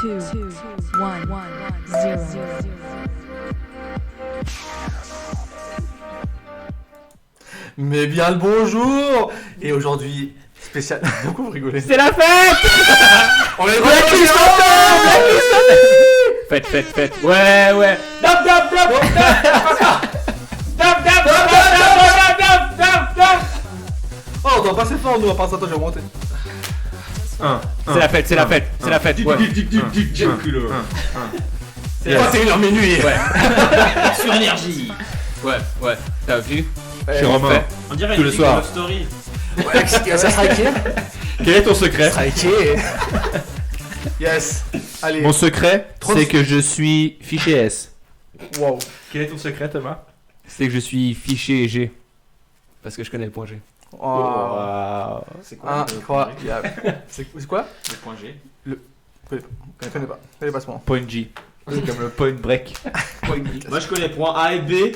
2, 1, 0. Mais bien le bonjour. Et aujourd'hui, spécial... Pourquoi vous rigolez? C'est la fête. On est Fête. Ouais. Dap. Oh, on doit passer fort, nous, à part ça, toi, je vais monter. C'est la fête. Ouais. J'ai le culot. C'est 21h minuit. Ouais. Sur énergie. Ouais. T'as vu? Chez Romain. On dirait Tout une le vidéo soir. Love Story. Ouais, ça sera qui? Quel est ton secret? Yes. Allez. Mon secret, Trop- c'est que je suis fiché S. Wow. Quel est ton secret, Thomas? C'est que je suis fiché G. Parce que je connais le point G. Oh. C'est quoi Incroyable. C'est quoi? le point G? Je connais pas. Allez, passe-moi. Point G. C'est comme le point break. Moi je connais point A et B,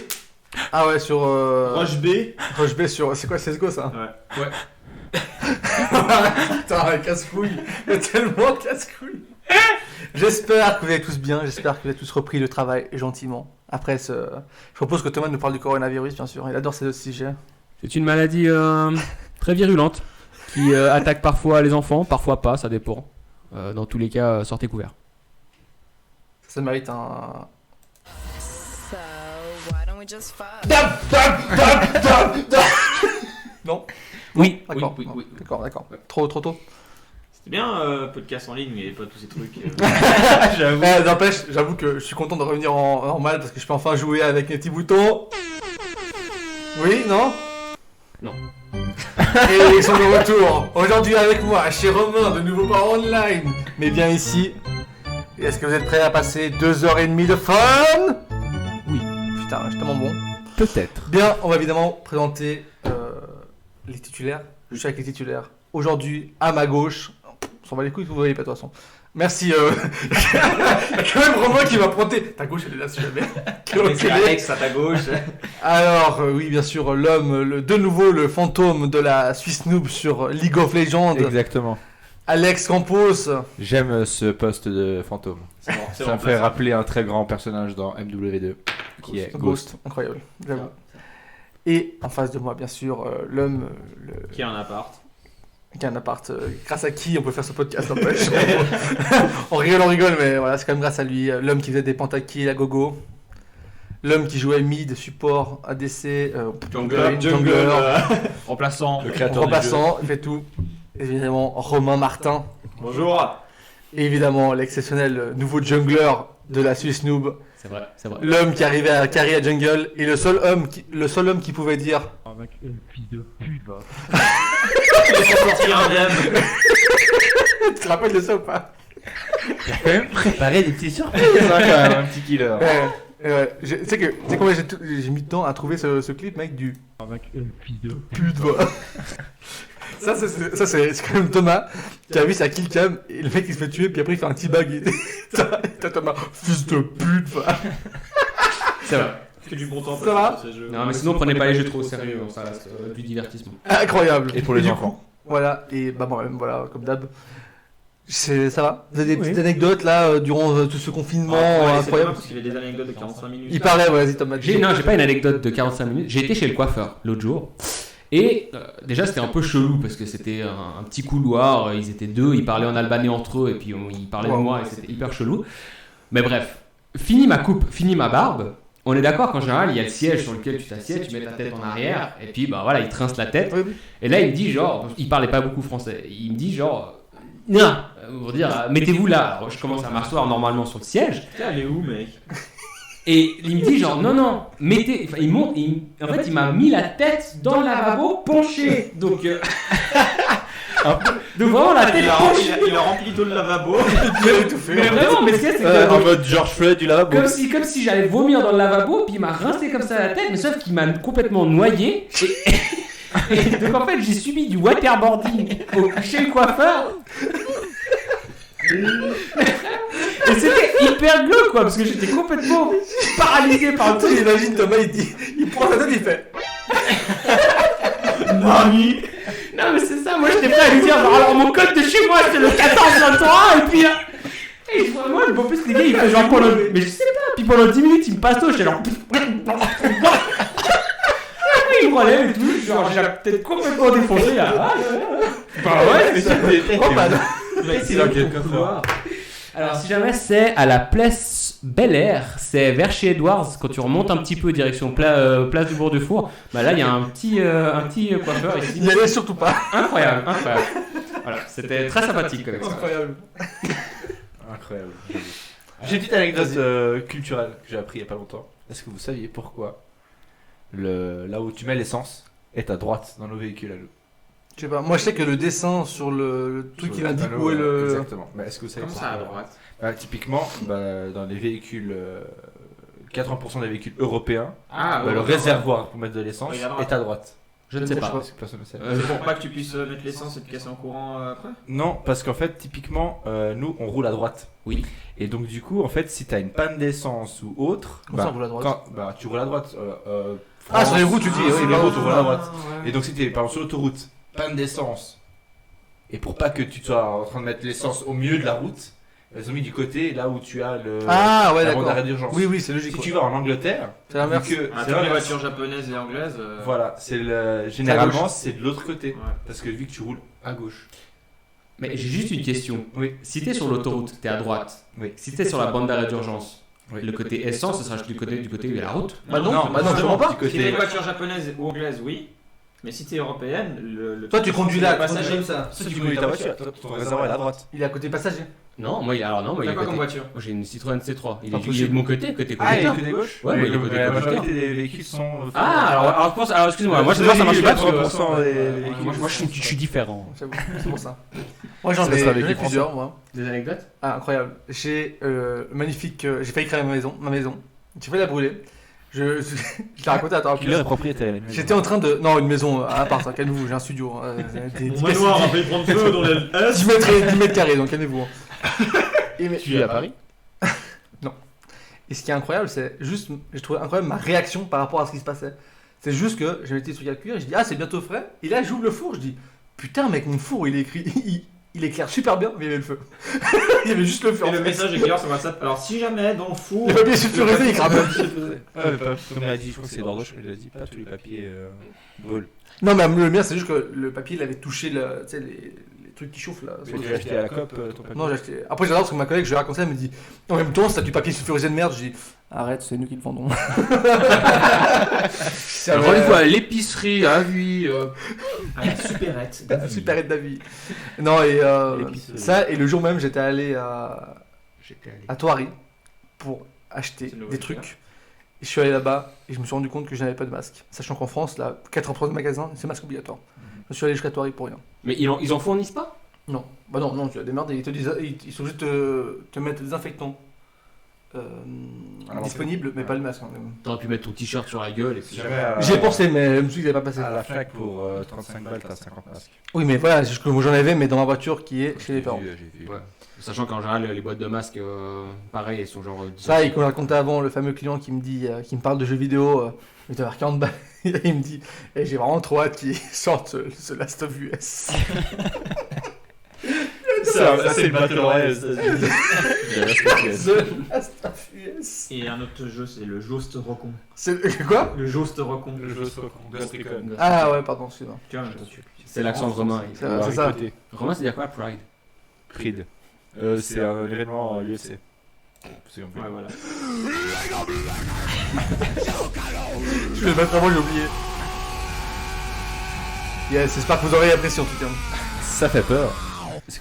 Ah ouais, sur... Roche B. Roche B sur... C'est quoi, CSGO, ça? Ouais. Putain, casse-couille. Il y a tellement casse-couille. J'espère que vous allez tous bien. J'espère que vous avez tous repris le travail gentiment. Après ce... Je propose que Thomas nous parle du coronavirus, bien sûr. Il adore ces sujets. C'est une maladie très virulente qui attaque parfois les enfants, parfois pas, ça dépend. Dans tous les cas, sortez couverts. Ça mérite un... So, why don't we just fuck? Non? Oui. D'accord. Oui. D'accord. Trop tôt. C'était bien podcast en ligne, mais pas tous ces trucs. J'avoue. N'empêche, j'avoue que je suis content de revenir en normal parce que je peux enfin jouer avec mes petits boutons. Oui, non? Non. Et ils sont de retour. Aujourd'hui avec moi, chez Romain, de nouveau pas online, mais bien ici. Et est-ce que vous êtes prêts à passer 2h30 de fun? Oui. Putain, je suis tellement bon. Peut-être. Bien, on va évidemment présenter les titulaires. Je suis avec les titulaires. Aujourd'hui, à ma gauche, on s'en va les couilles, vous voyez pas de toute façon. Merci. Il y a quand même Romain qui m'a pointé. Ta gauche, elle est là si jamais. Quel C'est enculé. Alex à ta gauche. Alors, oui, bien sûr, l'homme, de nouveau le fantôme de la Swiss Noob sur League of Legends, Exactement. Alex Campos. J'aime ce poste de fantôme. C'est bon, Ça me fait rappeler un très grand personnage dans MW2 qui est Ghost. Incroyable, j'avoue. Et en face de moi, bien sûr, l'homme Qui a un appart. qui a un appart, grâce à qui on peut faire ce podcast, n'empêche. On rigole, mais voilà, c'est quand même grâce à lui. L'homme qui faisait des pentakills à gogo. L'homme qui jouait mid, support, ADC, jungler, Remplaçant. Le créateur du jeu. remplaçant, il fait tout. Évidemment, Romain Martin. Bonjour. Et évidemment, l'exceptionnel nouveau jungler de la Swiss Noob. C'est vrai. L'homme qui arrivait à carry à jungle. Et le seul homme qui pouvait dire... Avec une fille de pute, va. Il faut sortir un dème. Tu te rappelles de ça ou pas? J'ai quand même préparé des petites surprises, hein, quand même, un petit killer. Tu sais combien j'ai mis de temps à trouver ce clip, mec, du... Avec une fille de Pute, va. Ça, c'est quand même Thomas qui a vu sa killcam et le mec il se fait tuer puis après il fait un teabag. T'as Thomas, fils de pute, va. C'est vrai. Que du bon temps. Ça va ces jeux. Non, mais sinon, prenez pas les jeux trop au sérieux, ça reste du divertissement. Incroyable. Et pour les du enfants. coup, voilà, et bah moi-même, voilà, comme d'hab. Ça va? Vous avez des petites anecdotes là durant tout ce confinement C'est incroyable? parce qu'il y avait des anecdotes de 45 minutes. Il parlait, vas-y Thomas. J'ai pas une anecdote de 45 minutes. J'ai été chez le coiffeur l'autre jour. Et déjà, c'était un peu chelou parce que c'était un petit couloir. Ils étaient deux, ils parlaient en albanais entre eux et puis ils parlaient de moi et c'était hyper chelou. Mais bref, fini ma coupe, fini ma barbe. On est d'accord qu'en général, il y a le siège sur lequel tu t'assieds, tu mets ta tête en arrière et puis bah voilà, il te rince la tête. Oui. Et là, il me dit genre, il parlait pas beaucoup français. Il me dit genre, non, pour dire, mettez-vous là. Alors, je commence à m'asseoir normalement sur le siège. Putain, elle est où, mec? Et il me dit genre non, mettez, enfin il monte, en fait il m'a mis la tête dans le lavabo penché, donc donc vraiment la tête penchée. Il a rempli d'eau le lavabo. Mais vraiment, mais ce qu'il y a, c'est que En mode George Floyd du lavabo. comme si j'allais vomir dans le lavabo, puis il m'a rincé comme ça la tête, mais sauf qu'il m'a complètement noyé. Et donc en fait j'ai subi du waterboarding chez le coiffeur. Et c'était hyper glauque quoi, parce que j'étais complètement paralysé par le truc. J'imagine Thomas, il prend sa tête, il fait. Mamie. Non mais c'est ça, moi j'étais prêt à lui dire genre, alors mon code de chez moi c'est le 14-23 et puis Et moi, en plus, les gars, ils font genre pendant. Mais je sais pas, puis pendant 10 minutes, ils me passent l'eau, j'étais genre. Ils me relèvent et tout, genre, j'ai peut-être complètement défoncé là. Bah ouais, mais Oh, bah non. c'est dans quel couloir. Alors, si jamais c'est à la place Bel Air, c'est vers chez Edwards, quand tu remontes un petit peu direction place du Bourg-de-Four, bah là, il y a un petit coiffeur ici. N'y allez surtout pas. Incroyable. Voilà, c'était très sympathique avec ça. Incroyable. Incroyable. J'ai une petite anecdote culturelle que j'ai appris il y a pas longtemps. Est-ce que vous saviez pourquoi là où tu mets l'essence est à droite dans nos véhicules à nous? Je sais pas, moi je sais que le dessin sur le truc qui indique où est le. Exactement. Mais est-ce que vous savez Comme ça à pourquoi? droite. Bah, typiquement, dans les véhicules, 80% des véhicules européens, le réservoir pour mettre de l'essence Oui, à droite. est à droite. Je ne sais pas. Parce que personne ne sait. C'est pour pas que tu puisses mettre l'essence et te casser en courant après. Non, parce qu'en fait, typiquement, nous, on roule à droite. Oui. Et donc, du coup, en fait, si tu as une panne d'essence ou autre, Comment ça, on roule à droite tu roules à droite. Ah, sur les routes, tu dis, sur oui, les pardon. routes, on roule à droite. Et donc, si tu es par exemple sur l'autoroute, panne d'essence, et pour pas que tu sois en train de mettre l'essence au milieu de la route, ils ont mis du côté là où tu as le Ah, ouais, la bande d'accord. d'arrêt d'urgence. Oui, oui, c'est logique. Si tu vas en Angleterre, C'est l'inverse. vu que Ah, c'est comme les l'inverse. voitures japonaises et anglaises. Voilà, généralement c'est de l'autre côté. Ouais. Parce que vu que tu roules à gauche. Mais j'ai juste une question. Oui. Si t'es sur l'autoroute, t'es à droite. Oui. Si t'es sur la bande d'arrêt d'urgence, Oui. le côté essence, ce sera du côté où il y a la route. Bah non, je justement, comprends pas. du Si t'es côté. une voiture japonaise ou anglaise, oui. Mais si t'es européenne, Toi, tu conduis là, le passager. ça. Si tu conduis ta voiture, ton réservoir est à droite. Il est à côté passager. Non, moi, il T'as quoi est comme côté. voiture? Moi, j'ai une Citroën C3. Il est Impossible. de mon côté côté Ah, il est conducteur. côté gauche. Ouais, mais il est côté la conducteur. majorité des véhicules sont. Ah, alors excuse-moi, moi, ça marche pas parce que. 80% des véhicules. Moi, je suis différent. J'avoue, c'est pour ça. Moi, j'en Ça ai sera avec les plusieurs, moi. Des anecdotes? Ah, incroyable. J'ai magnifique. J'ai failli créer ma maison. J'ai failli la brûler. Je l'ai raconté à toi. Qui est propriétaire. J'étais en train de. Non, une maison à part, ça, calmez-vous, j'ai un studio. Mon manoir a failli prendre feu dans les 10 mètres carrés, donc calmez-vous. Tu es à Paris? Et ce qui est incroyable, c'est juste. J'ai trouvé incroyable ma réaction par rapport à ce qui se passait. C'est juste que j'avais des trucs à cuire et je dis, ah, c'est bientôt frais. Et là, j'ouvre le four, je dis, putain, mec, mon four, il est écrit. Il éclaire super bien, mais il y avait le feu. Il y avait juste le feu. Et en le fait. message est clair sur WhatsApp. Alors si jamais dans le four. Le papier sulfurisé, il crame. Comme il a dit, je crois que c'est Dordogne, il a dit pas tous les papiers brûlent. Non, mais le mien, c'est juste que le papier, il avait touché tu sais, les trucs qui chauffent là. Mais tu l'as acheté à la COP ton papier? Non, j'ai acheté. Après, j'adore parce que ma collègue, je lui ai raconté, elle me dit, en même temps, c'est du papier sulfurisé de merde. Je dis, arrête, c'est nous qui le vendons. Encore une fois, à l'épicerie, à vie. À la supérette. Super d'avis. Non, et L'épicerie. ça, et le jour même, j'étais allé à Thoiry pour acheter C'est le des nouveau trucs. Et je suis allé là-bas et je me suis rendu compte que je n'avais pas de masque. Sachant qu'en France, là, 80% des magasins, c'est masque obligatoire. Je suis allé jusqu'à Thoiry pour rien. Mais ils en fournissent pas? Non, bah non, tu as des merdes, ils te disent, ils sont juste te mettre des désinfectants disponibles, mais pas le masque. Hein, même. T'aurais pu mettre ton t-shirt sur la gueule et puis. J'y ai pensé, mais je me suis dit que ça n'allait pas passer. À la FNAC pour 35 balles, t'as 50 masques. Oui, mais voilà, c'est juste que moi j'en avais, mais dans ma voiture qui est chez les parents. J'ai vu. Ouais. Sachant qu'en général, les boîtes de masques, pareil, elles sont genre. Ça, et comme je racontais avant, le fameux client qui me dit, qui me parle de jeux vidéo, il doit avoir 40 balles. Et il me dit, j'ai vraiment trop hâte qu'il sorte ce Last of Us. Ça, c'est le Battle Royale aux États-Unis. The Last of Us. Et un autre jeu, c'est le Joust Recon. C'est quoi? Le Joust Recon. Le jeu se Ghost Recon. Ah ouais, pardon, excuse-moi. Tu vois, toi, tu. C'est l'accent de Romain. C'est ça. Romain, c'est dire quoi, Pride? Creed. C'est un événement UFC. C'est Ouais, voilà. Je vais mettre avant, j'ai oublié. Yes, j'espère que vous aurez apprécié en tout cas. Ça fait peur.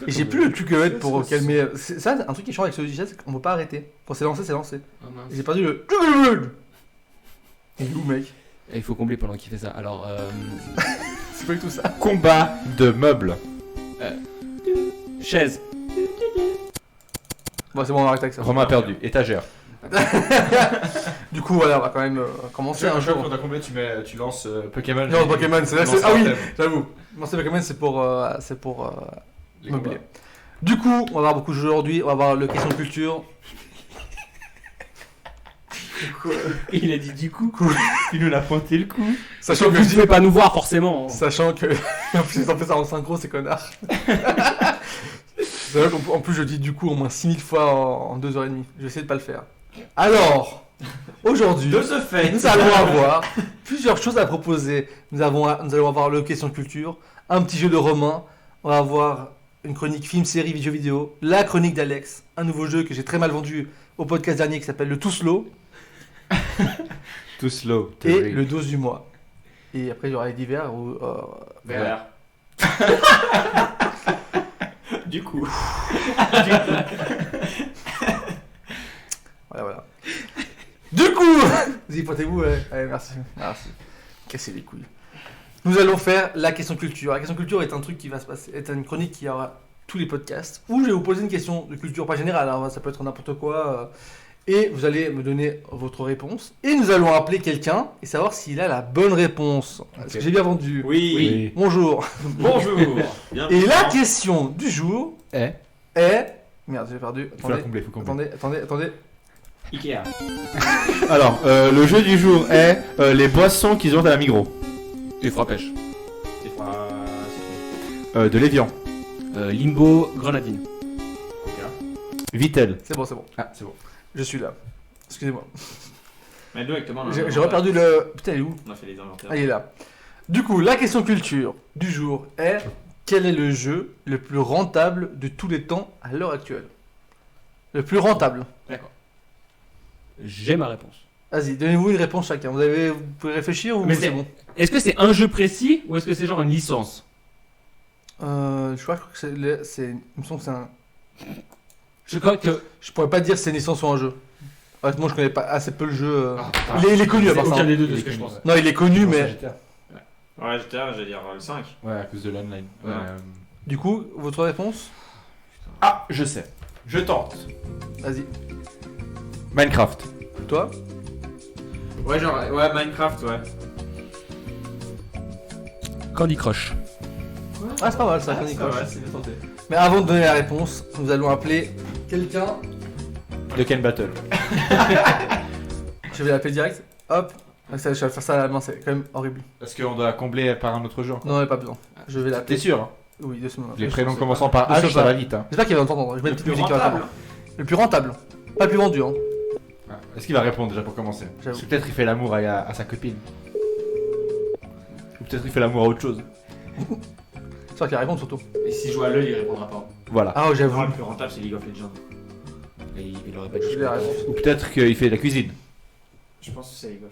Et j'ai plus le truc à mettre pour calmer. C'est ça, un truc qui est chiant avec ce logiciel, c'est qu'on peut pas arrêter. Quand c'est lancé, c'est lancé. Oh, mince. J'ai perdu le. Et où, mec? Et il faut combler pendant qu'il fait ça. Alors, C'est pas du tout ça. Combat de meubles. chaise. Bon, c'est bon, on arrête avec ça. Romain a perdu. Étagère. Du coup, voilà, on va quand même commencer un jour. Quand t'as comblé, tu lances Pokémon. Non, Pokémon, c'est là que c'est. Lancer Ah un oui, thème. j'avoue. Non, c'est Pokémon, c'est pour. Les Mobilier. combats. Du coup, on va avoir beaucoup de jeux aujourd'hui. On va avoir le question de culture. Il a dit du coup. Il nous l'a pointé le coup. Sachant que Vous je dis. pouvez pas nous voir forcément. Sachant que. En plus, ils ont fait ça en synchro, ces connards. En plus, je dis du coup au moins 6000 fois en 2h30. Je vais essayer de pas le faire. Alors, aujourd'hui, De ce fait, nous allons avoir plusieurs choses à proposer. Nous allons avoir le question culture, un petit jeu de Romain, on va avoir une chronique film, série, jeux vidéo, la chronique d'Alex, un nouveau jeu que j'ai très mal vendu au podcast dernier qui s'appelle le Tout Slow, Too slow. et le dose du mois. Et après, il y aura les divers où, Vert. Du coup. Voilà. Du coup, vous y pointez-vous, ouais. Allez, merci. Cassez les couilles. Nous allons faire la question culture. La question culture est un truc qui va se passer, est une chronique qui aura tous les podcasts, où je vais vous poser une question de culture, pas générale, hein, ça peut être n'importe quoi, et vous allez me donner votre réponse, et nous allons appeler quelqu'un et savoir s'il a la bonne réponse. Est-ce que j'ai bien vendu? Oui. Bonjour. Bonjour. Et la question du jour Eh, est... Merde, j'ai perdu. faut la combler, faut combler. Attendez. Ikea. Alors, le jeu du jour est les boissons qu'ils ont à la Migros. Et frappèche. C'est froid. De l'Evian. Limbo, grenadine. Vitel. C'est bon. Ah, c'est bon. Je suis là. Excusez-moi. Mais directement. J'ai reperdu le... Putain, il est où? On a fait les inventaires. Ah, il est là. Du coup, la question culture du jour est: quel est le jeu le plus rentable de tous les temps à l'heure actuelle? Le plus rentable. J'ai ma réponse. Vas-y, donnez-vous une réponse chacun. Vous pouvez réfléchir ou Mais c'est c'est- bon? Est-ce que c'est un jeu précis ou est-ce que c'est genre une licence? Je crois que il me semble que c'est un... Je crois que. Je pourrais pas dire si c'est une licence ou un jeu. Honnêtement, je connais pas assez peu le jeu. Ah, Il est connu à c'est part ça. aucun hein. des deux de Il ce est que je connu. pense. Non, il est connu, mais... Ouais, j'étais j'allais dire le 5. Ouais, à cause de l'online. Ouais. Du coup, votre réponse? Ah, je sais. Je tente. Vas-y. Minecraft. Toi? Ouais, genre, ouais, Minecraft, ouais. Candy Crush. Ah, c'est pas mal ça, Ah, Candy c'est Crush. vrai, c'est bien tenté. Mais avant de donner la réponse, nous allons appeler quelqu'un. De Ken Battle. Je vais l'appeler direct. Hop. Je vais faire ça à la main, c'est quand même horrible. Parce qu'on doit combler par un autre jeu encore. Non, pas besoin. Je vais T'es l'appeler. sûr hein? Oui, 2 secondes. Les prénoms sais commençant par Je sais H, ça pas. va vite. Hein. J'espère qu'il va entendre. Je mets Le une petite plus musique qui va rentable. entendre. Le plus rentable. Pas le plus vendu, hein. Est-ce qu'il va répondre déjà pour commencer? J'avoue. Parce que peut-être il fait l'amour à sa copine. Ou peut-être il fait l'amour à autre chose. C'est vrai qu'il répond surtout. Et s'il joue à l'œil, il répondra pas. Voilà. Ah, j'avoue. Non, le plus rentable, c'est League of Legends. Et il aurait pas Je dit. vais la réponse. Ou peut-être qu'il fait de la cuisine. Je pense que c'est League of.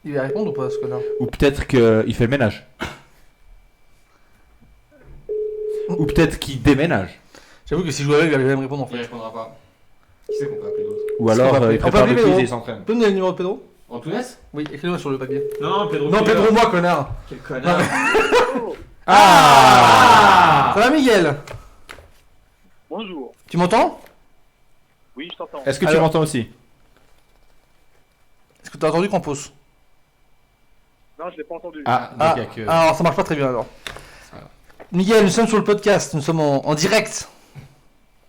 Il va répondre ou pas, ce connard? Ou peut-être qu'il fait le ménage. Ou peut-être qu'il déménage. J'avoue que si je joue à l'œil, il va jamais me répondre en Il fait. répondra pas. Qui c'est qu'on peut appeler d'autre? Ou Est-ce qu'on alors va appeler- il on peut prépare appeler le quiz Pedro et il s'entraîne. Tu peux me donner le numéro de Pedro? Antounès? Oui, écris-le sur le papier. Non, Pedro. Non, Pedro, moi, connard. Quel connard. Ça va, Miguel? Bonjour. Tu m'entends? Oui, je t'entends. Est-ce que tu Alors- m'entends aussi? Est-ce que t'as entendu Campos? Non, je l'ai pas entendu. Ah, Ah, donc il y a que... alors ça marche pas très bien alors. Miguel, nous sommes sur le podcast, nous sommes en direct.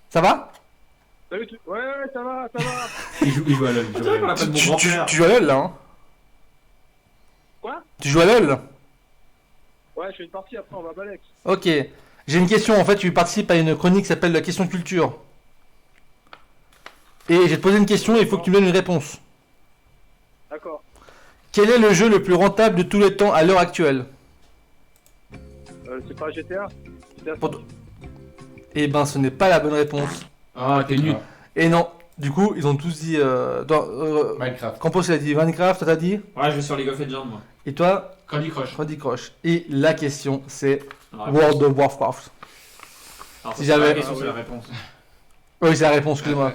Ça va? Salut, ouais, ça va. Il joue à l'œil. C'est vrai qu'on l'appelle mon grand-père. Tu joues à LoL là, hein? Quoi? Tu joues à LoL? Ouais, je fais une partie, après on va à Balex. Ok. J'ai une question, en fait, tu participes à une chronique qui s'appelle la question culture. Et je vais te poser une question et il faut que tu me donnes une réponse. D'accord. Quel est le jeu le plus rentable de tous les temps à l'heure actuelle? C'est pas GTA? GTA Pour- Eh ben, ce n'est pas la bonne réponse. Ah, t'es nul. Et non, du coup, ils ont tous dit... Minecraft. Campos, il a dit Minecraft, toi t'as dit? Ouais, je vais sur League of Legends, moi. Et toi, Candy Crush. Candy Crush. Et la question, c'est Alors, World of Warcraft. alors, si c'est pas j'avais- la question, c'est la réponse. Oui, c'est la réponse, excusez-moi.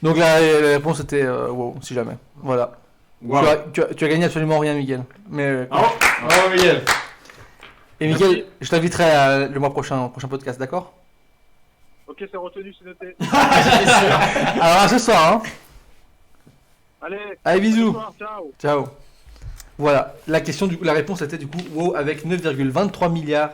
Donc la réponse était wow, si jamais. Voilà. Wow. Tu as gagné absolument rien, Miguel. Mais, Oh, Oh Miguel. et Miguel, je t'inviterai le mois prochain, au prochain podcast, d'accord? Ok, c'est retenu, c'est noté. Alors à ce soir, hein. Allez, Allez, bisous. bonsoir, ciao. Ciao. Voilà, la question, du coup, la réponse était du coup WoW avec 9,23 milliards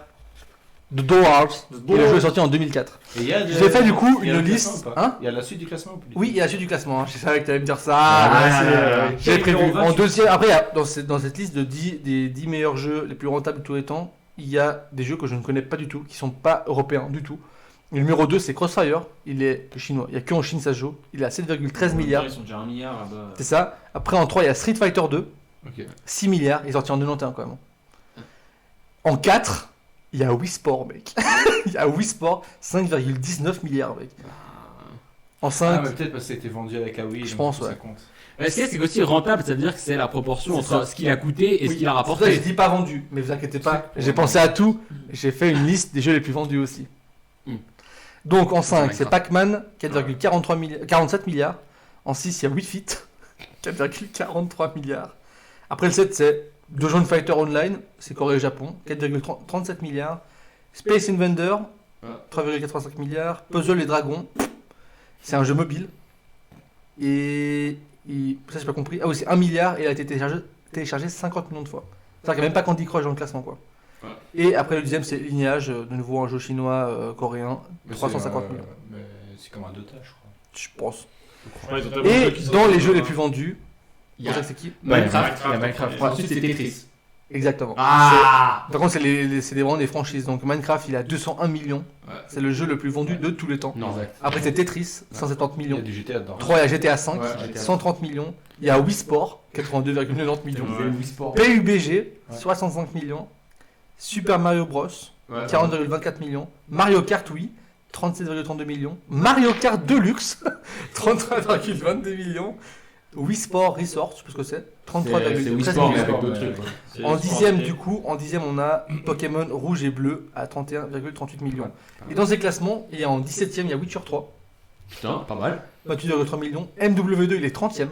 de dollars. Et le jeu est sorti en 2004. Et il y a Je vous ai fait du coup il y a une le classement liste. ou pas Hein? Il y a la suite du classement ou plus? Oui, il y a la suite du classement. Hein. Je savais que tu allais me dire ça. Ah, J'avais prévu. numéro En 28. deuxième, après, il y a- dans cette liste de 10, des 10 meilleurs jeux les plus rentables de tous les temps, il y a des jeux que je ne connais pas du tout, qui sont pas européens du tout. Et le numéro 2, c'est Crossfire. Il est chinois. Il n'y a que en Chine ça se joue. Il est à 7,13 milliards. Ils sont déjà 1 milliard là-bas. C'est ça. Après, en 3, il y a Street Fighter 2. Ok. 6 milliards. Il est sorti en 91 quand même. En 4, il y a Wii Sport, mec. Il y a Wii Sport, 5,19 milliards, mec. En 5, Ah, mais peut-être parce que ça a été vendu avec la Wii. Je donc pense, ça ouais. compte. Est-ce que c'est aussi rentable? Ça veut dire que c'est la proportion C'est entre ça. ce qu'il a coûté et ce qu'il a c'est pour ça que rapporté. j'ai dit pas vendu. Mais vous inquiétez pas, j'ai pensé à tout. J'ai fait une liste des jeux les plus vendus aussi. Hmm. Donc en 5, c'est Minecraft. Pac-Man, 47 milliards. En 6, il y a Wii Fit, 4,43 milliards. Après le 7, c'est Dungeon Fighter Online, c'est Corée et Japon, 4,37 milliards. Space Invader, 3,85 milliards. Puzzle et Dragons, c'est un jeu mobile. Ça j'ai pas compris. Ah oui, c'est 1 milliard et il a été téléchargé 50 millions de fois. C'est-à-dire qu'il n'y a même pas Candy Crush dans le classement, quoi. Ouais. Et après le deuxième, c'est Lineage, de nouveau un jeu chinois coréen, Mais 350 c'est, millions. Mais c'est comme un Dota, je crois. Je pense. Ouais, ils ont tellement de Et jeux qui sortent, dans les jeux les hein. plus vendus, Il y a c'est qui Minecraft. Il y a Minecraft. Ensuite, c'est Tetris. Exactement. Ah Par contre, c'est vraiment des franchises. Donc Minecraft, il a 201 millions. Ouais. C'est le jeu le plus vendu de tous les temps. Non, Après, c'est Tetris, 170 Il y a millions. du GTA dedans. 3, il y a GTA 5, Ouais, GTA. 130 millions. Il y a Wii Sport, 82,90 millions. Ouais. Wii Sport. PUBG, 65 millions. Super Mario Bros, 40,24 millions. Mario Kart Wii, 37,32 millions. Mario Kart Deluxe, 33,22 millions. Wii Sport Resort, je sais pas ce que c'est, C'est Wii 33,13 Sport, mais millions. avec d'autres trucs. C'est En le sport dixième, arcade. du coup, on a Pokémon Rouge et Bleu à 31,38 millions. Et dans ces classements, il y a en 17ème, il y a Witcher 3, Putain, pas mal. 28,3 millions. MW2, il est 30ème,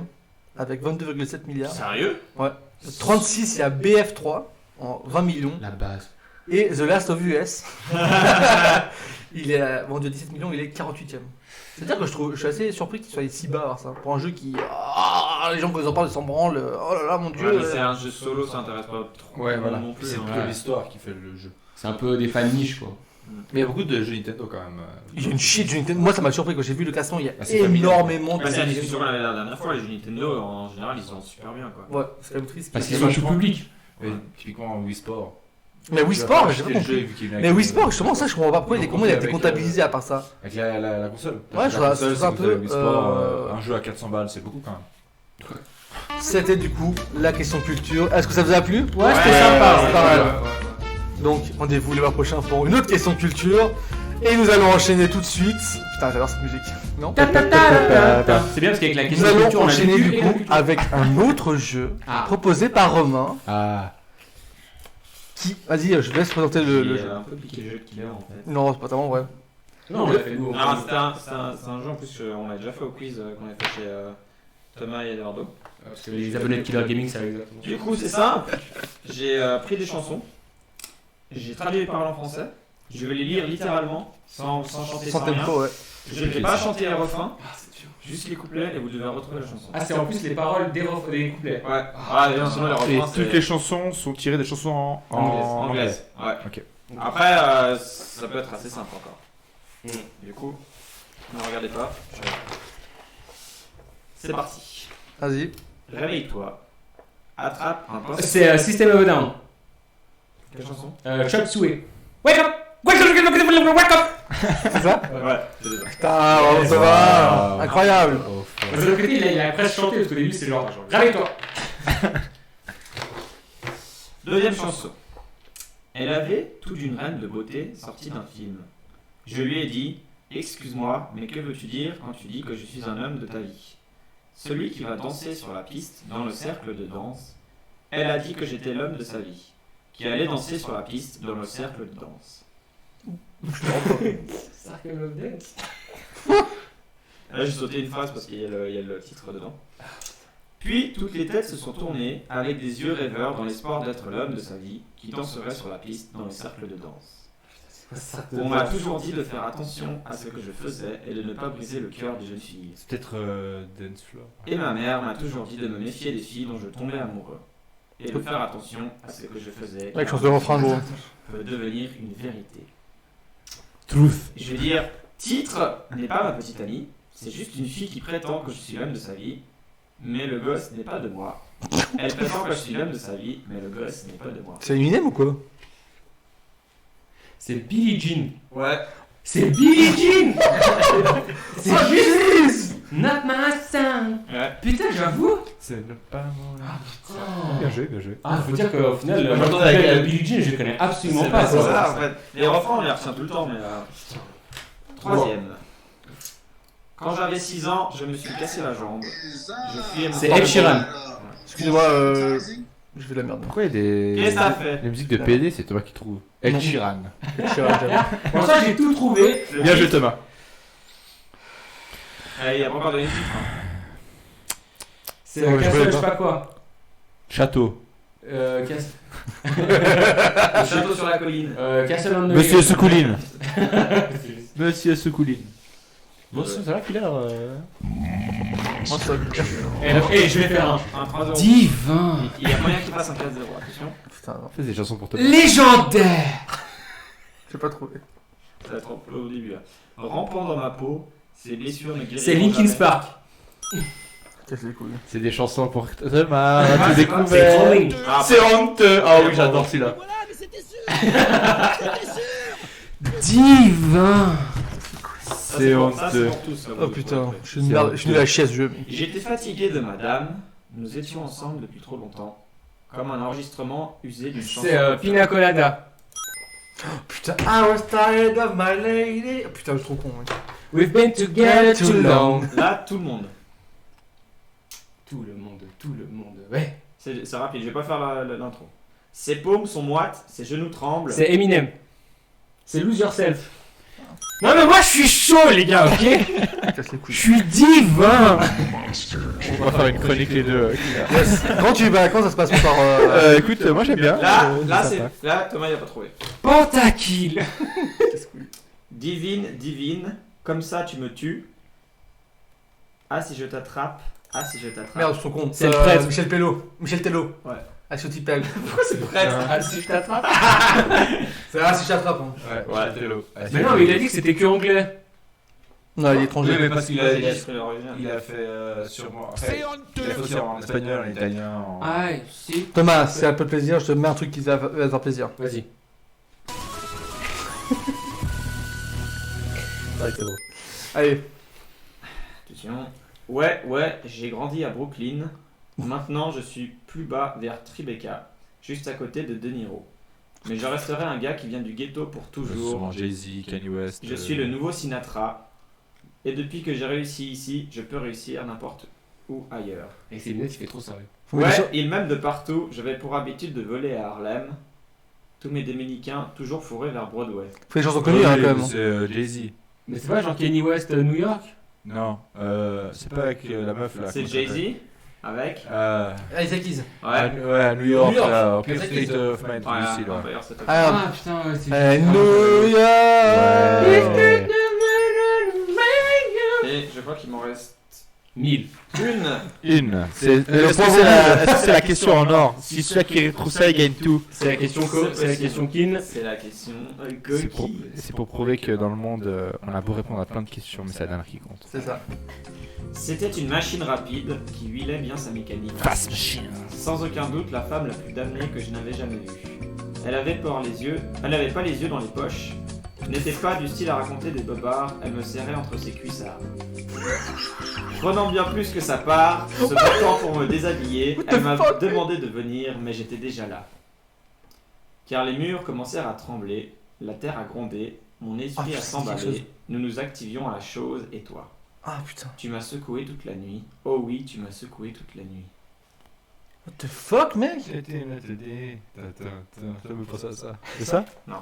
avec 22,7 milliards. Sérieux? 36, il y a BF3, en 20 millions. La base. Et The Last of Us, il est vendu à 17 millions, il est 48ème. C'est-à-dire que je suis assez surpris qu'il soit si bas, ça, pour un jeu qui... Ah, les gens, quand ils en parlent, ils s'en branlent. Oh là là, mon dieu. Ouais, mais c'est un jeu solo, ça intéresse pas trop. Ouais, voilà. Non plus. C'est hein. plutôt l'histoire qui fait le jeu. C'est un peu des fans niches, quoi. Mais il y a beaucoup de jeux Nintendo quand même. Il y a une shit de Nintendo. Moi, ça m'a surpris quand j'ai vu le classement. Il y a Bah, c'est familial. énormément de Bah, c'est la jeux discussion Nintendo. qu'on avait la dernière fois, les jeux Nintendo en général ils sont super bien quoi. Ouais, c'est quand même triste. Parce qu'ils sont tout public. Mais typiquement Wii Sport. Mais Wii Sport, j'ai pas le compris. jeu vu qu'il vient Mais avec Wii le- Sport, justement, ça, je comprends pas pourquoi comment il a été Avec, comptabilisé à part ça. Avec la console. Ouais, je La trouve console, ça un si vous peu, avez Wii Sport, euh, un jeu à 400 balles, c'est beaucoup quand même. C'était du coup la question culture. Est-ce que ça vous a plu? Ouais, c'était sympa. c'est pas mal. Donc, rendez-vous le mois prochain pour une autre question culture. Et nous allons enchaîner tout de suite. Putain, j'adore cette musique. Non? C'est bien parce qu'avec la Nous question allons culture, on a enchaîner vécu du et la coup culture. avec un autre jeu Ah. proposé par Romain. Ah. Vas-y, je te laisse présenter le J'ai jeu. un peu piqué le jeu de Killer en fait. Non, c'est pas tellement vrai. Non, on l'a fait nous. Alors c'est un jeu en plus on l'a déjà fait au quiz qu'on a fait chez Thomas et Eduardo. Parce que les abonnés de Killer Gaming, ça exactement. Du coup c'est simple, j'ai pris des chansons, j'ai traduit les paroles en français, je vais les lire littéralement, sans chanter, Sans sans rien. tempo, ouais. Je ne vais pas chanter les refrains, juste les couplets et vous devez retrouver la chanson. Ah, c'est en plus les paroles des couplets. Ouais, ah non, sinon les Et refrains c'est toutes les chansons sont tirées des chansons en anglaise. Ouais. Ok. Après ça peut être assez simple encore. Du coup, ne regardez pas. C'est parti. Vas-y. Réveille-toi. Attrape un poste. C'est System of a Down. Quelle chanson? Chop Suey. Wake up! Wake up! Wake up! C'est ça? Ouais, c'est déjà. Putain, bravo, ça va. Incroyable. Parce que de l'autre côté, il a presque chanté parce qu'au début, c'est genre réveille-toi! Deuxième chanson. Elle avait tout d'une reine de beauté sortie d'un film. Je lui ai dit, excuse-moi, mais que veux-tu dire quand tu dis que je suis un homme de ta vie? Celui qui va danser sur la piste dans le cercle de danse. Elle a dit que j'étais l'homme de sa vie, qui allait danser sur la piste dans le cercle de danse. Là j'ai sauté une phrase parce qu'il y a le titre dedans. Puis toutes les têtes se sont tournées avec des yeux rêveurs dans l'espoir d'être l'homme de sa vie qui danserait sur la piste dans le cercle de danse. On m'a toujours dit de faire attention à ce que je faisais et de ne pas briser le cœur des jeunes filles. C'est peut-être Dance Floor. Et ma mère m'a toujours dit de me méfier des filles dont je tombais amoureux et de faire attention à ce que je faisais. Mec, chance de refrain, gros. Peut devenir une vérité. Truth. Je veux dire, titre n'est pas ma petite amie, c'est juste une fille qui prétend que je suis l'homme de sa vie, mais le gosse n'est pas de moi. Elle prétend que je suis l'homme de sa vie, mais le gosse n'est pas de moi. C'est Eminem ou quoi? C'est Billie Jean. Ouais. C'est Billie Jean. C'est juste Not my son. Ouais. Putain, j'avoue. C'est pas mon. Oh. Bien joué, bien joué. Ah, faut dire qu'au final, Moi, moi, j'entendais avec Billie Jean, je connais absolument C'est pas. pas quoi. ça en fait. Les refrains on les retient tout le temps, mais. Troisième. Quand j'avais 6 ans, je me suis cassé la jambe. Je fuyais mon C'est père. Ed Sheeran. Excusez-moi, je fais de la merde. Pourquoi il y a des. Qu'est-ce que t'as fait? Les musiques de PD, c'est toi qui trouves. Ed Non. Sheeran. Pour ça, j'ai tout trouvé. Bien joué, Thomas. Allez, il a pas encore donné le titre. Hein. C'est Ouais, je Castle, connais je sais pas. pas quoi. Château. Le château sur la colline. Castle on the Monsieur Hill. Soukouline. Monsieur Soukouline. Bon, ça va qu'il a l'air. Et je vais faire un Un 3-0. divin. Il y a moyen qu'il fasse un 4-0, attention. Putain, non, Fais des chansons pour toi. Légendaire. j'ai pas trouvé. Ça va être au début là. Rampant dans ma peau, ces blessures ne guériront C'est Linkin jamais. Park. Casse les couilles. C'est des chansons pour Thomas. Ouais, Tu c'est découvert. Crawling. Ah, C'est honteux. Ah oui, j'adore celui-là. Divin. ça, C'est pour- ça, c'est honteux. pour tous, là, Oh vous, putain, ouais. je suis une merde, je suis nul à chier à ce jeu. J'étais fatigué de madame. Nous étions ensemble depuis trop longtemps. Comme un enregistrement usé d'une chanson. C'est Pina Colada. Putain, I was tired of my lady. Oh, putain, je suis trop con. Mec. We've been together too long. Là, tout le monde. Tout le monde, tout le monde. Ouais. C'est rapide, je vais pas faire l'intro. Ses paumes sont moites, ses genoux tremblent. C'est Eminem. C'est Lose Yourself. Non mais moi je suis chaud les gars, ok? Casse les couilles. Je suis divin. On va faire une chronique les deux. Yes. Quand ça se passe par. Écoute, moi j'aime bien. Là, c'est sympa. là, Thomas il a pas trouvé. Pentakill. Divine, divine, comme ça tu me tues. Ah si je t'attrape, ah si je t'attrape. Merde, je suis trop con. C'est le prêtre. Michel Pello. Michel Tello. Ouais. Axotipel. Pourquoi c'est le prêtre? Ah si je t'attrape. C'est ah, si j'attrape. Hein. Ouais. Mais non mais il a dit que c'était que anglais. Non, il est étranger. Oui, mais parce qu'il a, Il a fait l'original. il a fait sûrement. Il a fait aussi en espagnol, en italien. En... Ah si. Thomas, c'est un peu plaisir, je te mets un truc qui va te faire plaisir. Vas-y. Ouais, c'est drôle. Allez. Attention. Ouais, j'ai grandi à Brooklyn. Maintenant, je suis plus bas vers Tribeca, juste à côté de De Niro. Mais je resterai un gars qui vient du ghetto pour toujours. Sûrement Jay-Z, Kanye West. Je suis le nouveau Sinatra. Et depuis que j'ai réussi ici, je peux réussir n'importe où ailleurs. Avec ses lunettes il fait trop sérieux. Faut mettre Ouais, il m'aime de partout. J'avais pour habitude de voler à Harlem. Tous mes Dominicains, toujours fourrés vers Broadway. des chansons connues hein, quand même. C'est Jay-Z. Mais c'est pas genre Kanye West New York? Non, c'est pas avec la meuf là. C'est comment ça Jay-Z avec. s'appelle Isaac Keys. Ouais. à New York, New York. là, au Pure Exactement. State of Mind, Ouais, ici, là. d'ailleurs, c'est top. Ah, Ah putain ouais c'est. New York. Ouais. Et je vois qu'il m'en reste 1000. Une. Est-ce que c'est la question en or? Si celui qui retrouve ça, il gagne tout. C'est la question co, c'est la question kin. C'est la question C'est pour prouver que dans le monde, on a beau répondre à plein de questions, mais c'est la dernière qui compte. C'est ça. C'était une machine rapide qui huilait bien sa mécanique. Fast machine. Sans aucun doute la femme la plus damnée que je n'avais jamais vue. Elle avait pas les yeux dans les poches, n'était pas du style à raconter des bobards, elle me serrait entre ses cuissards. Prenant bien plus que sa part, se battant pour me déshabiller, elle m'a demandé de venir, mais j'étais déjà là. Car les murs commencèrent à trembler, la terre a grondé, mon esprit Ah, a ça dit quelque chose. s'emballé, nous nous activions à la chose et toi. Ah putain. Tu m'as secoué toute la nuit. Oh oui, tu m'as secoué toute la nuit. What the fuck, mec? Ça me pense à ça. C'est ça? Non.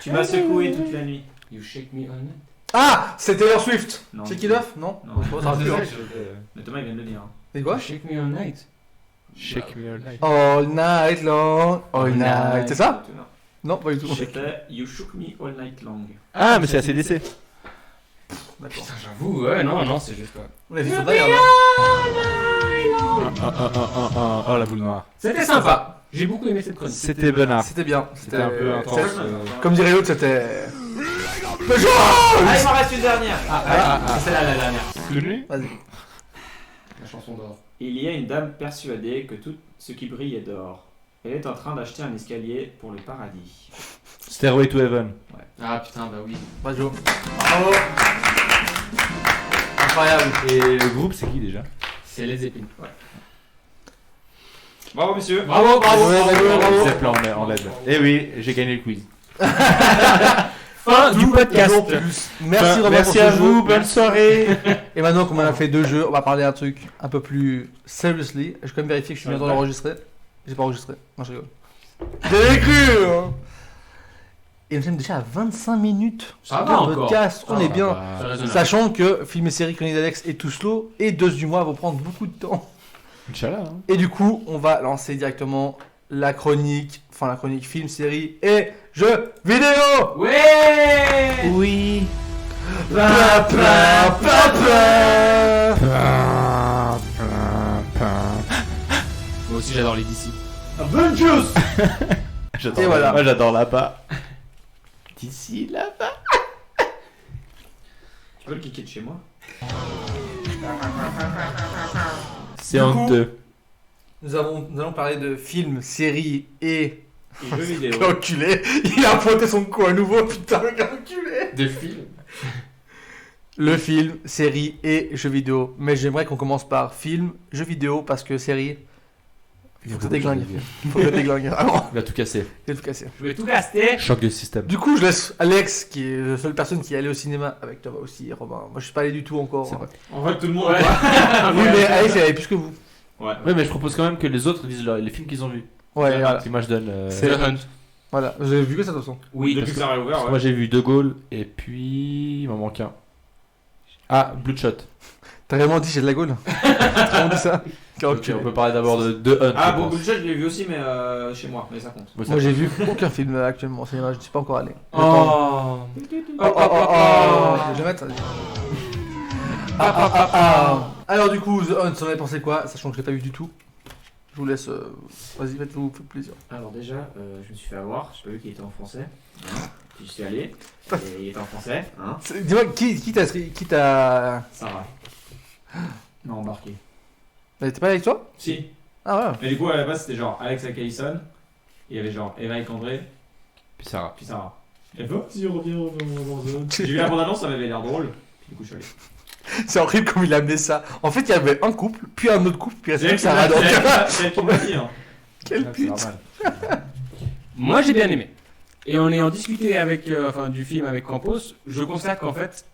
Tu m'as secoué toute la nuit. You shake me all night. Ah, c'est Taylor Swift. Non. Shake It Off? Non. Non. Bon, ça aurait pu, hein. Mais Thomas il vient de le dire. hein. C'est quoi? You shake me all night. Shake me all night. All night long. All night. C'est ça? Non. Non, pas du tout. C'était You Shook Me All Night Long. Ah, mais c'est ACDC. D'accord. Putain j'avoue ouais non c'est juste quoi. On l'a vu sur d'ailleurs. Oh, la boule noire. C'était sympa. J'ai beaucoup aimé cette chronique. C'était Bernard. C'était bien. C'était un peu intense. Comme dirait l'autre, c'était. Ah, il m'en reste une dernière. C'est la dernière. Connu? Vas-y. La chanson d'or. Il y a une dame persuadée que tout ce qui brille est d'or. Elle est en train d'acheter un escalier pour le paradis. Stairway to Heaven. Ah putain, bah oui. Bravo. Bravo. Incroyable. Et le groupe, c'est qui déjà? C'est les épines. Ouais. Bravo, messieurs. Bravo, bravo, Ouais, bravo. Zeppelin en LED. Et oui, j'ai gagné le quiz. Fin du podcast. Toujours plus. Merci Romain Merci pour ce à vous, jeu. bonne soirée. Et maintenant qu'on a fait 2 jeux, on va parler d'un truc un peu plus seriously. Je vais quand même vérifier que je suis bien dans l'enregistrer. J'ai pas enregistré. Non, je rigole. J'ai cru hein. Et nous sommes déjà à 25 minutes Ça sur va le encore. podcast. On est bien. C'est raisonnable. Sachant que film et série Chronique d'Alex et Too Slow et Dose du mois vont prendre beaucoup de temps. Inch'Allah. Hein. Et du coup, on va lancer directement la chronique film, série et jeux vidéo. Ouais. Oui. Pa, pa, pa, pa. Moi aussi j'adore les DC. Avengers. J'adore. Et voilà. Moi, j'adore là-bas. D'ici là-bas. Tu peux le kicker de chez moi? C'est Du coup, honteux. Nous allons parler de films, séries et... Et jeux vidéo. Quel enculé. Il a pointé son coup à nouveau, putain, quel enculé. Des films. Le film, série et jeux vidéo. Mais j'aimerais qu'on commence par film, jeux vidéo, parce que série... Il faut que ça déglingue. Il faut que ça déglingue. Vraiment, Il va tout casser. il faut tout casser. Je vais tout caster. Choc de système. Du coup, je laisse Alex, qui est la seule personne qui est allée au cinéma, avec toi aussi, et Robin. Moi, je suis pas allé du tout encore. C'est vrai. En fait, tout le monde. Ouais. Oui, mais Alex, il est allé plus que vous. Ouais. Ouais, mais je propose quand même que les autres disent les films qu'ils ont vus. Ouais, voilà. Si moi je donne. C'est- The Hunt. Voilà, vous avez vu que ça, de toute façon. Oui, Depuis que ça a réouvert, Parce que ouais. moi j'ai vu De Gaulle et puis. Il m'en manque un. Ah, Bloodshot. T'as vraiment dit j'ai de la gaule. T'as vraiment dit ça. Quel Ok, enculé. on peut parler d'abord de Hunt. Ah, je bon, pense. Bullshit, je l'ai vu aussi, mais chez moi, mais ça compte. Ouais, ça Moi, j'ai vu aucun film actuellement au cinéma, je ne suis pas encore allé. Oh. Oh, oh, oh, oh. Je vais mettre. Alors, du coup, The Hunt, vous en avez pensé quoi? Sachant que je l'ai pas vu du tout. Je vous laisse. Vas-y, faites-vous plaisir. Alors, déjà, je me suis fait avoir, j'ai pas vu qu'il était en français. Hein. Puis je suis allé, et il était en français. Hein. Dis-moi, qui t'a. Sarah. Non, embarqué. Elle était pas avec toi? Si. Ah ouais. Mais du coup, à la base, c'était genre Alexa Callison. Il y avait genre Eva et André, Puis Sarah. puis Sarah. Elle fait, oh, si, reviens. J'ai vu la bande-annonce, ça m'avait l'air drôle. Puis du coup, je suis allé. C'est horrible comme il a amené ça. En fait, il y avait un couple, puis un autre couple, puis C'est elle ça a donc. C'est elle qui m'a dit, hein. Quelle pute. Moi j'ai bien aimé. Et en ayant discuté avec, du film avec Campos, je constate qu'en fait,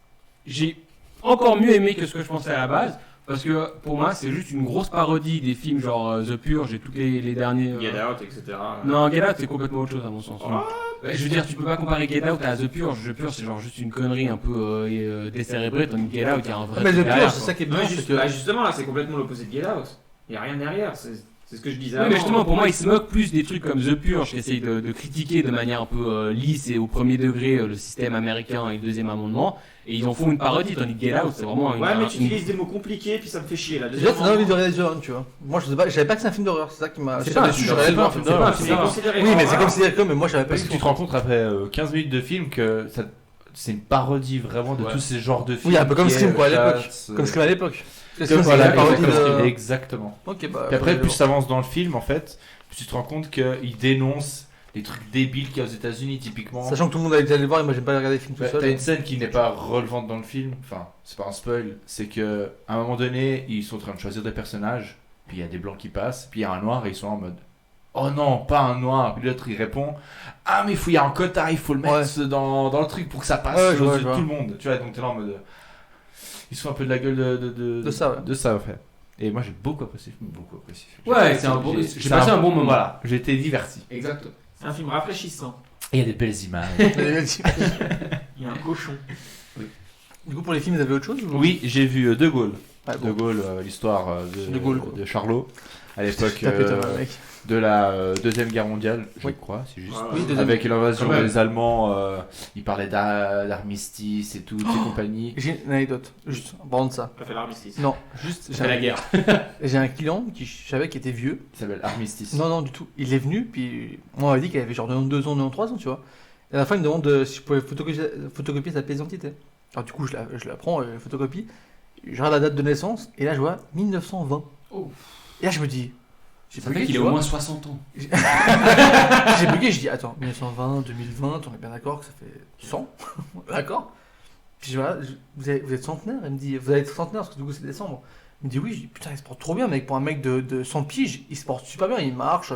j'ai encore mieux aimé que ce que je pensais à la base. Parce que pour moi, c'est juste une grosse parodie des films genre The Purge et tous les derniers. Get Out, etc. Non, Get Out, c'est complètement autre chose à mon sens. Ah. Ouais, je veux dire, tu peux pas comparer Get Out à The Purge. The Purge, c'est genre juste une connerie un peu décérébrée. Tandis que Get Out, il y a un vrai. Mais truc le derrière, pire, c'est quoi. ça qui est bien, Ouais, c'est juste, que. bah, justement, là, c'est complètement l'opposé de Get Out. Il n'y a rien derrière, c'est ce que je disais Oui, avant. mais justement, pour moi, ils se moquent plus des trucs comme The Purge, qui essayent de critiquer de manière un peu lisse et au premier degré le système américain et le deuxième amendement, et ils en font une parodie, tandis que Get Out, c'est vraiment Ouais, mais tu utilises des mots compliqués, puis ça me fait chier là. Déjà, t'as envie de regarder The Hunt, tu vois. Moi, je savais pas que c'est un film d'horreur, c'est ça qui m'a. C'est j'ai pas un déçu, film j'aurais d'horreur, aimé c'est voir pas un un film film d'horreur. d'horreur. considéré Oui, mais c'est comme comme c'est comme, mais moi, j'avais pas Parce eu que tu te rends compte après 15 minutes de film que c'est une parodie vraiment de Ouais. tous ces genres de films. Oui, un peu comme qui est Scream, quoi, à l'époque. Chasse, Comme Scream à l'époque. Parce Comme que voilà, c'est la parodie de. exactement. Ok, bah. Puis après, plus ça avance dans le film, en fait, plus tu te rends compte qu'il dénonce des trucs débiles qu'il y a aux États-Unis, typiquement. Sachant que tout le monde a été allé le voir et moi, j'aime pas regarder les films tout Ouais, seul. T'as une scène qui n'est pas relevante dans le film, enfin, c'est pas un spoil, c'est que à un moment donné, ils sont en train de choisir des personnages, puis il y a des blancs qui passent, puis il y a un noir et ils sont en mode oh non, pas un noir. Puis l'autre il répond ah, mais il y a un quota, il faut le mettre dans le truc pour que ça passe Ouais, je aux vois, yeux je de vois. tout le monde. Tu vois, donc t'es là en mode ils sont un peu de la gueule De ça, ouais. de ça, en fait. Et moi j'ai beaucoup apprécié le film, beaucoup apprécié. Ouais, c'est un bon. J'ai passé un bon moment. Voilà, j'ai été diverti. Exact. C'est un film rafraîchissant. Et il y a des belles images. Il y a un cochon. Du coup, pour les films, vous avez autre chose ou... Oui, j'ai vu De Gaulle. Ah, De bon. Gaulle, l'histoire De Gaulle, quoi. de Charlot, à l'époque Tapez ta main, mec. de la Deuxième Guerre mondiale, je Oui. crois, c'est juste. Oui, deuxième. Avec l'invasion Quand même. des Allemands, ils parlaient d'armistice et tout, ces compagnies. J'ai une anecdote, juste, en parlant de ça. Ça fait l'armistice. Non, juste, C'est la guerre. j'ai un client qui je savais qui était vieux. Il s'appelle Armistice. Non, non, du tout. Il est venu, puis moi, on m'a dit qu'il avait genre 92 ans, 93 ans, tu vois. Et à la fin, il me demande si je pouvais photocopier sa pièce d'identité. Alors, du coup, je la prends, photocopie. Je regarde la date de naissance, et là, je vois 1920. Oh. Et là, je me dis, J'ai Ça bugué, fait qu'il tu a au vois. moins 60 ans. J'ai bugué, je dis attends, 1920, 2020, on est bien d'accord que ça fait 100. D'accord. Puis je dis, voilà, vous êtes centenaire? Elle me dit, vous allez être centenaire parce que du coup c'est décembre. Il me dit oui, je dis putain, il se porte trop bien, mec. Pour un mec de 100 piges, il se porte super bien, il marche. Tu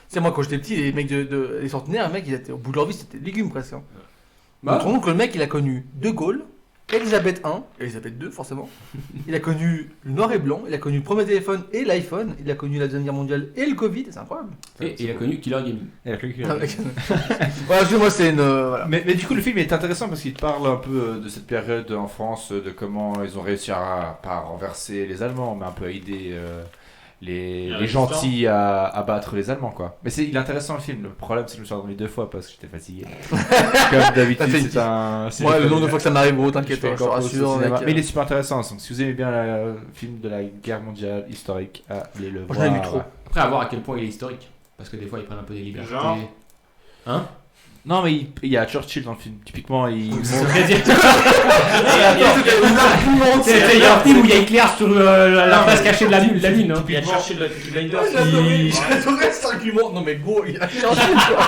sais, moi quand j'étais petit, les mecs les centenaires, les mecs, ils étaient au bout de leur vie, c'était des légumes presque. Hein. Bah. Donc le mec, il a connu De Gaulle, Elisabeth I, Elisabeth II forcément. Il a connu le noir et blanc, il a connu le premier téléphone et l'iPhone, il a connu la Deuxième Guerre mondiale et le Covid, c'est incroyable. Et il a connu Killer Gaming. Et la clé- Ah, mec. Voilà, moi c'est une. Voilà. Mais du coup, le film est intéressant parce qu'il te parle un peu de cette période en France, de comment ils ont réussi à pas renverser les Allemands, mais un peu à aider les gentils à battre les Allemands, quoi. Mais il est intéressant le film. Le problème, c'est que je me suis endormi 2 fois parce que j'étais fatigué. Comme d'habitude, Ça fait c'est un. Moi, le nombre de fois que ça m'arrive, gros, Je t'inquiète, fais je te encore au rassure. cinéma. Mec, Mais il est super intéressant. Donc, si vous aimez bien le film de la guerre mondiale historique, allez le Moi, voir. j'en ai vu trop. Après, à voir à quel point il est historique. Parce que des fois, ils prennent un peu des libertés. Genre Hein? Non, mais il y a Churchill dans le film. Typiquement, il. Il y a un film où il y a éclair sur la face cachée de la lune. Hein. Il y a cherché le Peaky Blinders J'adorais cet argument. Non, mais gros, il a cherché quoi.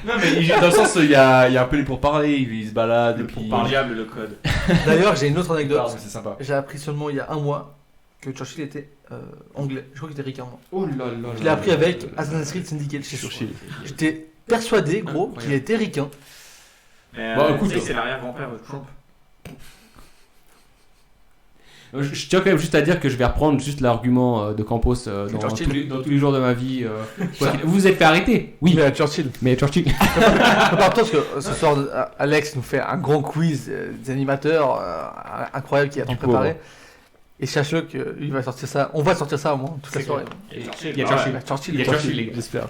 Non, mais dans le sens, il y a un peu les pourparlers, il se balade. Le et puis... pour le diable, le code. D'ailleurs, j'ai une autre anecdote. Non, mais c'est sympa. J'ai appris seulement il y a un mois que Churchill était anglais. Je crois qu'il était ricain, moi. Oh là là. Je l'ai appris avec Assassin's Creed Syndicate chez Churchill. J'étais persuadé, gros, qu'il était ricain. Mais Bon, écoute, tu sais, c'est l'arrière-grand-père de Trump. Je tiens quand même juste à dire que je vais reprendre juste l'argument de Campos dans tous les jours de ma vie. Vous vous êtes fait arrêter? Oui. Mais à Churchill. Mais Churchill. Par contre, parce que ce soir, Alex nous fait un grand quiz des animateurs incroyable qu'il a Du préparé. Et sachez que lui va sortir ça. On va sortir ça au moins toute la soirée. Il y a Churchill. Churchill, Il y a Churchill, les gars. j'espère.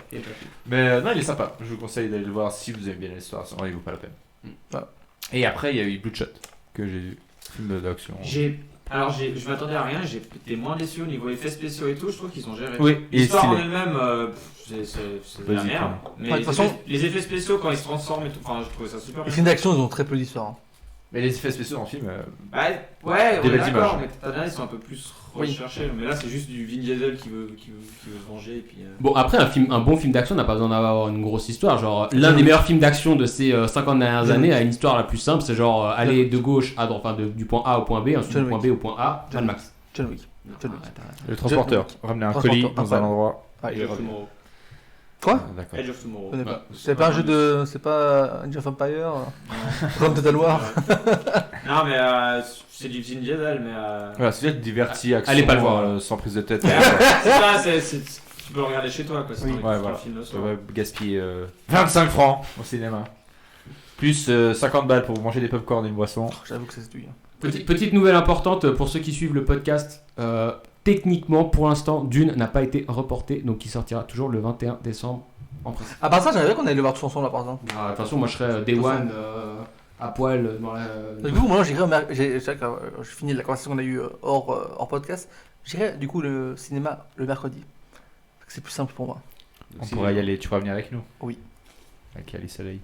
Mais non, il est sympa. Je vous conseille d'aller le voir si vous aimez bien l'histoire. Sinon, il vaut pas la peine. Voilà. Et après, il y a eu Bloodshot que j'ai vu. Film d'action. Je m'attendais à rien, j'ai été moins déçu au niveau effets spéciaux et tout, je trouve qu'ils ont géré. Oui, il est L'histoire en stylé. elle-même, c'est de la Vas-y, merde. quoi. Mais De toute façon- les effets spéciaux quand ils se transforment et tout, enfin, je trouvais ça super Les bien. films d'action, ils ont très peu d'histoire. Hein. Mais les effets spéciaux dans le film. Bah, ouais, Des on est belles d'accord, images. mais t'as ils sont un peu plus recherchés. Mais là, c'est juste du Vin Diesel qui veut se venger. Et puis, Bon, après, un bon film d'action n'a pas besoin d'avoir une grosse histoire. Genre, l'un des meilleurs films d'action de ces 50 dernières années a une histoire la plus simple. C'est genre aller de gauche à droite, enfin du point A au point B, ensuite John du point B au point A. Mad Max. John Wick. John Wick. Le transporteur. Ramener un colis Transporteur, dans un incroyable. endroit. Ouais. Edge of Tomorrow. Quoi? D'accord. Edge of Tomorrow. Je connais pas. Ouais. C'est pas un jeu de. C'est pas Age of Empire Rome Total War. Non, mais c'est du Vin Diesel, mais. Voilà, c'est être diverti, action, Allez pas le voir. sans prise de tête. C'est ça, tu peux le regarder chez toi, quoi. C'est Oui. dans les Ouais, petits voilà. films le Ça soir. va gaspiller 25 francs au cinéma. Plus 50 balles pour manger des popcorn et une boisson. J'avoue que c'est douille. Petite nouvelle importante pour ceux qui suivent le podcast. Techniquement, pour l'instant, Dune n'a pas été reporté, donc il sortira toujours le 21 décembre en principe. À part ça, j'aimerais bien qu'on aille le voir tous ensemble, là, par exemple. De toute façon, moi je serai Day One à poil dans la. Du coup, moi, j'irai je finis la conversation qu'on a eue hors podcast. J'irai du coup le cinéma le mercredi. C'est plus simple pour moi. On pourrait y aller, tu pourras venir avec nous. Oui. Avec Ali Soleil.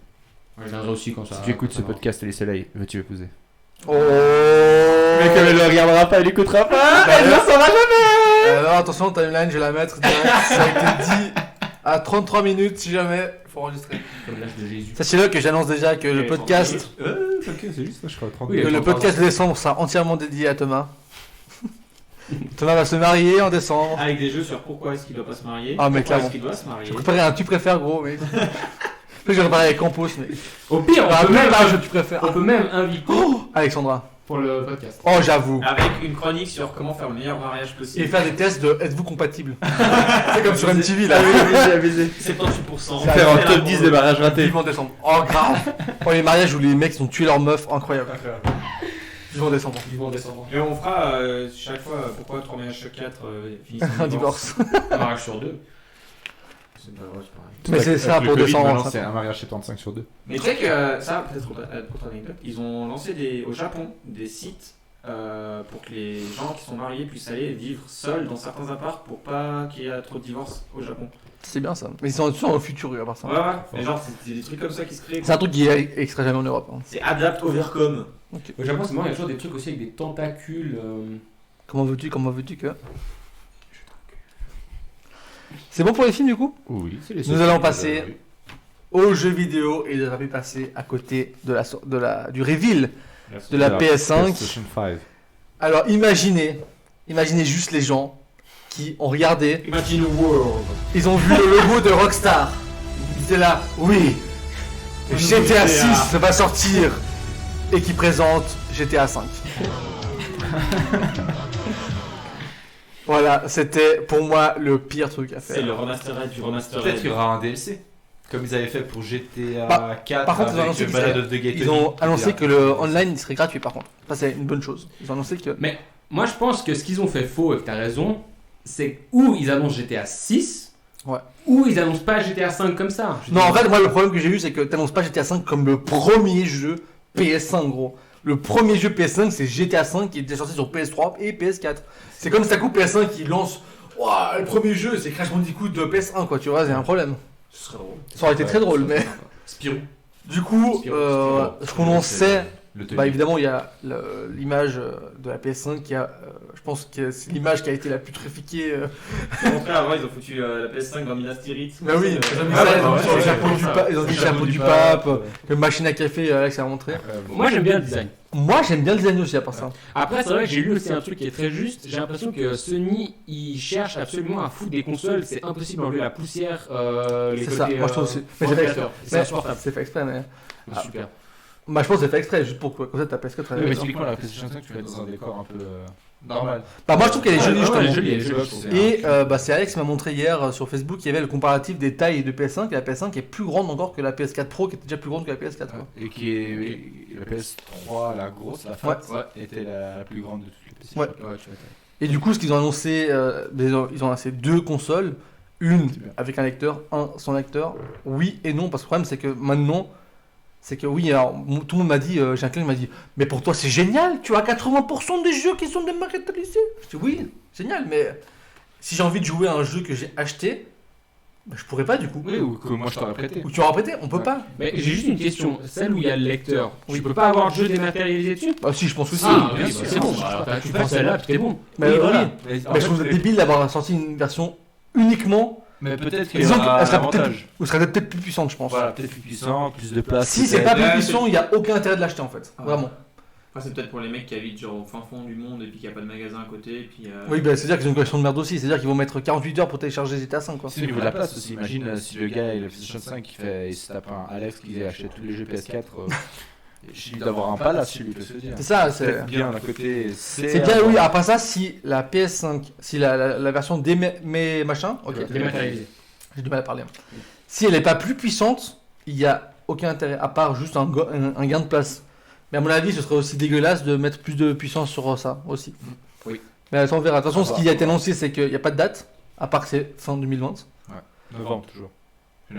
Je viendrai aussi quand ça. Si tu écoutes ce quand ça podcast, Ali Soleil, veux-tu épouser? Oh Mais comme elle le regardera pas, elle écoutera pas, elle ne saura jamais. Alors attention, timeline, je vais la mettre direct. Ça a été dit à 33 minutes si jamais. Faut enregistrer. va. Comme l'âge de Jésus. Sachez-le que j'annonce déjà que le podcast, Ok, c'est juste, je crois, 30 Oui, que le podcast de décembre sera entièrement dédié à Thomas. Thomas va se marier en décembre. Avec des jeux sur pourquoi est-ce qu'il doit pas se marier. Ah, mais pourquoi clairement. est-ce qu'il doit se marier. J'ai préparé un tu préfères gros, mais. Je vais préparer avec Campos, mais. Au pire, Bah, on peut même même un jeu tu préfères. on peut même inviter Alexandra. pour le podcast. Oh, j'avoue. Avec une chronique sur comment faire le meilleur mariage Et possible. faire des tests de êtes-vous compatible. C'est comme sur MTV là. 78%. Ça Faire un fait top 10 des mariages ratés. Vivement décembre. Oh, grave. Oh, les mariages où les mecs ont tué leur meuf, incroyable. Vivement décembre. Vivement décembre. Et on fera chaque fois pourquoi 3 mariages sur 4 finissent en Un divorce. Un mariage sur deux. C'est pas vrai, c'est pareil. Mais c'est ça Avec pour le Covid, 200 maintenant, ans. c'est un mariage 75 sur 2. Mais tu sais que ça, peut-être pour anecdote, ils ont lancé au Japon des sites pour que les gens qui sont mariés puissent aller vivre seuls dans certains apparts pour pas qu'il y ait trop de divorces au Japon. C'est bien ça. Mais ils sont toujours au futur, à part ça. Ouais, ouais. Mais genre, c'est des trucs comme ça qui se créent. C'est un truc qui est extrait jamais en Europe. Hein. C'est Adapt Overcome. Au Japon, c'est marrant, il y a toujours des trucs aussi avec des tentacules. Comment veux-tu que. C'est bon pour les films du coup? Oui, c'est les Nous allons passer aux jeux vidéo et on va passer à côté du reveal de la PS5. PlayStation 5. Alors imaginez juste les gens qui ont regardé, Imagine World. ils ont vu le logo de Rockstar. Ils étaient là, oui, GTA 6 va sortir et qui présente GTA 5. Voilà, c'était pour moi le pire truc à C'est faire. le remastered du remastered. Peut-être qu'il y aura un DLC. Comme ils avaient fait pour GTA Par- 4 par contre, ils ont avec annoncé qu'ils Ballad of the Gay Ils Tony, ont annoncé etc. que le online il serait gratuit par contre. Ça c'est une bonne chose. Ils ont annoncé que... Mais moi, je pense que ce qu'ils ont fait faux, et que t'as raison, c'est où ils annoncent GTA 6, Ouais. ou ils annoncent pas GTA 5 comme ça. Je Non, dis- en fait, moi, le problème que j'ai eu, c'est que t'annonces pas GTA 5 comme le premier jeu PS5, gros. Le premier jeu PS5, c'est GTA 5 qui était sorti sur PS3 et PS4. C'est comme Staku PS5 qui lance. Ouah, le premier jeu, c'est Crash Bandicoot de PS1, quoi, tu vois, c'est un problème. Ce serait drôle. Ça aurait été très drôle, mais. Spirou. Du coup, ce qu'on en sait, Le bah évidemment, il y a l'image de la PS5 qui a. Je pense que c'est l'image qui a été la plus trafiquée. Au contraire, avant, ils ont foutu la PS5 dans Minas Tirith. Bah oui, ils ont mis Ah ça, ouais, ils ont mis ouais, sur le ouais, chapeau ouais, du ouais. pape, ils ont mis le chapeau du pape, le machine à café, Alex a montré. Moi, j'aime bien le design. Moi, j'aime bien le design aussi à part ça. Après, c'est vrai que j'ai lu aussi un truc qui est très juste. J'ai l'impression que Sony, ils cherchent absolument à foutre des consoles. C'est impossible d'enlever la poussière. Les C'est ça, côtés, moi je trouve aussi. Mais j'ai fait exprès. C'est insupportable. C'est fait exprès, mais. Ah, super. Bah, je pense que c'est fait exprès, juste pour que comme ça ta PS4 Oui, mais elle- typiquement, la PlayStation 5, tu fais dans un décor un peu normal. Bah, moi je trouve qu'elle est jolie Ouais, justement. elle est jolie, elle est jolie, je trouve. Et bah, c'est Alex qui m'a montré hier sur Facebook qu'il y avait le comparatif des tailles de PS5 et la PS5 est plus grande encore que la PS4 Pro qui était déjà plus grande que la PS4. Quoi. Et qui est la PS3, la grosse, la fat, était la plus grande de toutes les PlayStation. Ouais. Et du coup, ce qu'ils ont annoncé, ils ont annoncé deux consoles, une C'est bien. avec un lecteur, un sans lecteur. Oui et non, parce que le problème c'est que maintenant, c'est que oui, alors tout le monde m'a dit, j'ai un client qui m'a dit, mais pour toi c'est génial, tu as 80% des jeux qui sont dématérialisés. Je dis oui, génial, mais si j'ai envie de jouer à un jeu que j'ai acheté, bah, je pourrais pas du coup. Oui, ou que moi je t'aurais prêté. Ou tu auras prêté, on peut pas. Mais j'ai juste une question. Celle où il y a le lecteur, tu peux pas avoir le jeu dématérialisé dessus? Bah si, je pense aussi. Ah, Oui, oui, bah, c'est bon. Tu prends celle-là, puis t'es bon. Mais Oui, oui, voilà. mais je trouve ça débile d'avoir sorti une version uniquement, Mais peut-être qu'il y disons aura qu'elle un sera peut-être avantage. ou serait peut-être plus puissante, je pense. Voilà, peut-être plus puissant, plus de place. Si c'est peut-être. pas plus puissant, il n'y a aucun intérêt de l'acheter en fait. Ah. Vraiment. Après, c'est peut-être pour les mecs qui habitent genre au fin fond du monde et puis qu'il n'y a pas de magasin à côté. Et puis, Oui, bah, c'est-à-dire qu'ils ont une collection de merde aussi. C'est-à-dire qu'ils vont mettre 48 heures pour télécharger GTA 5 quoi. C'est au niveau de la place aussi. Imagine si le gars il a la PlayStation 5 il se tape un Alex qui achète tous les jeux PS4. Chez lui d'avoir un palace chez lui, peut se dire. C'est ça, C'est c'est. bien d'un côté. C'est bien, oui. Après ça, si la PS5, si la version mais machin, ok. Dématérialisé. J'ai du mal à parler. Si elle est pas plus puissante, il y a aucun intérêt à part juste un gain de place. Mais à mon avis, ce serait aussi dégueulasse de mettre plus de puissance sur ça aussi. Oui. Mais ça on verra. De toute façon, À ce voir, qui a à été voir. annoncé, c'est qu'il n'y a pas de date, à part que c'est fin 2020. Novembre toujours.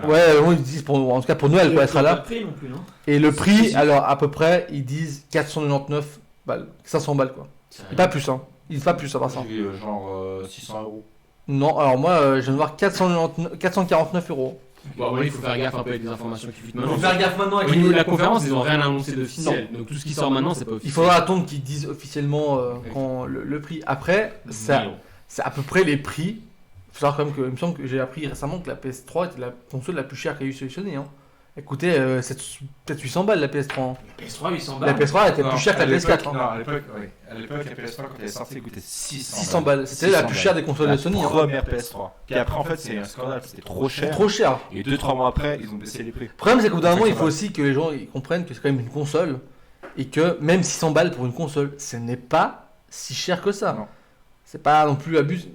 Ouais, bon, ils disent en tout cas pour Noël, quoi, elle sera Pas là. de prix non plus, non? Et le prix, Si. alors à peu près, ils disent 499 balles, 500 balles quoi. Et pas plus, hein. Ils disent pas plus à part ça. J'ai vu genre 600 euros. Non, alors moi, je viens de voir 449 euros. Bon, il faut faire gaffe un peu avec les informations qui fuitent maintenant. gaffe maintenant Au niveau de la conférence, ils ont rien annoncé d'officiel. Donc tout ce qui sort maintenant, c'est pas Il officiel. faudra attendre qu'ils disent officiellement quand le prix. Après, ça, c'est à peu près les prix. Il faut savoir quand même que, il me semble que j'ai appris récemment que la PS3 était la console la plus chère qu'a eu Sony. Hein. Elle coûtait peut-être 800 balles la PS3. Hein. PS3 800 La balles. PS3 elle était plus chère que la PS4. Hein. Non, à l'époque, oui. À l'époque, la PS3 quand elle est sortie, elle coûtait 600 600 balles. C'était la plus chère des consoles de Sony. La Hein. première PS3. Puis après, en fait, c'est un scandale, c'était trop C'est cher. trop cher. Et 2-3 mois après, ils ont baissé les prix. Le problème, c'est qu'au bout d'un C'est moment, ça il que faut ça aussi que les gens ils comprennent que c'est quand même une console. Et que même 600 balles pour une console, ce n'est pas si cher que ça. Non. C'est pas non plus abusé.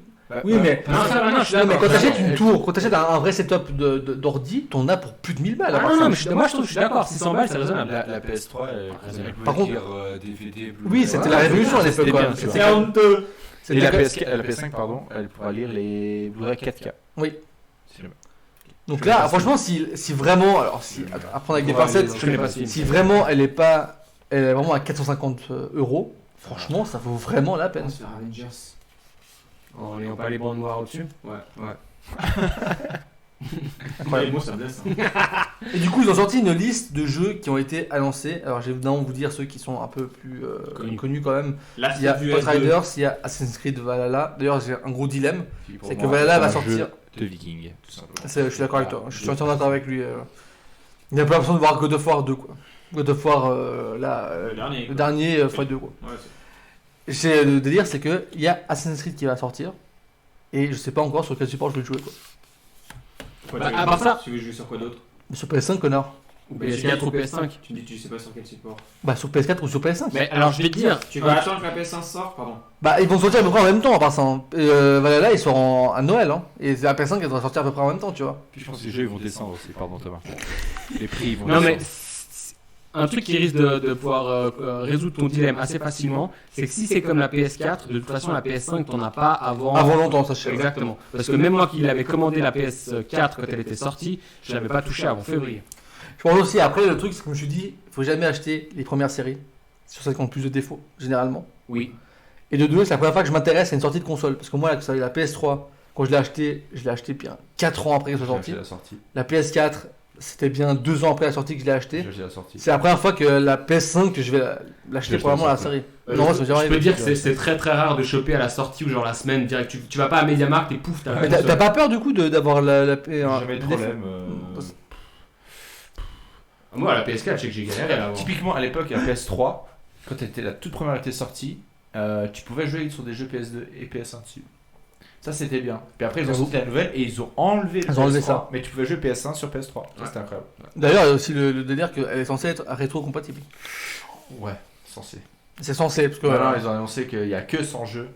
Oui, mais. Non, ça va, non, je suis Non, mais d'accord. quand t'achètes une tour, quand t'achètes un vrai setup d'ordi, t'en as pour plus de 1000 balles. à Ah part non, ça. non, mais moi je trouve que je suis d'accord. 600 balles, c'est raisonnable. La PS3, elle Par contre- DVD, Blu-ray. Oui, c'était la révolution à l'époque. C'était quoi. bien, tu vois. C'était- honteux. Et c'était la que- PS5, pardon, elle pourra lire les Blu-ray 4K. Oui. C'est le- Donc là, franchement, si vraiment, alors si à prendre avec des pincettes, Je connais pas ce film. si vraiment elle est vraiment à 450 euros, franchement, ça vaut vraiment la peine. Sur Avengers. En n'ayant pas les bandes noires au-dessus. Ouais. Les mots, ça blesse. Et du coup, ils ont sorti une liste de jeux qui ont été annoncés. Alors, je vais évidemment vous dire ceux qui sont un peu plus connus quand même. Là, Il y a c'est du Outriders, il y a Assassin's Creed Valhalla. D'ailleurs, j'ai un gros dilemme. Pour C'est que moi, Valhalla c'est va un sortir. jeu de Viking, tout simplement. Je suis d'accord avec toi. Je suis entièrement d'accord avec lui. Il a pas l'impression de voir God of War 2, quoi. God of War, Le dernier. le quoi. dernier x2, quoi. Ouais, J'ai le délire, c'est que il y a Assassin's Creed qui va sortir. Et je sais pas encore sur quel support je vais le jouer, quoi. Quoi, Bah, tu à veux- part ça- Tu veux jouer sur quoi d'autre? Mais sur PS5, connard. Ou PS4 ou PS5. Tu dis que tu sais pas sur quel support. Bah, sur PS4 ou sur PS5. Mais alors, je vais te dire. Tu vas attendre que la PS5 sorte, pardon. Bah, ils vont sortir à peu près en même temps, en passant. Valhalla, ils sortent à Noël, hein. Et c'est la PS5 qui devrait sortir à peu près en même temps, tu vois. Puis je pense que les jeux ils vont descendre aussi, pardon Thomas. Les prix ils vont Non, mais descendre. un truc qui risque de pouvoir résoudre ton dilemme assez facilement, c'est que si c'est comme la PS4, de toute façon, la PS5, t'en as pas avant. Avant longtemps, ça, je sais. Exactement. Parce que même moi qui l'avais commandé la PS4 quand elle était sortie, je l'avais pas touché avant février. Je pense aussi, après, le truc, c'est que je me suis dit, faut jamais acheter les premières séries. Sur celles qui ont le plus de défauts, généralement. Oui. Et de deux, c'est la première fois que je m'intéresse à une sortie de console. Parce que moi, la PS3, quand je l'ai acheté bien 4 ans après qu'elle soit sortie. J'ai acheté la sortie. La PS4, c'était bien 2 ans après la sortie que je l'ai acheté. J'ai acheté la sortie. C'est la première fois que la PS5 que je vais l'acheter J'ai probablement à la acheté la série. Non, ça me dit je rien. peux dire que c'est très très rare de choper à la sortie ou genre la semaine direct. Tu vas pas à MediaMarkt et pouf, t'as la Mais console. t'as pas peur du coup d'avoir la Jamais de problème. Moi, la PS4, je sais que j'ai galéré à l'avoir. Typiquement à l'époque, la PS3, quand elle était la toute première était sortie, tu pouvais jouer sur des jeux PS2 et PS1 dessus. Ça c'était bien. Puis après ils ont sorti la nouvelle et ils ont enlevé le Ils ont enlevé PS3, ça. mais tu pouvais jouer PS1 sur PS3. Ça Ouais. c'était incroyable. D'ailleurs, il y a aussi le délire qu'elle est censée être rétro-compatible. Ouais, censé. C'est censé, parce que. Maintenant ils ont annoncé qu'il y a que 100 jeux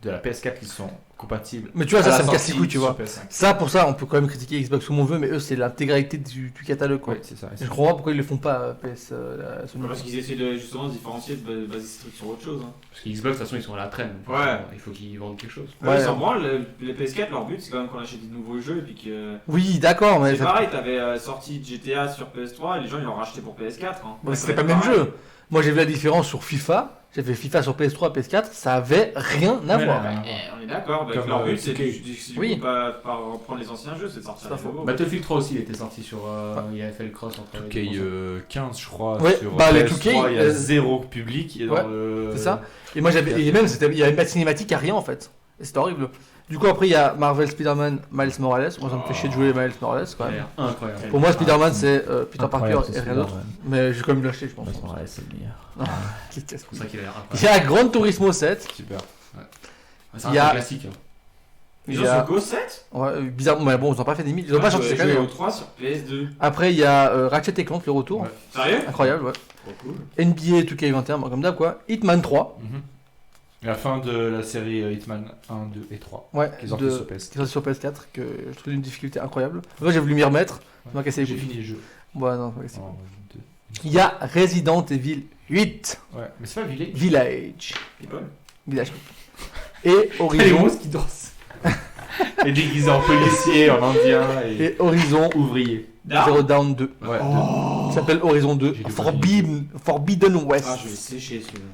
de la PS4 qui sont compatibles. Mais tu vois, à ça, la ça me casse les sortie couilles, tu vois. sur PS5. Ça, pour ça, on peut quand même critiquer Xbox comme on veut, mais eux, c'est l'intégralité du catalogue, quoi. Ouais, c'est ça. Je comprends pas pourquoi ils le font pas, Sony. Parce qu'ils essaient de justement se différencier, de baser ces trucs sur autre chose. Hein. Parce que Xbox, de toute façon, ils sont à la traîne. Donc, Ouais. Il faut qu'ils vendent quelque chose. Ouais. Ils s'en branlent, les PS4, leur but c'est quand même qu'on achète des nouveaux jeux et puis que. Oui, d'accord, mais C'est ça- pareil, t'avais sorti GTA sur PS3 et les gens ils l'ont racheté pour PS4. Hein. mais Ça c'était va pas être le même pareil. jeu. Moi, j'ai vu la différence sur FIFA. J'ai fait FIFA sur PS3, PS4, ça avait rien à Ouais, voir. ouais. On est d'accord, bah, Comme, leur but c'est 2K. Oui. pas reprendre les anciens jeux, c'est de sortir C'est pas les faux. nouveaux. Battlefield 3 aussi, il était sorti sur. Il avait fait le cross entre. les 2K consoles. 15 je crois Ouais, sur bah, les PS3, 2K, il y a zéro public et ouais, dans le... C'est ça. Et moi, j'avais. Et même, il y avait pas de cinématique, à rien en fait. Et c'était horrible. Du coup, après, il y a Marvel Spider-Man, Miles Morales. Moi, ça me fait chier de jouer Miles Morales quand Ça a même. l'air incroyable. Pour moi, Spider-Man, c'est Peter Parker Incroyable, et c'est rien d'autre. Mais j'ai quand même l'acheté, je pense. c'est le meilleur. Qui casse C'est pour ça qu'il a l'air Il incroyable. y a Gran Turismo 7. Super. C'est il y un a- classique. hein. Ils Il ont y a- sur Go 7 Ouais, bizarre, mais bon, ils ont pas fait des mythes. Ils ont pas sorti cette année. au hein. 3 sur PS2. Après, il y a Ratchet et Clank, le retour. Ouais. Sérieux Incroyable, ouais. Trop cool. NBA 2K21, bah, comme d'hab, quoi. Hitman 3. La fin de la série Hitman 1, 2 et 3. Ouais, Qui est sorti de- sur PS. qui est sorti sur PS4, que je trouve d'une difficulté incroyable. Moi, j'ai voulu m'y remettre. Ça m'a cassé les J'ai couilles. fini le jeu. Ouais, non, ça m'a cassé les En couilles. deux. Il y a Resident Evil 8 Ouais, mais c'est pas Village. Village. People. Village. Et Horizon. qui dansent. Et déguisé en policier, en indien Et Horizon ouvrier. Zero Dawn 2. Ouais. Qui s'appelle Horizon 2 J'ai Forbidden West. Ah, je vais sécher celui-là.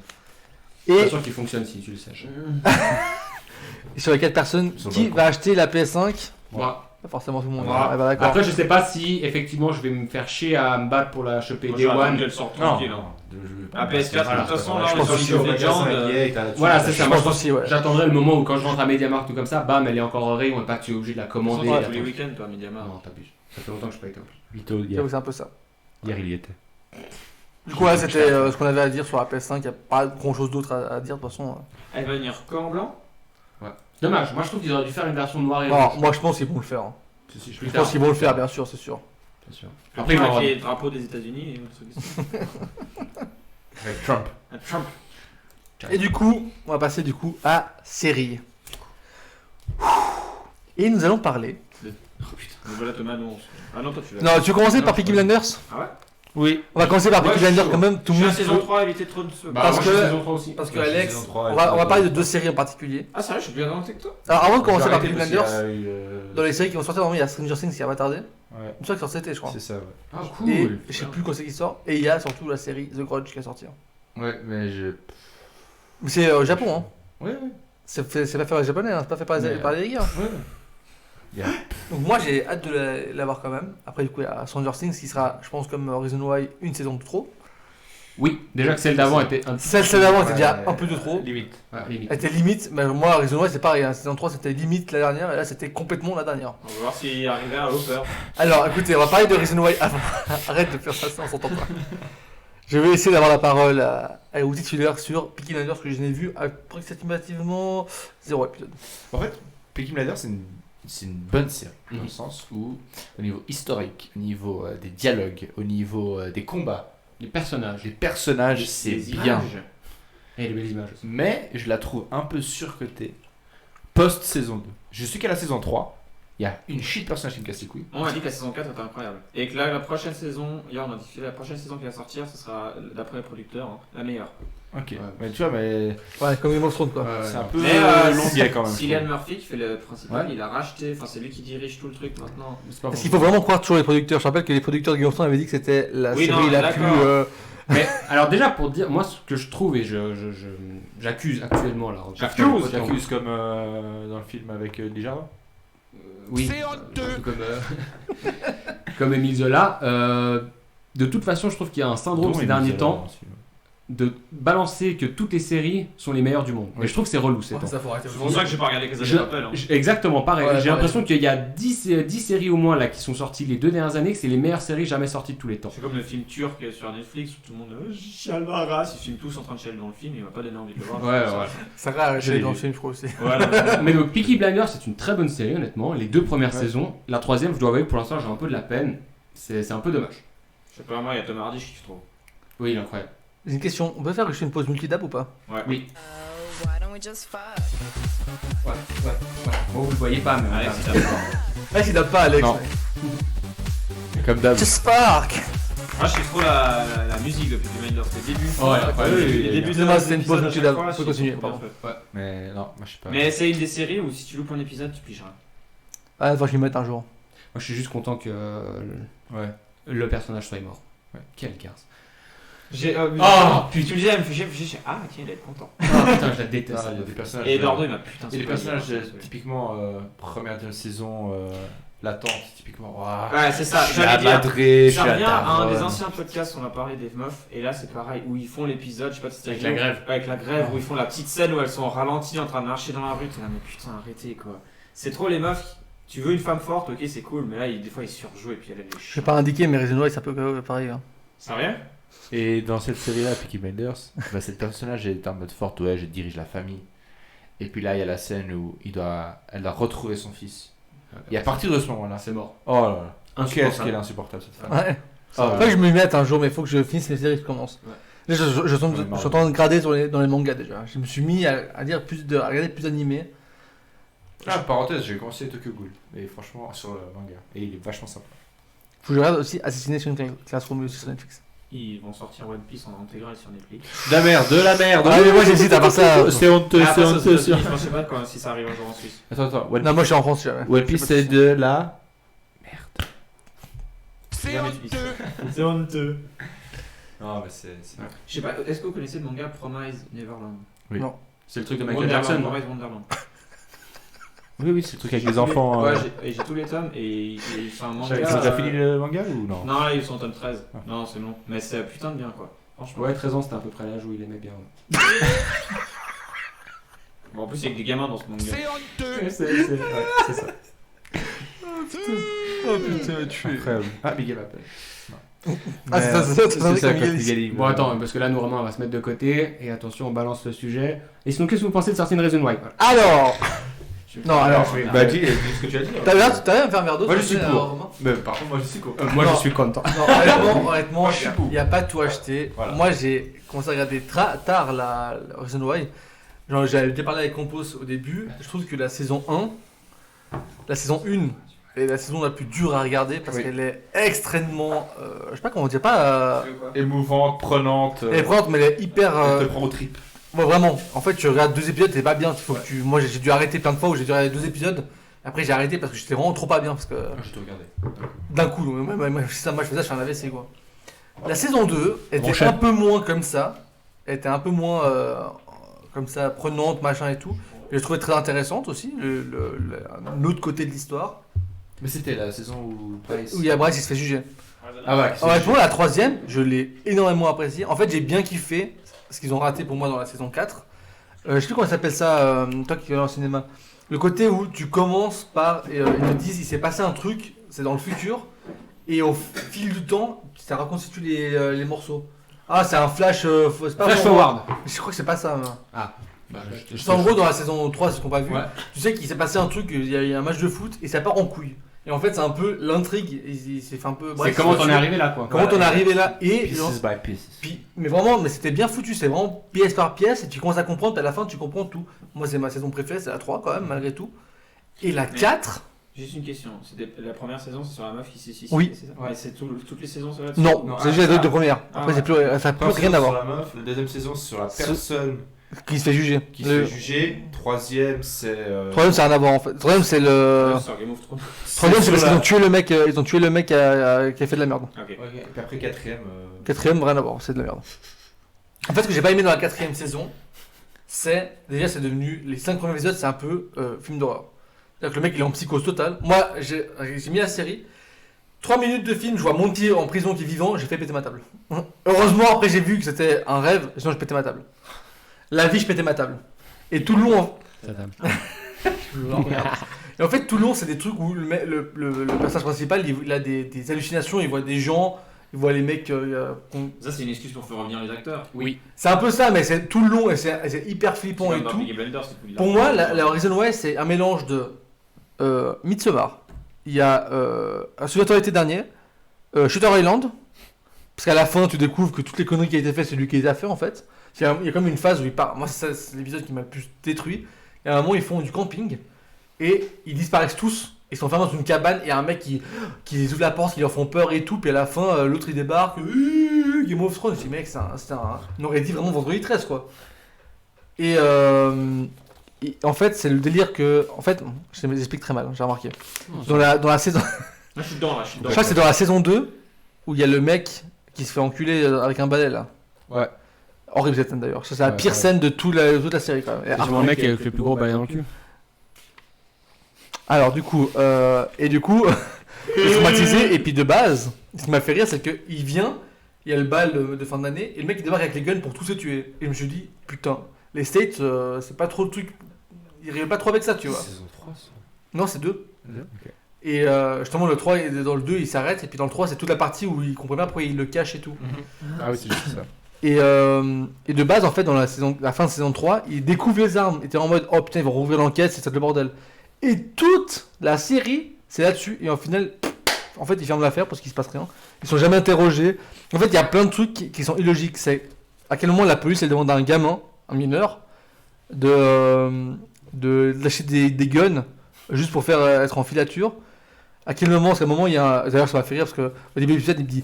C'est Et sûr qu'il fonctionne si tu le sèches. sur les 4 personnes, Sur le qui balcon. va acheter la PS5 Moi. Pas forcément tout le monde. Ouais. Ah, bah, d'accord. Après, je sais pas si effectivement je vais me faire chier à me battre pour la choper Moi, Day j'aurais attendu One. qu'elle sorte Non. tranquille. hein. La PS4, de toute façon, là, je on est pense sur aussi League of au Legends. Voilà, c'est Je ça. Moi, pense aussi, ouais. j'attendrai le moment où quand je rentre à MediaMarkt ou comme ça, bam, elle est encore en rayon et pas que tu es obligé de la commander. Tous et les d'attendre. week-ends, toi, Mediamar. Non, t'abuses. Ça fait longtemps que je n'ai pas été en plus. Vito, J'avoue, c'est un peu ça. hier il y était. Du coup, là, c'était ce qu'on avait à dire sur la PS5. Il n'y a pas grand chose d'autre à dire de toute façon. Elle va venir que en blanc. Dommage, moi je trouve qu'ils auraient dû faire une version noire et Non, rouge. moi je pense qu'ils vont le faire. hein. Plus Je tard. pense qu'ils vont le faire, bien sûr, c'est sûr. Bien sûr. Après, Après, ils vont avec avoir- les drapeaux des États-Unis et autres trucs. Avec Trump. Trump. Et du coup, on va passer du coup à série. Et nous allons parler. Oh putain, mais voilà Thomas, non. Ah non, toi tu l'as. Non, tu veux commencer Non, par je Peaky peux- Blinders Ah ouais. Oui. On va commencer par Ouais, Peaky je suis Blinders chaud. quand même. Tout Je le suis à monde. saison 3, éviter trop de se. Bah, Parce moi, que- je suis saison 3 aussi. Parce que Ouais, Alex, saison 3, on va parler de deux séries en particulier. Ah, sérieux, je suis bien avancé que toi. Alors avant de commencer J'ai par arrêté Peaky parce qu'il y Blinders, a eu, dans les séries qui vont sortir, normalement il y a Stranger Things qui va tarder. Ouais, Une fois que sortait, je crois. c'est ça, ouais. Ah, Et cool. je sais plus quand c'est qui sort. Et il y a surtout la série The Grudge qui va sortir. Ouais, mais je. Mais c'est au Japon, hein. Ouais, ouais. C'est pas fait par les japonais, hein. C'est pas fait par les gars. Ouais. Yeah. Donc moi j'ai hâte de l'avoir quand même. Après du coup il y a Stranger Things qui sera, je pense comme Reason Why, une saison de trop. Oui, déjà que celle d'avant était un Celle d'avant était déjà un peu de trop. Limite. limite. Elle était limite, mais moi Reason Why c'est pareil, hein. Saison 3 c'était limite la dernière et là c'était complètement la dernière. On va voir s'il arrivait à Hopper. Alors écoutez, on va parler de Reason Why avant. Arrête de faire ça, on s'entend pas. Je vais essayer d'avoir la parole au titulaire sur Peaky Blinders que je n'ai vu approximativement 0 épisode. En fait, Peaky Blinders, c'est une bonne série, dans Mhm. le sens où, au niveau historique, au niveau des dialogues, au niveau des combats, Les personnages. les personnages, c'est Les bien. images. Et les belles images aussi. Mais je la trouve un peu surcotée post-saison 2. Je suis qu'à la saison 3, il y a une shit de personnages qui me casse les couilles. On m'a dit que la saison 4 était incroyable. Et que là, la prochaine saison, hier on a dit que la prochaine saison qui va sortir, ce sera, d'après les producteurs, hein, la meilleure. Ok. Ouais. Mais tu vois, mais Ouais, comme Game of Thrones quoi. c'est un peu Mais longuet quand même. je Cillian trouve. Murphy qui fait le principal, Ouais. il a racheté, enfin c'est lui qui dirige tout le truc maintenant. C'est pas Parce bon. qu'il faut vraiment croire toujours les producteurs. Je rappelle que les producteurs de Game of Thrones avaient dit que c'était la Oui, série non, la d'accord. plus. Mais alors déjà pour dire, moi ce que je trouve et j'accuse actuellement là. J'accuse comme dans le film avec Desjardins. Oui. Comme comme Émile Zola. De toute façon, je trouve qu'il y a un syndrome ces derniers temps de balancer que toutes les séries sont les meilleures du monde. Mais Oui. je trouve que c'est relou ces temps. Ça faut arrêter. C'est pour ça que j'ai pas regardé Casa de Papel. Hein. Exactement, pareil. Ouais, J'ai pareil. l'impression qu'il y a 10 séries au moins là qui sont sorties les 2 dernières années, que c'est les meilleures séries jamais sorties de tous les temps. C'est comme le film turc sur Netflix où tout le monde Chalvaras, ils filment tous en train de chialer dans le film, il m'a pas donné envie de le voir. Ouais. Ça va, Je j'ai l'ai dans le vu. film, je crois aussi. Voilà. Mais donc Peaky Blinders c'est une très bonne série honnêtement. Les 2 premières Ouais. saisons, la 3e je dois avouer que pour l'instant j'ai un peu de la peine. C'est un peu dommage. Je sais pas, moi il y a Tom Hardy, je kiffe trop. Oui, il est incroyable. J'ai une question, on peut faire juste une pause multidab ou pas? Ouais. Oui. Oh, why don't we just fuck? Ouais. Bon, vous le voyez pas, mais Allez, voilà. c'est d'accord. Ah, il dab pas, Alex. Non. Comme d'hab. Just Spark. Moi je kiffe trop la musique depuis les Blinders, les débuts. Ouais, les débuts de Dommage, c'était une pause l'épisode à multidab. chaque fois, On peut je trouve continuer, trop bien pardon. fait. Mais non, moi je sais pas. Mais c'est une des séries où si tu loupes un épisode, tu piges rien. Ah, faut que je m'y mette un jour. Moi je suis juste content que Ouais. le personnage soit mort. Ouais. Quelle garce. J'ai. Oh, tu me disais, elle me fait chier, ah tiens, il va être content. Ah putain, je la déteste. Ah, il y a des personnages. Et Eduardo il m'a putain. Et les c'est personnages, pas bien. typiquement, première saison, l'attente, typiquement. Waouh. Ouais, c'est ça, Je suis à j'allais dire. Madrid, je Ça suis à revient à un des Taronne. anciens podcasts, on a parlé des meufs, et là c'est pareil, où ils font l'épisode, je sais pas si c'était Avec la grève. Avec la grève, où ils font la petite scène où elles sont en ralenti en train de marcher dans la rue, t'es là, mais putain, arrêtez quoi. C'est trop les meufs, tu veux une femme forte, ok, c'est cool, mais là, des fois ils surjouent et puis elle est Je vais pas indiquer, mais Reason Why, c'est un peu pareil. Hein. Sérieux? Et dans cette série-là, Peaky Blinders, bah, cette personnage est en mode forte, ouais, je dirige la famille. Et puis là, il y a la scène où elle doit retrouver son fils. Et à partir de ce moment-là, C'est mort. oh là là, qu'est-ce Insupportable. qu'elle est insupportable cette femme. Ouais. Ah, Faut que je m'y mette un jour, mais il faut que je finisse les séries qui commencent. Ouais. Là, je suis On est marre. en train de grader dans les mangas déjà. Je me suis mis à regarder plus d'animés. Ah, parenthèse, j'ai commencé Tokyo Ghoul. Et franchement, sur le manga. Et il est vachement sympa. Faut que je regarde aussi Assassination Classroom aussi sur Netflix. Ils vont sortir One Piece en intégrale sur Netflix. De la merde. Ah, mais moi j'hésite à part ça. C'est honteux, Ah, c'est après, ça, honteux. c'est aux États-Unis, je sais pas si ça arrive un jour en Suisse. Attends, Non, moi je suis en France jamais. One Piece, c'est de la. C'est honteux. C'est honteux. Non, mais c'est. Je sais pas, est-ce que vous connaissez le manga Promise Neverland? C'est le truc de Michael Wonderland, Jackson. non Promise Wonderland. Oui, c'est le truc avec les enfants. Ouais, j'ai tous les tomes et c'est un manga. T'as déjà fini le manga ou non? Non, là ils sont au tome 13. Ah. Non, c'est long. Mais c'est putain de bien quoi. Franchement. Ouais, 13 ans, c'était à peu près l'âge où il aimait bien. Bon, en plus, il y a que des gamins dans ce manga. C'est ça. Oh putain, tu Incroyable. Ah, Miguel m'appelle. Ah, c'est ça, c'est ça, comme Miguel. Bon, attends, parce que là, nous, Romain, on va se mettre de côté. Et attention, on balance le sujet. Et sinon, qu'est-ce que vous pensez de Certain Reason Why? Alors Non, alors. Bah, dis ce que tu as dit. T'as l'air de faire un verre d'eau? Moi, je s'il te suis plaît, pour. Romain Mais par contre, moi je suis con. Moi, Non. je suis content. Non, honnêtement, Moi, je suis pour. il n'y a pas de tout acheté. Voilà. Moi, j'ai commencé à regarder tard la Reason Why. Genre, j'avais déjà parlé avec Compos au début. Je trouve que la saison 1 est la saison la plus dure à regarder parce Oui. qu'elle est extrêmement. Je sais pas comment dire, pas. Émouvante, prenante. Elle est prenante, mais elle est hyper. Elle te prend au trip. Ouais, vraiment. En fait, tu regardes 2 épisodes, t'es pas bien. Faut que tu... Moi, j'ai dû arrêter plein de fois où j'ai dû regarder 2 épisodes. Après, j'ai arrêté parce que j'étais vraiment trop pas bien. Parce que Je te regardais. d'un coup, ça, moi je faisais ça, je fais un AVC quoi. La saison 2 était Enchaîne. un peu moins comme ça. Elle était un peu moins comme ça, prenante, machin et tout. Je l'ai trouvé très intéressante aussi, l'autre côté de l'histoire. Mais c'était la saison où Bryce. Où il y a Bryce qui se fait juger. Ah ouais. Honnêtement, la troisième, je l'ai énormément appréciée. En fait, j'ai bien kiffé ce qu'ils ont raté pour moi dans la saison 4. Je sais plus comment ça s'appelle ça, toi qui vas au cinéma. Le côté où tu commences par. Ils te disent, il s'est passé un truc, c'est dans le futur. Et au fil du temps, ça reconstitue les morceaux. Ah, c'est un flash. C'est pas Flash vraiment- forward. Je crois que c'est pas ça. Je En gros, dans la saison 3, c'est ce qu'on n'a pas vu. Ouais. Tu sais qu'il s'est passé un truc, il y a un match de foot et ça part en couille. Et en fait, c'est un peu l'intrigue. Il s'est fait un peu. C'est comment t'en es arrivé là, quoi. Comment t'en es arrivé là et Pieces by pieces. mais vraiment, mais c'était bien foutu. C'est vraiment pièce par pièce et tu commences à comprendre. Puis à la fin, tu comprends tout. Moi, c'est ma saison préférée, c'est la 3 quand même, malgré tout. Et la 4. Juste une question. La première saison, c'est sur la meuf qui s'est suicidée. Oui. C'est ça ouais, c'est toutes les saisons sur là-dessus. Non, c'est juste les deux premières. Ah, Après, ouais. ça n'a plus rien à voir. Sur la meuf, la deuxième saison, c'est sur la personne Qui se fait juger. qui se fait juger. Troisième, c'est. Troisième, ça n'a rien à voir en fait. Troisième, c'est le. Sur Game of Thrones. Troisième, c'est parce sur qu'ils la- ont tué le mec. Ils ont tué le mec qui a fait de la merde. Ok. Ok. Puis après, quatrième. Quatrième, rien à voir, c'est de la merde. En fait, ce que j'ai pas aimé dans la quatrième saison, c'est devenu les 5 premiers épisodes, c'est un peu film d'horreur. C'est-à-dire que le mec il est en psychose totale. Moi, j'ai mis la série. 3 minutes de film, je vois Monty en prison qui est vivant, j'ai fait péter ma table. Heureusement, après j'ai vu que c'était un rêve, sinon je pétais ma table. La vie, je pétais ma table. Et tout le long. Et en fait, tout le long, c'est des trucs où le personnage principal il a des hallucinations, il voit des gens, il voit les mecs. Ça, c'est une excuse pour faire revenir les acteurs. Oui. C'est un peu ça, mais c'est tout le long et c'est hyper flippant et Dans tout. Peaky Blinders, c'est plus Pour moi, la Reason Why, c'est un mélange de Midsommar. Il y a Souviens-toi l'été dernier, Shutter Island, parce qu'à la fin, tu découvres que toutes les conneries qui ont été faites, c'est lui qui les a fait en fait. Il y a comme une phase où il part. Moi, c'est l'épisode qui m'a le plus détruit. Et à un moment, ils font du camping et ils disparaissent tous. Ils sont enfermés dans une cabane et il y a un mec qui les ouvre la porte, qui leur font peur et tout. Puis à la fin, l'autre il débarque. Game of Thrones. Je dis, mec, on aurait dit vraiment Vendredi 13 quoi. Et en fait, c'est le délire que. En fait, je m'explique très mal, j'ai remarqué. Dans la saison. Je suis dedans là, je suis Je dedans. crois que c'est dans la saison 2 où il y a le mec qui se fait enculer avec un balai là. Ouais. Horrible cette scène d'ailleurs. Ça, c'est la Ouais, pire ouais. scène de toute la série quand même. C'est un mec avec le plus gros balai dans le cul. Alors du coup, je suis traumatisé et puis de base, ce qui m'a fait rire c'est qu'il vient, il y a le bal de fin d'année et le mec il débarque avec les guns pour tous les tuer. Et je me suis dit, putain, les States c'est pas trop le truc, ils rigolent pas trop avec ça tu vois. Saison 3, ça. Non c'est 2. Ok. Et justement le 3, dans le 2 il s'arrête et puis dans le 3 c'est toute la partie où il comprend pas pourquoi il le cache et tout. Ah oui, c'est juste ça. Et de base, en fait, dans la fin de saison 3, ils découvrent les armes. Ils étaient en mode, oh putain, ils vont rouvrir l'enquête, c'est ça le bordel. Et toute la série, c'est là-dessus. Et au final, en fait, ils ferment l'affaire parce qu'il se passe rien. Ils sont jamais interrogés. En fait, il y a plein de trucs qui sont illogiques. C'est à quel moment la police, elle demande à un gamin, un mineur, de lâcher des guns juste pour faire être en filature. À quel moment, parce qu'à un moment, il y a d'ailleurs ça m'a fait rire parce que au début de l'épisode, il me dit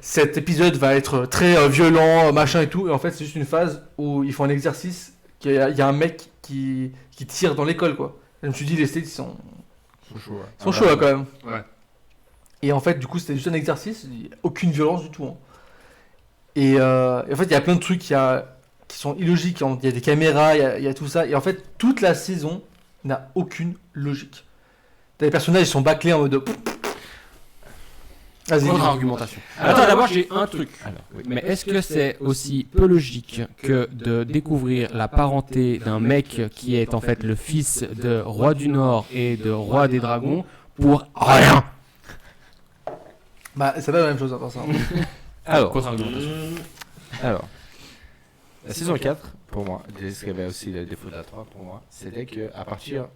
cet épisode va être très violent, machin et tout. Et en fait, c'est juste une phase où ils font un exercice. Il y a un mec qui tire dans l'école, quoi. Et je me suis dit, les States, ils sont chauds là, quand même. Ouais. Et en fait, du coup, c'était juste un exercice, aucune violence du tout. Hein. Et en fait, il y a plein de trucs qui sont illogiques. Il y a des caméras, il y a tout ça. Et en fait, toute la saison n'a aucune logique. T'as les personnages, ils sont bâclés en mode de... Vas-y. Autre argumentation. Attends, d'abord j'ai un truc. Mais est-ce que c'est aussi peu logique que de découvrir la parenté d'un mec qui est en fait le fils de roi du Nord et de roi des dragons pour rien? Bah, c'est pas la même chose, attends ça. Alors, Contre-argumentation. Alors, la saison 4, pour moi, ce qui avait aussi le défaut de la 3 pour moi, c'était qu'à partir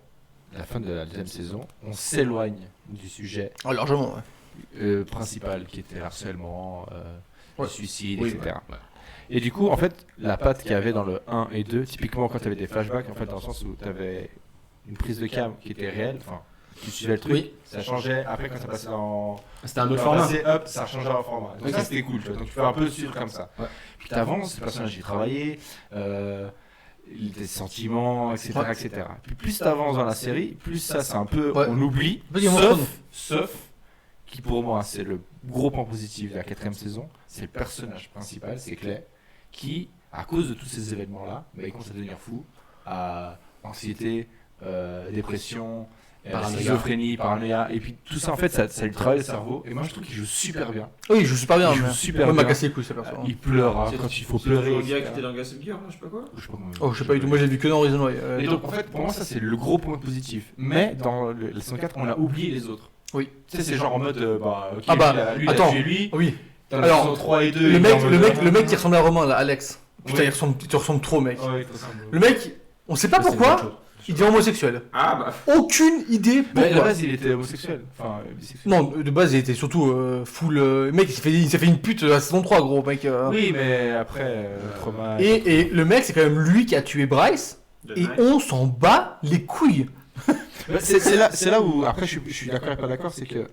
de la fin de la deuxième saison, on s'éloigne du sujet Oh, largement, ouais. principal qui était harcèlement, Ouais. le suicide, Oui, etc. ouais. Et du coup, en fait, la patte qu'il y avait dans le 1 et 2, typiquement quand tu avais des flashbacks, en fait, dans le sens où tu avais une prise de cam qui était réelle, enfin, tu suivais le truc, Oui. ça changeait. Après, quand ça passait dans. C'était un autre Quand format. passait up, ça changeait en format. Donc Ok. ça, c'était cool, tu vois. Donc tu peux un peu suivre comme ça. Ouais. Puis t'avances, les personnages y travaillaient, des sentiments, etc. Ouais. etc. Puis plus t'avances dans la série, plus ça, c'est un peu. Ouais. On oublie. Un peu Game of Thrones. Sauf, qui pour moi, c'est le gros point positif de la 4ème saison, c'est le personnage principal, c'est Clay, qui, à cause de tous ces événements-là, bah, il commence à devenir fou. à anxiété, dépression, Paranoïa. schizophrénie, paranoïa. Et puis tout ça, en fait, ça lui travaille le cerveau. Et moi, je trouve qu'il joue super bien. Oui, je suis pas bien. Il joue mais- super Moi, il m'a bien. cassé les couilles, c'est perso. Il pleure hein, C'est- quand il faut c'est pleurer. le gars etc. qui était dans Gossip Girl, je sais pas quoi. Je sais pas comment- Oh, je sais pas du tout. Moi, j'ai vu que dans Horizon Way. Et donc, en fait, pour moi, ça, c'est le gros point positif. Mais dans la saison 4, on a oublié les autres. Oui. Tu sais, c'est genre en mode, ok, Ah bah, lui, il a attends. tué lui. Oui. Dans Alors, la saison 3 et 2, Le il est mec, en mode, le mec qui ressemble à Romain, là, Alex. Putain, Oui. il te ressemble trop, mec. Ouais, ça ressemble. Le mec, on sait pas Ça, c'est une bonne pourquoi, chose. il devient homosexuel. Ah bah. Aucune idée Mais à la pourquoi. base, il était homosexuel. Enfin, bisexuel. Non, de base, il était surtout full. Le mec, il s'est fait une pute à la saison 3, gros, mec. Oui, mais après, trauma. Et le mec, c'est quand même lui qui a tué Bryce. Et on s'en bat les couilles. Bah, c'est là où, après, je suis d'accord et pas d'accord, c'est que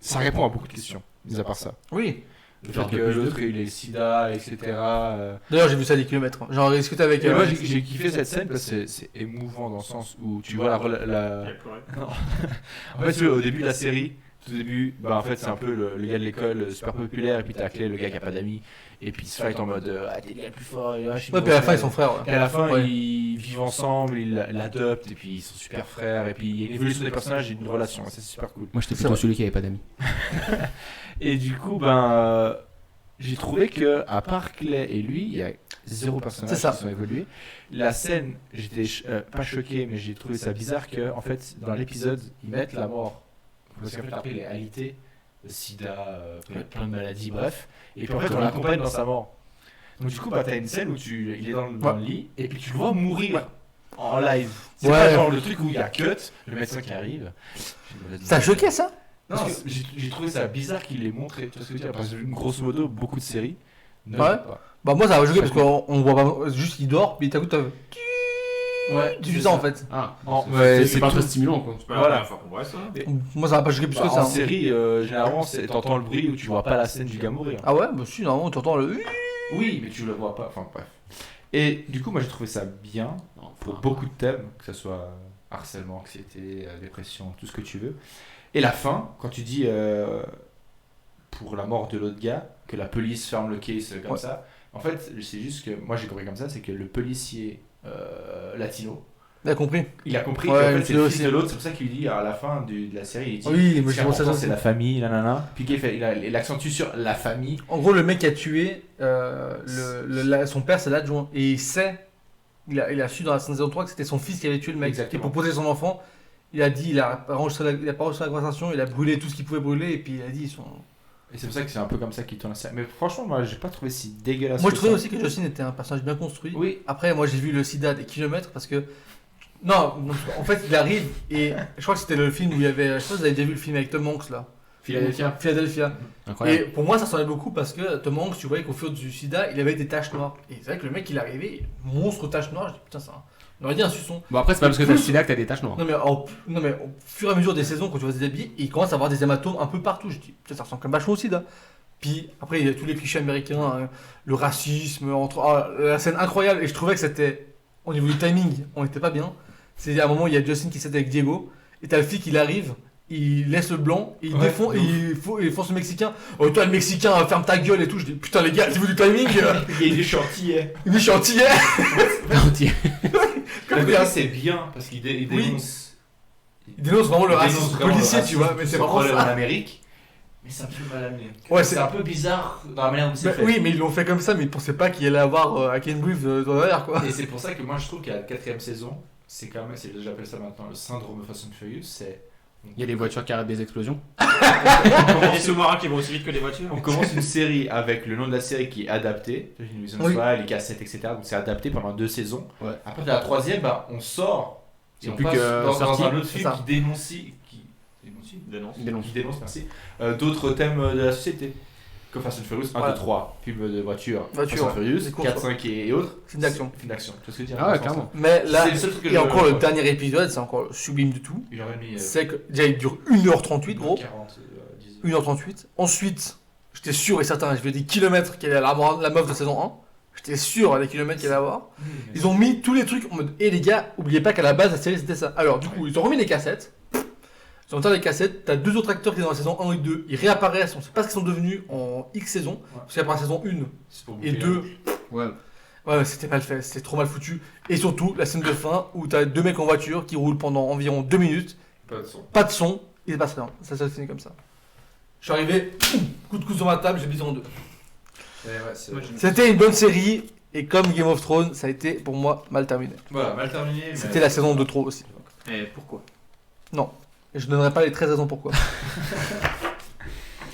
ça répond à beaucoup de questions, mis à part ça. Oui. Le Genre fait que de plus l'autre, il ait le sida, etc. D'ailleurs, j'ai vu ça à des kilomètres. J'en ai discuté avec. Et moi, j'ai kiffé cette scène parce que c'est émouvant dans le sens où tu vois la... En fait, au début de la série, tout au début, bah en fait, c'est un peu le gars de l'école super populaire, et puis t'as Clay, le gars qui a pas d'amis, et puis ils se fight en mode ah, t'es le gars le plus fort, et, ah, je suis Ouais, le puis à la gros fin, ils frère. sont frères. Et à la fin, Ouais. ils vivent ensemble, ils l'adoptent, et puis ils sont super frères, et puis il y a une évolution des personnages et une relation, et ça, c'est super cool. Moi, j'étais C'est plutôt vrai. celui qui avait pas d'amis. Et du coup, j'ai trouvé que à part Clay et lui, il y a zéro personnage C'est ça. qui sont évolués. La scène, j'étais pas choqué, mais j'ai trouvé ça bizarre que, en fait, dans l'épisode, ils mettent la mort. Parce qu'en fait, après, il est alité, le sida, plein de maladies, bref. Et puis en fait, on l'accompagne dans sa mort. Donc du coup, t'as une scène où il est dans le lit, et puis tu le vois mourir en live. C'est Ouais. pas genre le truc où il y a cut, le médecin qui arrive. T'as choqué ça? Non, j'ai trouvé ça bizarre qu'il l'ait montré. Tu vois ce que je veux dire? Parce que grosso modo, beaucoup de séries ne Ouais. le font pas. Bah, moi, ça va choquer parce qu'on voit pas. Juste qu'il dort, puis t'as t'as. Ouais, Tu fais ça en fait. Ah, Ouais, c'est pas tout. très stimulant, quoi. C'est pas la Voilà. première fois qu'on voit ça. Moi, ça va pas choquer plus que Bah, ça. en hein. série, généralement, t'entends le bruit où tu vois pas la scène du gars mourir. Ah ouais? Bah, si, normalement, tu entends le. Oui, mais tu le vois pas. Enfin, bref. Et du coup, moi, j'ai trouvé ça bien pour beaucoup de thèmes, que ce soit harcèlement, anxiété, dépression, tout ce que tu veux. Et la fin, quand tu dis pour la mort de l'autre gars, que la police ferme le case comme Ouais. ça, en fait, c'est juste que moi j'ai compris comme ça, c'est que le policier latino, T'as compris? il a compris Ouais, qu'en fait, il c'est le fait fils aussi. de l'autre, c'est pour ça qu'il lui dit à la fin de la série, il dit Oui, moi, ce qui je est pense ça important, aussi. c'est la famille, nanana. Puis il accentue sur la famille. En gros, le mec qui a tué son père, c'est l'adjoint. Et il sait, il a su dans la saison 3 que c'était son fils qui avait tué le mec. Exactement. Et pour protéger son enfant, il a dit, il a pas enregistré la conversation, il a brûlé tout ce qu'il pouvait brûler, et puis il a dit, ils sont. Et c'est pour ça que c'est un peu comme ça qu'il tourne la série. Mais franchement, moi j'ai pas trouvé si dégueulasse. Moi, je que trouvais ça. aussi que Justin était un personnage bien construit. Oui, Après, moi, j'ai vu le sida des kilomètres parce que. Non, en fait, il arrive et je crois que c'était le film où il y avait. Je sais pas si vous avez déjà vu le film avec Tom Hanks là. Philadelphia. Incroyable. Et pour moi, ça ressemblait beaucoup parce que Tom Hanks, tu voyais qu'au fur du sida, il avait des taches noires. Et c'est vrai que le mec, il arrivait, monstre taches noires. Je dis putain, ça. On aurait dit un suçon. Bon, après, c'est pas parce que t'as le sida que t'as des taches noires. Non mais au fur et à mesure des saisons, quand tu vois des habits, il commence à avoir des hématomes un peu partout. Je dis putain, ça ressemble quand même vachement au sida. Puis après, il y a tous les clichés américains, hein, le racisme, la scène incroyable. Et je trouvais que c'était, au niveau du timing, on était pas bien. C'est à un moment, il y a Justin qui s'aide avec Diego, et t'as le flic, il arrive, il laisse le blanc, et il Ouais, défonce, et il fonce le Mexicain. Oh, toi, le Mexicain, ferme ta gueule et tout. Je dis putain, les gars, au niveau du timing, il est chantier. il est chantier. Le gars, c'est bien parce qu'il dénonce. Il dénonce vraiment le Il racisme dénonce vraiment le policier, tu racisme, vois, mais c'est vraiment problème en ça. Amérique. Mais c'est un peu mal amené. Ouais, c'est un peu bizarre dans la manière dont c'est Bah, fait. oui, mais ils l'ont fait comme ça, mais ils pensaient pas qu'il allait avoir I Can Breathe dans derrière, quoi. Et c'est pour ça que moi je trouve qu'à la 4ème saison, c'est quand même, j'appelle ça maintenant le syndrome Fast and Furious, c'est. Il y a des voitures qui arrêtent des explosions. Il y a des sous-marins qui vont aussi vite que les voitures. On commence une série avec le nom de la série qui est adapté, une vision Oui. les cassettes, etc. Donc c'est adapté pendant 2 saisons. Ouais. Après la 3ème, on sort. C'est Et on plus passe que dans sorti, un autre c'est film ça. qui dénonce. Dénonce. Qui dénonce, merci. D'autres thèmes de la société. Comme Fast and Furious 1, Ouais. 2, 3, film de voiture, Voiture, Fast and Furious, des courses, 4, 5 et autres. Film d'action. Film d'action, tu vois ce que je veux dire? Ah ouais, dans ce clairement. sens-là. Mais là, C'est le seul truc que et je- encore le ouais. dernier épisode, c'est encore sublime du tout. 1h30. C'est que déjà il dure 1h38, gros. 40, 10. 1h38. Ensuite, j'étais sûr et certain, je vais des kilomètres qu'elle allait avoir la meuf de saison 1. J'étais sûr à des kilomètres qu'elle allait avoir. Ils ont mis tous les trucs en mode. Et les gars, oubliez pas qu'à la base, la série c'était ça. Alors, du coup, ils ont remis les cassettes. Ils ont entendu les cassettes. T'as 2 autres acteurs qui sont dans la saison 1 et 2. Ils réapparaissent. On sait pas ce qu'ils sont devenus en X saisons. Parce qu'après la saison 1 C'est pour et bouffer, 2. Ouais. Ouais, c'était mal fait, c'était trop mal foutu. Et surtout, la scène de fin où t'as deux mecs en voiture qui roulent pendant environ 2 minutes, pas de son, il se passe rien. Ça se finit comme ça. Je suis arrivé, coup de coude sur ma table, j'ai brisé en deux. C'était une bonne série, et comme Game of Thrones, ça a été pour moi mal terminé. Voilà, mal terminé. C'était la saison de trop aussi. Et pourquoi? Et je donnerai pas les 13 raisons pourquoi.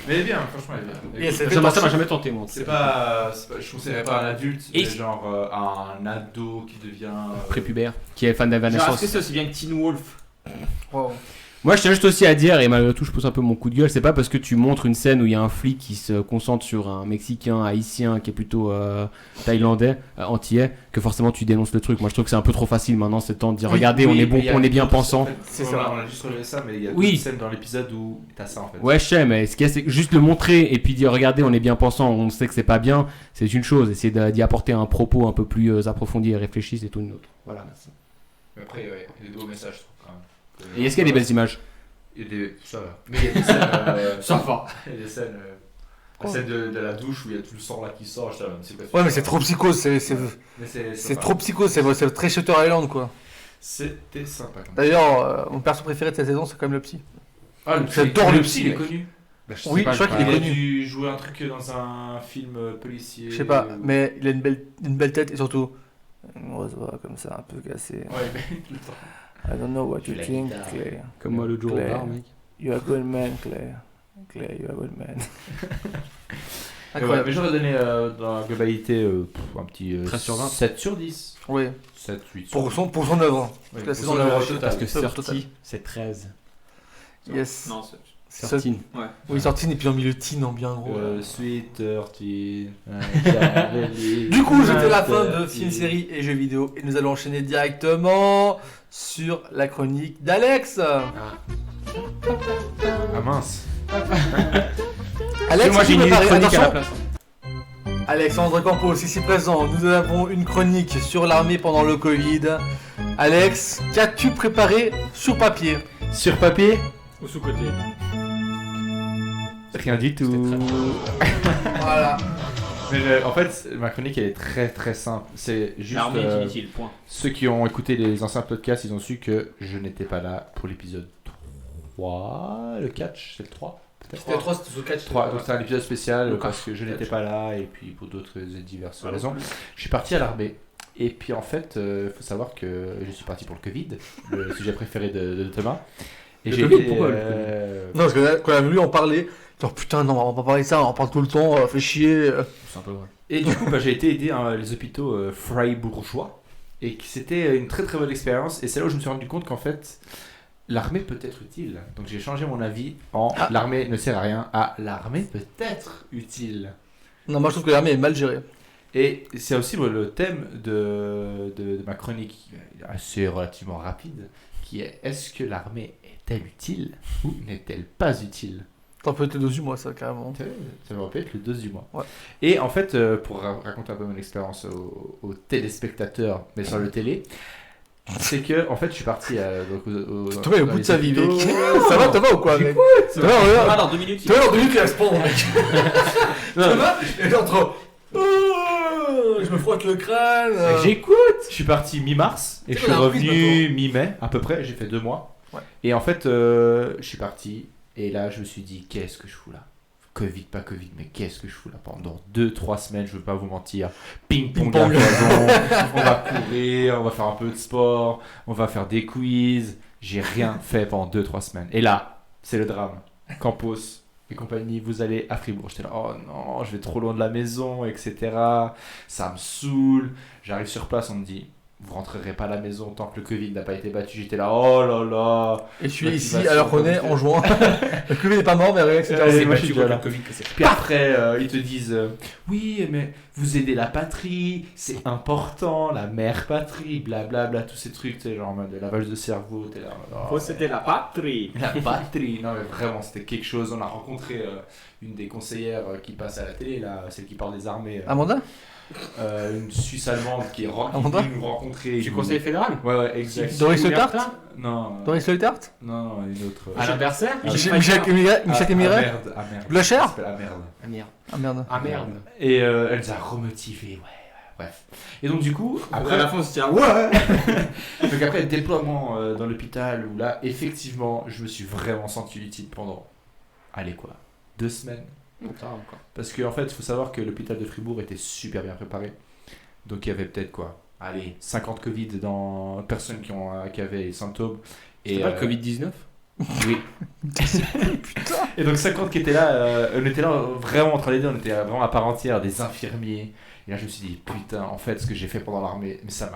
Mais elle est bien, franchement, elle est bien. Et c'est Ça m'a jamais tenté, moi. C'est pas, je conseillerais pas à un adulte, Et- mais genre un ado qui devient. Prépubère, qui est fan Genre, est-ce que d'Evanescence. c'est aussi bien que Teen Wolf? Wow. Moi, je tiens juste aussi à dire, et malgré tout, je pose un peu mon coup de gueule, c'est pas parce que tu montres une scène où il y a un flic qui se concentre sur un Mexicain, haïtien, qui est plutôt thaïlandais, antillais, que forcément tu dénonces le truc. Moi, je trouve que c'est un peu trop facile maintenant, c'est le temps de dire, Oui, regardez, Oui, on est bon, mais il y a on est bien d'autres- pensant. en fait, C'est voilà, ça. On a juste relevé ça, mais il y a Oui. d'autres scènes dans l'épisode où t'as ça en fait. Ouais, je sais, mais ce qu'il y a, c'est juste le montrer et puis dire, regardez, on est bien pensant, on sait que c'est pas bien, c'est une chose. Essayer d'y apporter un propos un peu plus approfondi et réfléchi, c'est tout une autre. Voilà, merci. Mais après, ouais, il y a des beaux messages, je trouve quand même. Et est-ce qu'il y a des belles images? Il y a des. Ça va. Mais il y a des scènes. Ça va. Il y a des scènes. La scène de la douche où il y a tout le sang là qui sort, je sais pas, c'est quoi, Ouais, mais c'est trop psycho, c'est Mais c'est c'est sympa. trop psycho, c'est très Shutter Island quoi. C'était sympa quand même. D'ailleurs, mon perso préféré de cette saison, c'est quand même le psy. Ah, J'adore le psy, il est mec. connu. Bah, Oui, sais pas, je crois qu'il est Il a connu. dû jouer un truc dans un film policier. Je sais pas, ou- mais il a une belle tête et surtout une grosse voix comme ça, un peu cassée. Ouais, mais tout le temps. I don't know what you La think, guitare. Claire. Comme moi le jour au Claire. bar, mec. You're a good man, Claire. Claire, you're a good man. Ouais, Incroyable. mais j'aurais donné dans la globalité un petit 13 sur 20. 7 sur 10. Oui, 7, 8 pour son œuvre. Oui, la pour saison son de œuvre la- totale. Parce que Total. sorti, c'est 13. Yes. Non, c'est. C'est 13. Ouais. Oui, sorti et puis en milieu teen en bien gros. Sweet 13. Du coup, c'était la fin de film, série et jeux vidéo et nous allons enchaîner directement sur la chronique d'Alex. Ah mince. Alex, moi as-tu j'ai une préparé- chronique à la attention, place. Alexandre Campos ici présent, nous avons une chronique sur l'armée pendant le Covid. Alex, qu'as-tu préparé sur papier? Sur papier, Ou sous-côté. rien du tout. Voilà. Mais en fait, ma chronique elle est très très simple. C'est juste L'armée est inutile, point. ceux qui ont écouté les anciens podcasts, ils ont su que je n'étais pas là pour l'épisode 3. Le catch, c'est le 3 peut-être. C'était 3, c'était sur 4. 3, donc c'est un épisode spécial Le parce que je n'étais pas là et puis pour d'autres et diverses raisons. Je suis parti à l'armée. Et puis en fait, faut savoir que je suis parti pour le Covid, le sujet préféré de Thomas. Et Le j'ai Covid, été, pourquoi le Non, parce que là, quand on a voulu en parler, genre putain, non, on va pas parler de ça, on en parle tout le temps, fait chier. C'est un peu vrai. Et du coup, j'ai été aider les hôpitaux freiburgeois. Et que c'était une très très bonne expérience. Et c'est là où je me suis rendu compte qu'en fait, l'armée peut être utile. Donc j'ai changé mon avis en l'armée ne sert à rien à l'armée peut être utile. Non, moi je trouve que l'armée est mal gérée. Et c'est aussi le thème de ma chronique assez relativement rapide, qui est est-ce que l'armée est-elle utile ou n'est-elle pas utile? T'en peux être dessus, moi, ça, carrément. Ça me rappelle le 2 du mois. Ouais. Et en fait, pour raconter un peu mon expérience aux téléspectateurs, mais sur le télé, c'est que en fait, je suis parti Thomas est au bout de sa vie, mec. hôpitaux. Ça va, Thomas ou quoi, mec? Thomas, Ah, regarde. dans 2 minutes, il- Thomas, en 2 minutes, il va se prendre, mec. Thomas, il est en train. Je me frotte le crâne. J'écoute. Je suis parti mi-mars et C'est je suis qu'on a repris revenu mi-mai à peu près. J'ai fait 2 mois. Ouais. Et en fait, je suis parti et là, je me suis dit qu'est-ce que je fous là? Covid, pas Covid, mais qu'est-ce que je fous là pendant 2-3 semaines, je veux pas vous mentir. Ping-pong à Ping-pong. foison, on va courir, on va faire un peu de sport, on va faire des quiz. J'ai rien fait pendant 2-3 semaines. Et là, c'est le drame. Campos et compagnie, vous allez à Fribourg. J'étais là, oh non, je vais trop loin de la maison, etc. Ça me saoule. J'arrive sur place, on me dit, vous rentrerez pas à la maison tant que le Covid n'a pas été battu. J'étais là, oh là là. Et je suis Motivation, ici alors qu'on est en juin. Le Covid n'est pas mort, mais rien, etc. Ouais, C'est moi, pas je suis tu vois déjà le là. Covid que c'est. Puis après, ils te disent oui, mais vous aidez la patrie, c'est important, la mère patrie, blablabla, tous ces trucs, tu sais, genre en mode lavage de cerveau, t'es là. Oh, Faut c'était la patrie. la patrie, non mais vraiment, c'était quelque chose. On a rencontré une des conseillères qui passe à la télé, là, celle qui parle des armées, Amanda? une Suisse allemande qui est Amanda nous rencontrer. Du conseil fédéral. Ouais, ouais, exact. Doris Le Tart? Non, Doris Le Tart? non, une autre. Alain Berset. Michel Émiret? merde, ah merde. Blocher? Ça s'appelle ah merde. Ah merde. Ah merde. Ah merde. Et elle nous a remotivés, ouais, Bref. Et donc, du coup, Après, à la fin, on se tient. donc après le déploiement dans l'hôpital, où là, effectivement, je me suis vraiment senti utile pendant, allez quoi, 2 semaines. Ça va encore. Parce qu'en fait, il faut savoir que l'hôpital de Fribourg était super bien préparé. Donc il y avait peut-être quoi, allez, 50 Covid dans personnes qui avaient les symptômes. C'est pas le Covid-19 Oui. Et donc 50 qui étaient là, on était là vraiment en train d'aider, on était vraiment à part entière, des infirmiers. Et là je me suis dit, putain, en fait ce que j'ai fait pendant l'armée, mais ça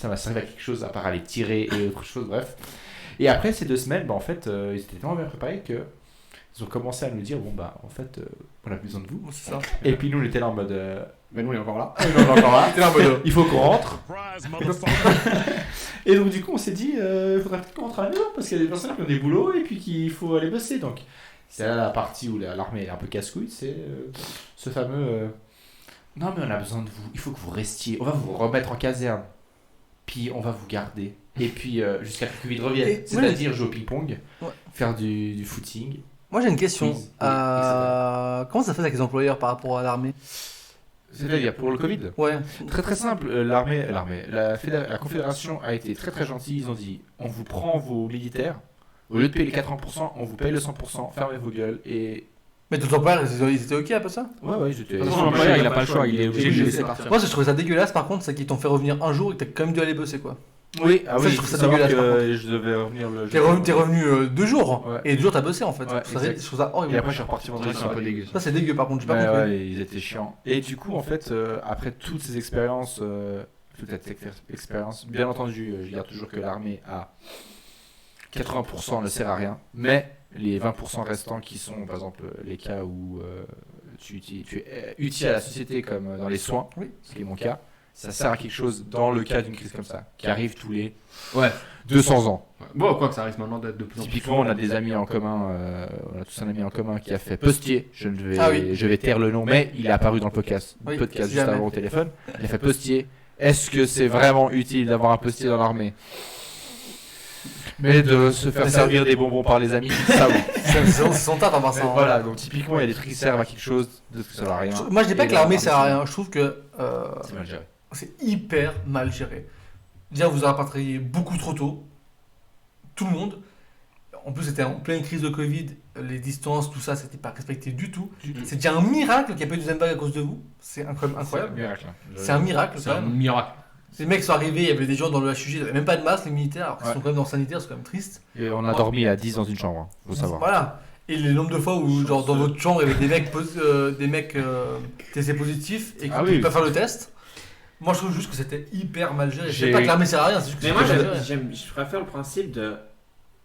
m'a servi à quelque chose à part aller tirer et autre chose, bref. Et après ces 2 semaines, bah, en fait, ils étaient tellement bien préparés que ils ont commencé à nous dire, bon bah en fait, on a besoin de vous. C'est ça. Et puis nous on était là en mode, Mais nous, on est encore là. on est encore là. T'es là en mode. Il faut qu'on rentre. Et donc du coup on s'est dit il faudrait peut-être qu'on rentre à la maison parce qu'il y a des personnes qui ont des boulots et puis qu'il faut aller bosser. Donc c'est là la partie où l'armée est un peu casse-couille, c'est ce fameux non mais on a besoin de vous, il faut que vous restiez, on va vous remettre en caserne, puis on va vous garder. Et puis jusqu'à ce que Covid revienne, Et- c'est-à-dire jouer au ping-pong, Ouais. faire du footing. Moi j'ai une question. Quiz, Comment ça se fait avec les employeurs par rapport à l'armée? C'est-à-dire pour le Covid. Ouais. Très très simple, la Confédération a été très très gentille, ils ont dit on vous prend vos militaires, au lieu de payer les 80%, on vous paye le 100%, fermez vos gueules et... Mais tout employeur, ils étaient ok après ça? Ouais, j'étais... De toute façon, l'employeur, il a pas le choix, il est obligé de obligé de laisser laisser partir. Moi, ce que je trouvais ça dégueulasse par contre, c'est qu'ils t'ont fait revenir un jour et que t'as quand même dû aller bosser quoi. Oui, Ça, je trouve ça dégueulasse, par contre. je devais revenir le... T'es revenu 2 jours Ouais. et 2 jours t'as bossé en fait. Ouais, Je trouve ça horrible. Et après je suis reparti vendredi C'est un peu soir. dégueu. Ça c'est dégueu par contre, j'ai pas compris. Ouais, ils étaient chiants. Et du coup, en fait, après toutes ces expériences, toute cette expérience, bien entendu, je garde toujours que l'armée à 80% ne sert à rien, mais les 20% restants qui sont, par exemple, les cas où tu es utile à la société comme dans les soins, Oui. ce qui est mon cas, ça sert à quelque chose dans le cas d'une crise comme ça, qui arrive tous les Ouais. 200 ans. Bon, quoi que ça risque maintenant d'être de plus en plus. Typiquement, on a des amis en commun, on a tous un ami en commun qui a fait Postier. Ah oui. Je vais taire le nom, mais il est apparu dans le podcast, Oui, podcast si juste jamais. avant au téléphone. Il a fait Postier. Est-ce que c'est vraiment utile d'avoir un postier dans l'armée? Mais de se faire servir des bonbons par les amis, ça oui. C'est son taf à part ça. Mais hein. voilà, donc typiquement, il y a des trucs qui servent à quelque chose, d'autres qui servent à rien. Moi je dis pas Et que l'armée là, sert à rien, je trouve que C'est mal géré. c'est hyper mal géré. Déjà vous avez rapatrié beaucoup trop tôt, tout le monde. En plus c'était en pleine crise de Covid, les distances, tout ça c'était pas respecté du tout. C'est déjà un miracle qu'il n'y ait pas eu de deuxième vague à cause de vous. C'est incroyable. Miracle. C'est un miracle C'est quand un même. miracle. Ces mecs sont arrivés, il y avait des gens dans le HUG, ils n'avaient même pas de masque, les militaires, alors qu'ils Ouais. sont quand même dans le sanitaire, c'est quand même triste. Et on a dormi à 10 dans une chambre, faut savoir. Voilà. Et le nombre de fois où, genre, dans votre chambre, il y avait des mecs testés positifs et qui ne Ah pouvaient oui. pas faire le test. Moi, je trouve juste que c'était hyper mal géré. Je sais J'ai- pas que l'armée sert à rien, c'est juste que Mais c'est moi, mal géré. je préfère le principe de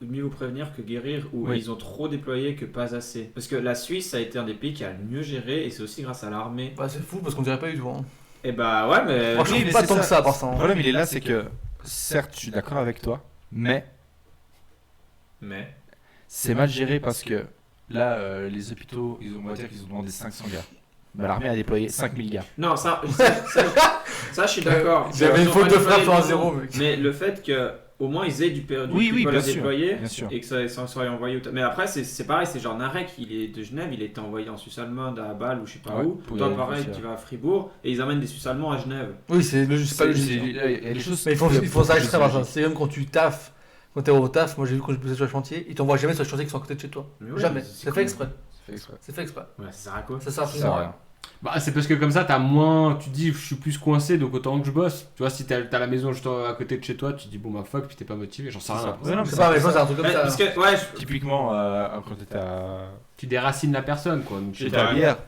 mieux vous prévenir que guérir, où Oui. ils ont trop déployé que pas assez. Parce que la Suisse a été un des pays qui a le mieux géré, et c'est aussi grâce à l'armée. Bah, c'est fou parce qu'on dirait pas du tout. Hein. Et bah ouais, mais. Moi, je oui, trouve mais pas c'est tant ça. que ça, par ça. Le hein. problème, il est là, c'est que, certes, je suis d'accord avec toi, mais Mais. c'est mal géré parce que là, les hôpitaux, on va dire qu'ils ont demandé 500 gars. Bah, l'armée a déployé 5000 gars. Non, ça, je suis d'accord. Il y avait une Ils ont faute pas de frappe déployé sur un tout le zéro, monde. mec. Mais le fait que au moins ils aient du Oui, oui, pas bien le sûr, déployer bien sûr. et que ça soit envoyé. Mais après, c'est pareil, c'est genre Narek, il est de Genève, il était envoyé en Suisse allemande à Bâle ou je sais pas Ouais, où. pour Toi, y aller pareil, aussi, tu vas à Fribourg et ils amènent des Suisses allemands à Genève. Oui, c'est pas logique. Il y a des choses. Mais il faut ça extrême, hein. C'est comme quand tu taffes, quand t'es au taf, moi j'ai vu quand je bossais sur le chantier, ils t'envoient jamais sur les chantiers qui sont à côté de chez toi. Mais ouais, Jamais. c'est C'est con. fait exprès. C'est fait exprès. C'est fait exprès. Ouais, ça sert à quoi Ça sert Ça sert absolument à à rien. rien. Bah, c'est parce que comme ça, t'as moins. Tu te dis, je suis plus coincé, donc autant que je bosse. Tu vois, si t'as la maison juste à côté de chez toi, tu te dis, bon bah fuck, puis t'es pas motivé, j'en sais rien. Ouais, non, mais C'est pas, mais je pense que c'est un truc comme Ouais, ça. parce que, ouais, Typiquement, quand t'étais à. Tu déracines la personne, quoi. Donc, J'étais à Bière,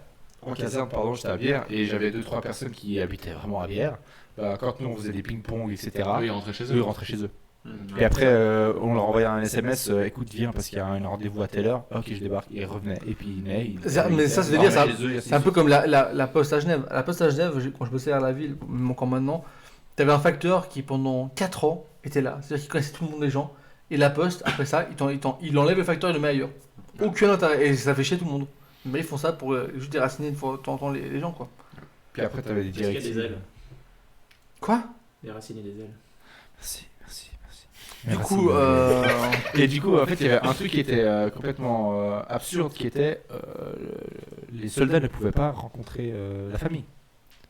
en caserne, pardon, j'étais à Bière, et j'avais 2-3 personnes qui habitaient vraiment à Bière. Bah, quand nous on faisait des ping-pong, etc., Eux, ils rentraient chez eux ils eux. rentraient chez eux. Ouais. Et après, on leur envoyait un SMS, écoute, viens parce qu'il y a un rendez-vous à telle heure. Ok, je débarque. Et ils revenaient. Et puis ils venaient. Mais ça, c'est délire, c'est un peu comme la poste à Genève. À la poste à Genève, quand je bossais à la ville, même encore maintenant, t'avais un facteur qui pendant 4 ans était là. C'est-à-dire qu'il connaissait tout le monde des gens. Et la poste, après ça, il enlève le facteur et le met ailleurs. Aucun intérêt. Et ça fait chier tout le monde. Mais ils font ça pour juste déraciner une fois de temps en temps les gens, quoi. Puis après, t'avais des Parce qu'il y a directives. des ailes. Quoi? Des racines et des ailes. Merci, merci, merci. Du Merci, coup, Et du coup, en fait, il y avait un truc qui était complètement absurde, qui était les soldats ne pouvaient pas rencontrer la famille.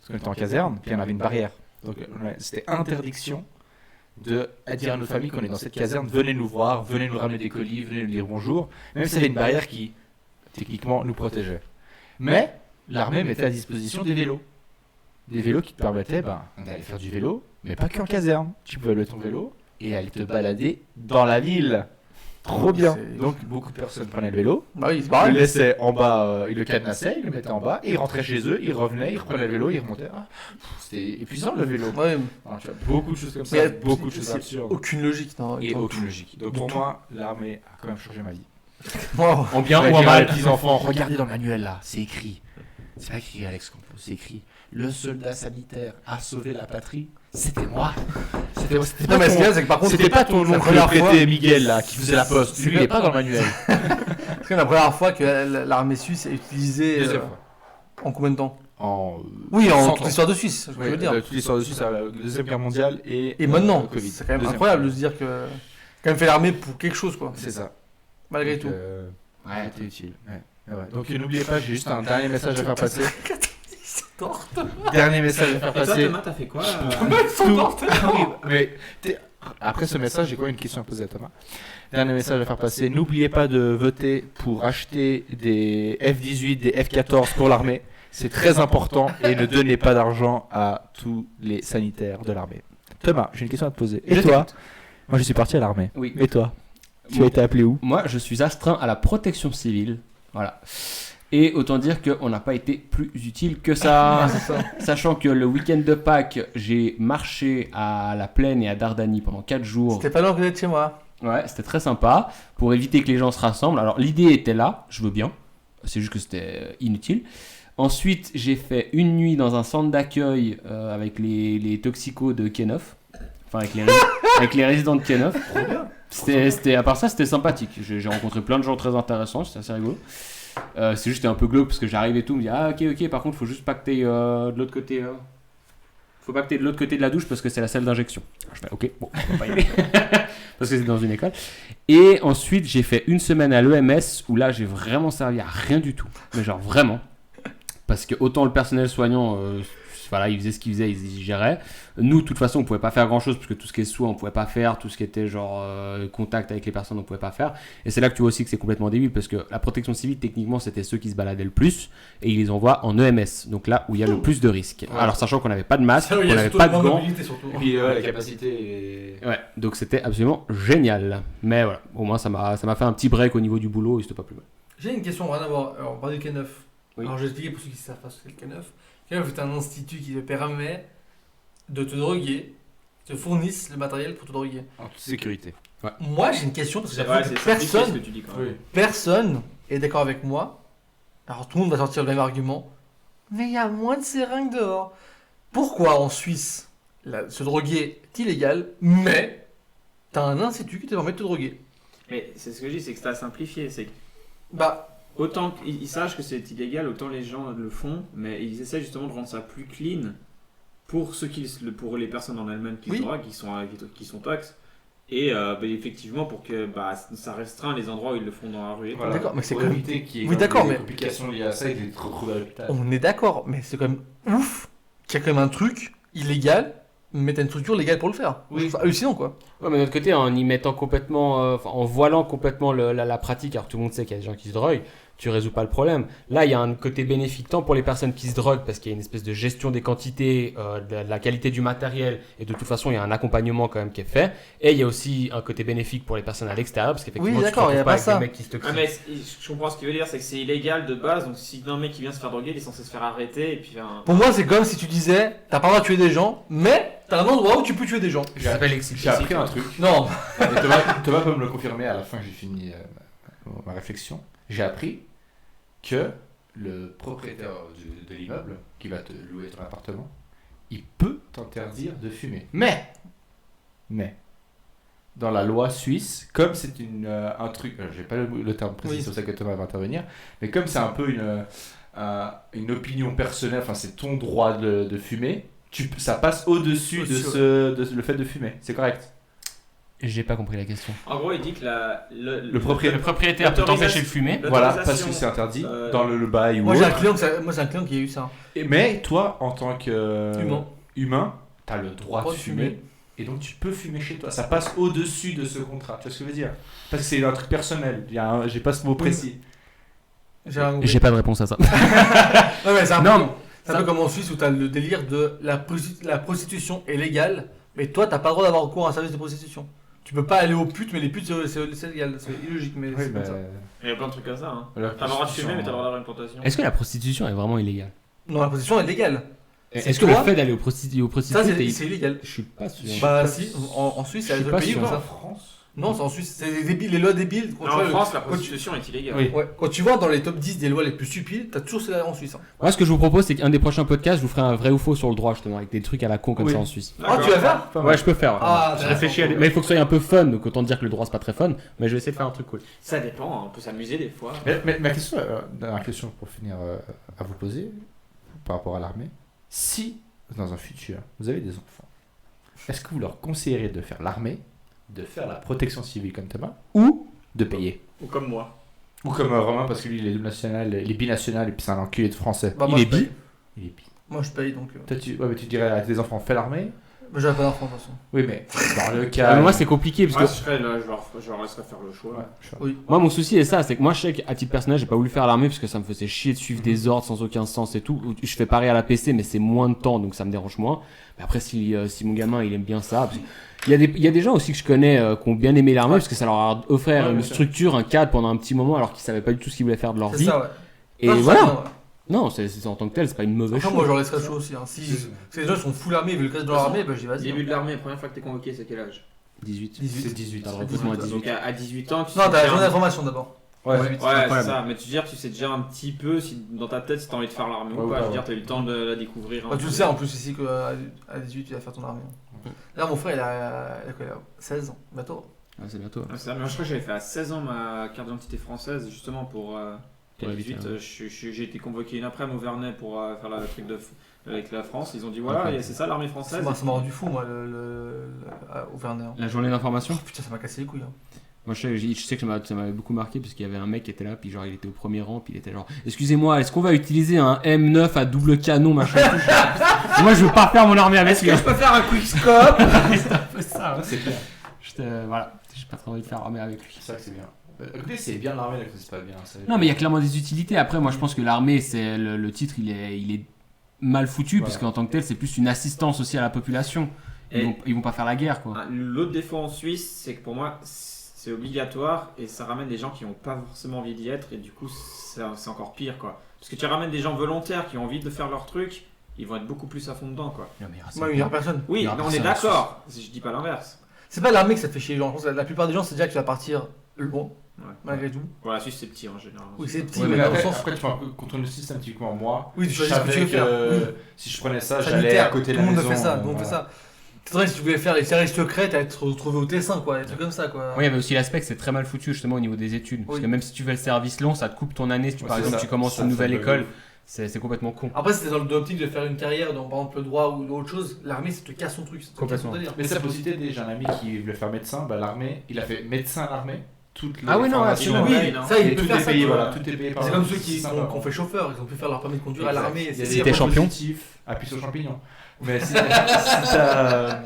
qu'on était en caserne, puis on avait une barrière. Donc c'était interdiction de dire à nos familles qu'on est dans cette caserne, venez nous voir, venez nous ramener des colis, venez nous dire bonjour, même si c'était une barrière qui, techniquement, nous protégeait. Mais l'armée mettait à disposition des vélos. Des vélos qui te permettaient d'aller faire du vélo, mais pas qu'en caserne. Tu pouvais louer ton vélo et aller te balader dans la ville. Trop bien. Donc beaucoup de personnes prenaient le vélo, Bah oui, c'est ils pareil. le laissaient en bas, ils le cadenassaient, ils le mettaient en bas, et ils rentraient chez eux, ils revenaient, ils reprenaient le vélo, ils remontaient. C'était épuisant le vélo. Ouais, Tu vois, beaucoup de choses comme mais ça, beaucoup de choses c'est absurdes. aucune logique. Non, Et aucune logique. Donc pour moi, l'armée a quand même changé ma vie. Wow. En bien Ouais, ou en dire à mal. les petits-enfants, regardez dans le manuel là, c'est écrit. C'est pas écrit Alex Campos, c'est écrit. Le soldat sanitaire a sauvé la patrie, c'était moi. C'était Non, pas mais ce qu'il y ton, a, c'est que par contre, c'était pas ton la oncle première fois- prêté Miguel là qui faisait la poste. Lui, il est pas dans le manuel. c'est la première fois que l'armée suisse est utilisée Deuxième fois. en combien de temps? En Oui, en 100 toute ans. l'histoire de Suisse, je veux dire. Toute l'histoire dessus, c'est la Deuxième Guerre mondiale Et maintenant, Covid. c'est quand même Deuxième. incroyable de se dire que quand même fait l'armée pour quelque chose, quoi. C'est ça. Malgré Donc, tout. Ouais, c'était utile. Ouais. Donc n'oubliez pas, j'ai juste un dernier message à faire passer. Dernier message à faire Et toi, passer. Thomas, t'as fait quoi Mais après ce message, j'ai quoi une question à poser à Thomas. Dernier message à faire passer. N'oubliez pas de voter pour acheter des F-18, des F-14 pour l'armée. C'est très important et ne donnez pas d'argent à tous les sanitaires de l'armée. Thomas, j'ai une question à te poser. Et Je toi? Moi, je suis parti à l'armée. Oui. Et toi? Tu as été appelé où? Moi, je suis astreint à la protection civile. Voilà. Et autant dire qu'on n'a pas été plus utile que ça. Sachant que le week-end de Pâques, j'ai marché à la Plaine et à Dardanie pendant 4 jours. C'était pas loin que d'être chez moi. Ouais, c'était très sympa pour éviter que les gens se rassemblent. Alors, l'idée était là, je veux bien. C'est juste que c'était inutile. Ensuite, j'ai fait une nuit dans un centre d'accueil avec les toxicos de Kenov. Enfin, avec les résidents de Kenov. À part ça, c'était sympathique. J'ai rencontré plein de gens très intéressants, c'était assez rigolo. C'est juste un peu glauque parce que j'arrive et tout, me dit ah ok, par contre, faut juste pas que t'aies de l'autre côté. Faut pas que t'aies de l'autre côté de la douche parce que c'est la salle d'injection. Alors, je fais ok, bon, on va pas y aller. Parce que c'est dans une école. Et ensuite, j'ai fait une semaine à l'EMS où là, j'ai vraiment servi à rien du tout. Mais genre vraiment. Parce que autant le personnel soignant, voilà, il faisait ce qu'il faisait, il gérait. Nous, de toute façon, on pouvait pas faire grand chose parce que tout ce qui est soins, on pouvait pas faire. Tout ce qui était genre contact avec les personnes, on pouvait pas faire. Et c'est là que tu vois aussi que c'est complètement débile parce que la protection civile, techniquement, c'était ceux qui se baladaient le plus et ils les envoient en EMS. Donc là où il y a le plus de risques. Ouais. Alors, sachant qu'on n'avait pas de masque, qu'on n'avait pas de gants. Et puis la capacité est... Ouais, donc c'était absolument génial. Mais voilà, au moins ça m'a fait un petit break au niveau du boulot et c'était pas plus mal. J'ai une question, rien à voir. Alors, on parle du K9. Oui. Alors, je vais expliquer pour ceux qui savent pas ce que c'est le K9. K9 est un institut qui te permet de te droguer, te fournissent le matériel pour te droguer. En toute sécurité. Moi, j'ai une question parce que C'est vrai, j'avoue c'est que simplifié ce que personne, tu dis quand même. personne est d'accord avec moi. Alors, tout le monde va sortir le même argument. Mais il y a moins de seringues dehors. Pourquoi en Suisse, se droguer est illégal, mais t'as un institut qui te permet de te droguer? Mais c'est ce que je dis, c'est que c'est à simplifier. C'est que Bah, autant qu'ils sachent que c'est illégal, autant les gens le font, mais ils essaient justement de rendre ça plus clean pour pour les personnes en Allemagne qui Oui. se droguent, qui sont tox. Et effectivement, pour que ça restreint les endroits où ils le font dans la rue. et tout. Voilà. D'accord, mais c'est pour comme- éviter qu'il y ait Oui, d'accord, des mais- complications liées à ça et de te retrouver à l'hôpital. on est d'accord, mais c'est quand même ouf qu'il y a quand même un truc illégal, mais t'as une structure légale pour le faire. Oui. Je trouve ça hallucinant, quoi. Ouais, mais d'un autre côté, en y mettant complètement, en voilant complètement la pratique, alors tout le monde sait qu'il y a des gens qui se droguent, tu résous pas le problème. Là, il y a un côté bénéfique tant pour les personnes qui se droguent parce qu'il y a une espèce de gestion des quantités, de la qualité du matériel et de toute façon, il y a un accompagnement quand même qui est fait. Et il y a aussi un côté bénéfique pour les personnes à l'extérieur parce qu'effectivement, Oui, tu te d'accord, il y a retrouves pas avec ça. des mecs qui se Ah, toxinent. mais je comprends ce qu'il veut dire, c'est que c'est illégal de base, donc si un mec qui vient se faire droguer, il est censé se faire arrêter et puis faire un... Pour moi, c'est comme si tu disais, t'as pas le droit de tuer des gens, mais t'as un endroit où tu peux tuer des gens. Ça s'appelle J'ai l'excitation. appris un truc. Non. Et Thomas peut me le confirmer à la fin que j'ai fini ma réflexion. J'ai appris que le propriétaire de l'immeuble qui va te louer ton appartement, il peut t'interdire de fumer. Mais, dans la loi suisse, comme c'est un truc, j'ai pas le terme précis, Oui. c'est pour ça que Thomas va intervenir, mais comme c'est un peu une opinion personnelle, enfin c'est ton droit de fumer, ça passe au-dessus Au-dessus, de le fait de fumer. C'est correct. J'ai pas compris la question. En gros, il dit que Le propriétaire. Le propriétaire peut t'empêcher de fumer. Voilà, l'autorisation, parce que c'est interdit euh, dans le bail ou Moi j'ai un autre. client, moi j'ai un client qui a eu ça. Mais toi, en tant que Humain. t'as le droit de Droit de fumer. fumer. Et donc tu peux fumer chez toi. Ça passe au-dessus de ce contrat. Tu vois ce que je veux dire? Parce que c'est un truc personnel. J'ai pas ce mot précis. J'ai pas de réponse à ça. Non, mais c'est un, Non, c'est un peu comme en Suisse où t'as le délire de la prostitution est légale, mais toi t'as pas le droit d'avoir recours à un service de prostitution. Tu peux pas aller aux putes, mais les putes c'est légal. C'est illogique, mais c'est comme ça. Il y a plein de trucs comme ça. Hein. La T'as le droit de fumer, mais t'as le droit prostitution, d'avoir une plantation. Est-ce que la prostitution est vraiment illégale? Non, la prostitution est légale. Est-ce que le fait d'aller aux prostituées Ça c'est illégal. Je suis pas sûr. Bah si, en Suisse, Je c'est suis un pas pays sûr. comme ça. France. Non, c'est en Suisse, c'est des débiles, les lois débiles. Quand, Non, tu en vois, France, la quand tu- prostitution est illégale. Oui. ouais, quand tu vois dans les top 10 des lois les plus stupides, t'as toujours celle-là en Suisse. Hein. Moi, ce que je vous propose, c'est qu'un des prochains podcasts, je vous ferai un vrai ou faux sur le droit, justement, avec des trucs à la con comme Oui. ça en Suisse. Ah, tu vas faire Ouais, je peux faire. Ah, je d'accord. réfléchis mais il faut que ce soit un peu fun, donc autant dire que le droit c'est pas très fun, mais je vais essayer de faire un truc cool. Ça dépend, hein, on peut s'amuser des fois. Mais ma question, dernière question pour finir à vous poser par rapport à l'armée. Si dans un futur vous avez des enfants, est-ce que vous leur conseillerez de faire l'armée, de faire la protection civile comme Thomas, ou de payer? Ou comme moi. Ou comme Romain, parce que lui il est double national, il est binational et puis c'est un enculé de français. Bah, Il moi, est je paye. bi. Il est bi. Moi je paye donc. Toi, ouais, mais tu dirais à tes enfants fais l'armée. Mais j'avais pas d'enfant de toute façon. Oui, mais dans le cas. Mais moi, c'est compliqué parce Moi, que je serais là, je leur laisserais faire le choix. Ouais, je sais pas. Oui. moi, mon souci est ça, c'est que moi, je sais qu'à titre personnel, j'ai pas voulu faire l'armée parce que ça me faisait chier de suivre des ordres sans aucun sens et tout. Je fais pareil à la PC, mais c'est moins de temps, donc ça me dérange moins. Mais après, si mon gamin il aime bien ça, parce que il y a des gens aussi que je connais qui ont bien aimé l'armée parce que ça leur a offert Ouais, une bien sûr. structure, un cadre pendant un petit moment alors qu'ils savaient pas du tout ce qu'ils voulaient faire de leur C'est vie. ça, ouais. Et Non, c'est voilà. ça, ouais. Non, c'est en tant que tel, c'est pas une mauvaise Après, chose. moi je leur laisserais le choix aussi. Hein. Si les gens sont full armée, ils veulent rester dans l'armée, bah je dis vas-y. Début de l'armée, première fois que t'es convoqué, c'est quel âge? 18. 18. C'est 18. T'as le recrutement à 18. Donc à 18 ans, tu Non, sais t'as la déjà journée un- d'information d'abord. Ouais. Ouais, Ouais, incroyable. c'est ça, mais tu veux dire, tu sais déjà un petit peu si dans ta tête si t'as envie de faire l'armée Ouais, ou pas. ouais, Je veux dire, ouais. t'as eu le temps de la découvrir. un Bah, tu peu. le sais en plus ici qu'à 18 tu vas faire ton armée. Hein. Là mon frère il a quoi, il a 16 ans, bientôt. Ah, c'est bientôt. Ouais, c'est ça, mais moi, je crois que j'avais fait à 16 ans ma carte d'identité française, justement pour Pour à éviter, 18. hein. J'ai été convoqué une après-midi au Vernet pour faire la truc avec la France. Ils ont dit voilà, Ok. et c'est ça l'armée française. Ça m'a rendu fou moi au Vernet. Hein. La journée d'information. Oh, putain ça m'a cassé les couilles. Hein. Moi je sais que ça m'avait beaucoup marqué parce qu'il y avait un mec qui était là, puis genre il était au premier rang, puis il était genre excusez-moi, est-ce qu'on va utiliser un M9 à double canon machin et tout. Moi je veux pas faire mon armée avec lui. Je peux faire un quick scope. C'est un peu ça. Ah, c'est bien. Voilà, j'ai pas trop envie de faire armée avec lui. C'est ça que c'est bien. Écoutez, c'est bien l'armée, là, que c'est pas bien. Non mais il y a clairement des utilités. Après moi je pense que l'armée c'est le titre il est mal foutu parce qu'en tant que tel c'est plus une assistance aussi à la population. Et- Ils vont pas faire la guerre quoi. L'autre défaut en Suisse, c'est que pour moi, c'est obligatoire et ça ramène des gens qui n'ont pas forcément envie d'y être et du coup, c'est encore pire quoi. Parce que tu ramènes des gens volontaires qui ont envie de faire leur truc, ils vont être beaucoup plus à fond dedans quoi. Non, mais Moi il y a personne. Oui, Il y aura mais on est personne en d'accord, je dis pas l'inverse. C'est pas l'armée que ça te fait chier les gens. Je pense que la plupart des gens c'est déjà que tu vas partir bon Ouais. malgré tout. Bon, la Suisse c'est petit en général. Oui c'est petit Ouais, mais mais dans le après, sens. après, tu vois, contre le système, typiquement, moi, Oui tu je choisis ce que tu savais veux faire. que Oui. si je prenais ça, j'allais Sanitaire, à côté de tout la le monde maison. fait ça, tout le monde fait voilà. ça. C'est vrai si tu voulais faire les séries secrètes, à être retrouvé au Tessin quoi, des trucs comme ça quoi. Oui, il y avait aussi l'aspect que c'est très mal foutu justement au niveau des études. Parce Oui. que même si tu fais le service long, ça te coupe ton année. Si tu, Ouais, par c'est exemple ça. tu commences Ça, une ça nouvelle me- école, c'est complètement con. Après c'était dans l'optique de faire une carrière dans par exemple le droit ou autre chose, l'armée ça te casse son truc, ça te casse Complètement. ton délire. Mais ça peut aussi t'aider. J'ai un ami qui voulait faire médecin, bah, l'armée, il a fait médecin à l'armée. Toutes les Ah oui, non, formations. absolument. Oui, non. ça il Et peut tout faire est ça. payé, tu vois. voilà, tout est payé par C'est comme ceux qui sympa. ont fait chauffeur, ils ont pu faire leur permis de conduire à Exact. l'armée. Il y a c'est des T'es bien. champion. positifs, appuie sur le champignon. Mais si t'as.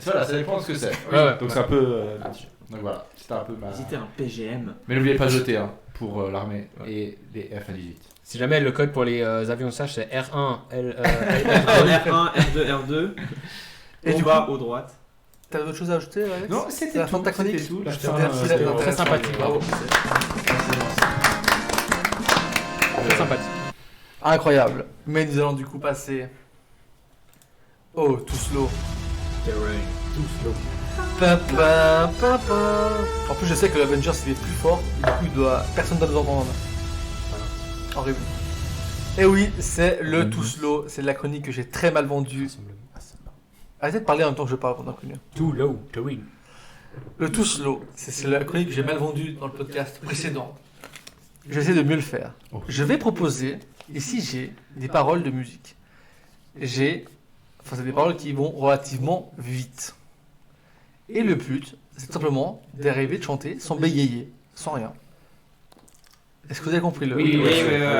Voilà, ça dépend de ce que c'est. Ouais. Donc c'est un peu là-dessus. Donc voilà, c'était un peu ma. Visiter un PGM. Mais n'oubliez pas de voter hein, pour l'armée et les F118. Si jamais le code pour les avions sage c'est R1, L, R1, R2, R2. Et Au du bas, au droite. T'as d'autres choses à ajouter Alex? Non, C'est c'était la fin de ta chronique. tout. Je te remercie d'être très intéressant. sympathique. Bravo. Très sympathique. Incroyable. Mais nous allons du coup passer au Too Slow. Pa, pa, pa, pa. En plus, je sais que l'Avengers il est plus fort, du coup, personne ne doit nous entendre. Voilà. Horrible. Et oui, c'est le Too Slow, c'est la chronique que j'ai très mal vendue. Arrêtez de parler en même temps que je parle pendant que Too low to win. Le Too Slow, c'est la chronique que j'ai mal vendue dans le podcast précédent. J'essaie de mieux le faire. Je vais proposer, ici j'ai des paroles de musique. C'est des paroles qui vont relativement vite. Et le but, c'est simplement d'arriver de chanter sans bégayer, sans rien. Est-ce que vous avez compris le... Oui,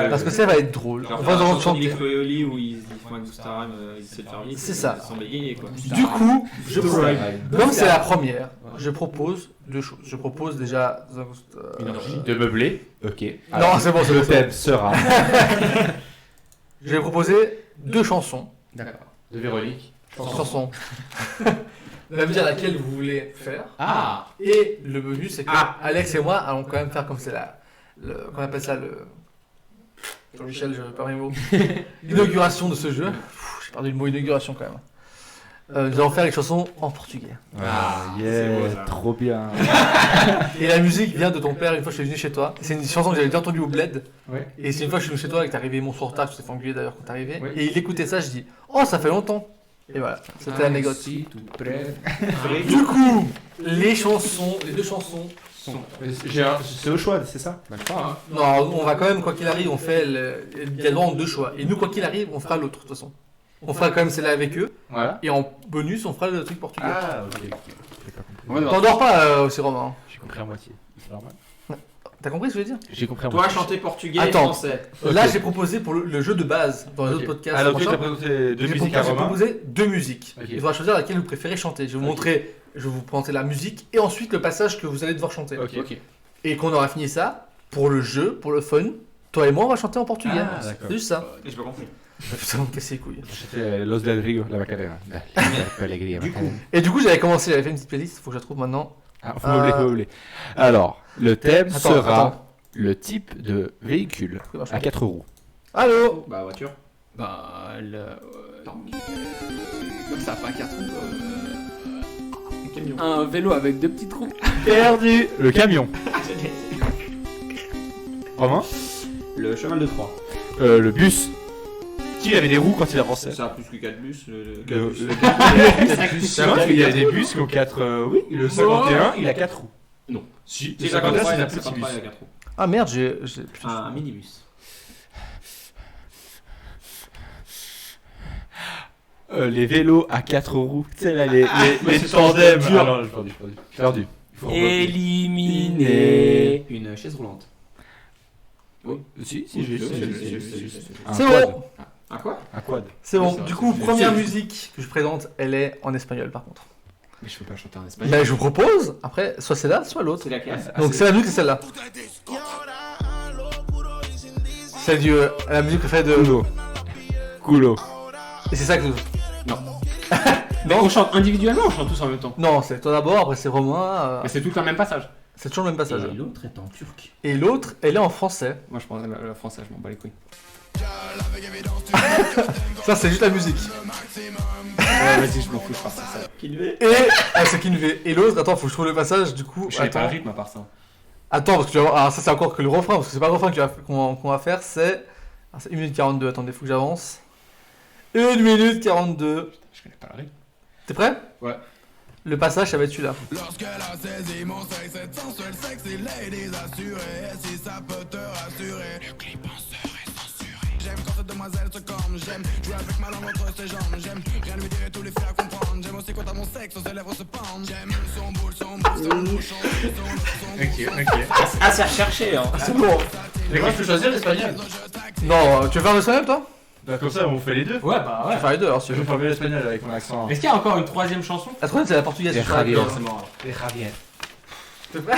Parce que ça va être drôle. Genre, On va dans en chanter. Chloé Oli où ils font un Goustaram, ils essaient de faire vite. C'est ça. Sans bégayer quoi. Du coup, comme c'est la première, je propose 2 choses. Je propose déjà... De meubler. Ok. Non, c'est bon, c'est Le bon. thème sera Je vais proposer 2 chansons. D'accord. de Véronique. Chanson. On va me dire laquelle vous voulez faire. Ah. Et le bonus, c'est que Alex et moi allons quand même faire comme c'est qu'on appelle ça le... Jean-Michel, je perds mes mots. L'inauguration de ce jeu. J'ai perdu le mot inauguration quand même. Nous allons faire les chansons en portugais. Ah, c'est beau, ça. trop bien. Et la musique vient de ton père une fois que je suis venu chez toi. C'est une chanson que j'avais déjà entendue au bled. Ouais. Et c'est une fois que je suis venu chez toi et que t'es arrivé mon soir tard, tu t'es fait engueuler d'ailleurs quand t'es arrivé. Ouais. Et il écoutait ça, je dis oh ça fait longtemps. Et voilà, c'était l'anecdote. Si, tout près. Du coup, les 2 chansons. C'est au choix, c'est ça? Bah, je crois, hein. Non, on va quand même, quoi qu'il arrive, on fait il y a le droit en 2 choix. Et nous, quoi qu'il arrive, on fera l'autre de toute façon. On fera quand même celle-là avec eux. Voilà. Et en bonus, on fera le truc portugais. Ah, ok. J'ai pas compris. T'endors pas aussi, Romain. J'ai compris à moitié. C'est normal. T'as compris ce que je veux dire? J'ai compris à Toi, moitié. chanter portugais et Attends. français. Là, j'ai proposé pour le jeu de base dans les autres podcasts. Alors, tu machin. as présenté deux J'ai musiques à Romain. proposé 2 musiques. Ok. Il faudra choisir laquelle vous préférez chanter. Je vais vous montrer, je vais vous présenter la musique et ensuite le passage que vous allez devoir chanter. Ok. Ok. Et qu'on aura fini ça, pour le jeu, pour le fun, toi et moi on va chanter en portugais. Ah, d'accord. C'est juste ça. J'ai pas compris. Putain, on me casse les couilles. C'était Los del Rio, la Macarena. Du coup. Et du coup, j'avais commencé, j'avais fait une petite playlist, faut que je la trouve maintenant. Ah, faut meubler. Alors, le thème Attends, sera attends. le type de véhicule à 4 roues. Allô? Bah, voiture. Bah, ça a pas 4 roues. Un camion. Un vélo avec 2 petits trous. Perdu. Le camion. Romain. Le cheval de Troie. Le bus. Qui avait des roues quand il avançait? Ça a plus que 4 bus. C'est vrai qu'il y a des bus qui ont 4. Oui, le 51, il a 4 roues. Non. Si, C'est le 53, 51, c'est il un a petit 53, bus. il a 4 roues. Ah merde, j'ai. Putain. Un minibus. Les vélos à 4 roues. Tu sais, là, les tandems. Ah non, j'ai perdu. Il faut Éliminé. Une chaise roulante. Si, j'ai. C'est bon, Un quoi? Un quad. c'est bon. c'est vrai, Du coup, c'est- première c'est- musique que je présente, elle est en espagnol par contre. Mais je peux pas chanter en espagnol. Ben, je vous propose, après, soit celle-là, soit l'autre. C'est laquelle? Donc, c'est la musique, c'est celle-là. C'est la musique préférée de. Culo. Et c'est ça que. Mais on chante individuellement, on chante tous en même temps. Non, c'est toi d'abord, après c'est Romain. Mais c'est tout le même passage. C'est toujours le même passage. Et l'autre est en turc. Et l'autre, elle est en français. Moi je prends la française, je m'en bats les couilles. Ça, c'est juste la musique. Ouais, vas-y, je m'en fous, je pars sur ça. Kinvé. Et. Ah, c'est Kinvé. Et l'autre, attends, faut que je trouve le passage, du coup. Je savais pas le Attends, rythme à part ça. attends parce que tu vas voir. Alors, ça, c'est encore que le refrain, parce que c'est pas le refrain qu'on va faire, c'est. Ah, c'est 1 minute 42. Attendez, faut que j'avance. 1 minute 42. Je connais pas le rythme. T'es prêt? Ouais. Le passage, ça va être celui-là. Lorsqu'elle a saisi mon sexe, cette sensuelle sexe, il est désassuré. Si ça peut te rassurer, le clip en serait censuré. J'aime quand cette demoiselle se corne, j'aime jouer avec ma langue entre ses jambes, j'aime rien lui dire et tout lui faire comprendre. J'aime aussi quand à mon sexe, ses lèvres se pendent. J'aime son boule, son bouchon, Ah, c'est recherché, hein. C'est bon. Mais moi, je peux choisir l'espagnol. Non, tu veux faire le espagnol, toi? Bah, comme ça, on fait les deux. Ouais, bah Je vais faire les deux, alors si tu Je veux. vais faire mieux l'espagnol avec mon accent. Est-ce qu'il y a encore une troisième chanson? La troisième, c'est la portugaise. Les je crois. Javier. Non, c'est mort. Les Javier. Je connais pas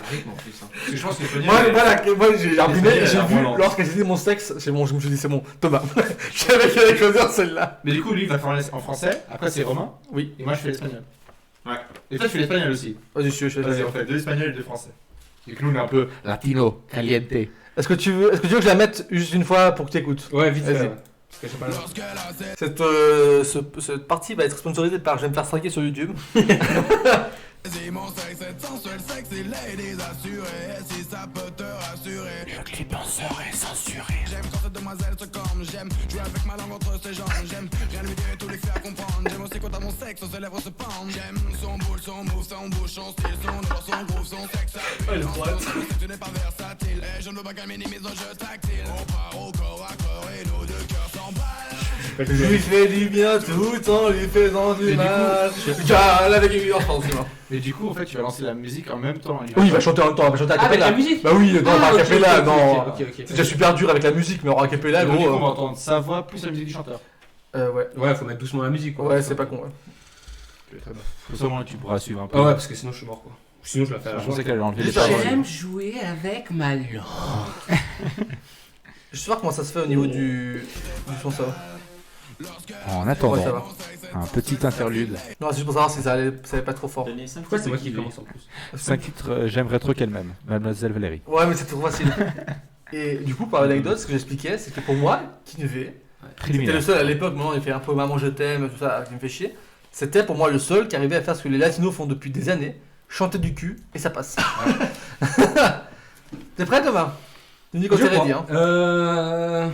le rythme en plus. Hein. Parce que je pense que Moi, j'ai imprimé, L'espagnol, j'ai elle a vu, vraiment- lorsqu'elle dit mon sexe, je me suis dit, c'est bon, Thomas. Je savais qu'elle allait choisir celle-là. Mais du coup, lui, il va faire en français. Après, c'est Romain. Oui. Et moi, je fais l'espagnol. Ouais. Et toi, tu fais l'espagnol aussi. Vas-y, je suis Vas-y, on fait 2 espagnols et 2 français. Et que nous, on est un peu latino, caliente. Est-ce que tu veux que je la mette juste une fois pour que tu écoutes? Ouais, vite Vas-y. fait. Ouais. Parce que j'ai pas le... Cette partie va être sponsorisée par Je vais me faire striker sur YouTube. saisi mon sexe, cette sensuelle sexe, il est désassuré. Si ça peut te rassurer, le clip en serait censuré. J'aime quand cette demoiselle se corne, j'aime jouer avec ma langue entre ses jambes, j'aime rien lui dire et tout lui faire comprendre. J'aime aussi quand à mon sexe, ses lèvres se pendent. J'aime son boule, son move, son bouche, son style, son odeur, son groove, son sexe. Tu n'es pas versatile, et je ne veux pas qu'elle minimise nos jeux tactiles. On part au corps à corps et nos deux cœurs s'emballent. Je lui fais du bien tout en lui faisant du mal. Avec une guitare, pardon, excuse-moi. Mais du coup, en fait, tu vas lancer la musique en même temps. Oui, il va chanter en même temps, il va chanter à Ah, avec cappella. la musique. Bah oui, non, pas à cappella, non. Ok. C'est déjà super dur avec la musique, mais en cappella, Du coup, on va gros. entendre sa voix plus la musique du chanteur. Ouais. Ouais, faut mettre doucement la musique quoi. Ouais, c'est pas con, ouais. Très bien. Pour ça, au moins, tu pourras suivre un peu. Ah ouais, parce que sinon je suis mort quoi. Sinon je la fais à la Je pensais qu'elle allait enlever les J'aime paroles. jouer avec ma langue. Je sais pas comment ça se fait au niveau du son, ça va. En Ouais, ça attendant, va. un petit interlude. Non, c'est juste pour savoir si ça allait pas trop fort. Donnez 5 Pourquoi c'est moi qui commence en plus 5 titres, j'aimerais trop qu'elle m'aime. Mademoiselle Valérie. Ouais, mais c'est trop facile. Et du coup, par anecdote, ce que j'expliquais, c'est que pour moi, Kinvey, c'était le Préliminaire. seul à l'époque, maintenant il fait un peu Maman je t'aime, tout ça, qui me fait chier. C'était pour moi le seul qui arrivait à faire ce que les latinos font depuis des années, chanter du cul, et ça passe. T'es prêt, Thomas? Tu me dis quand t'es ready, hein.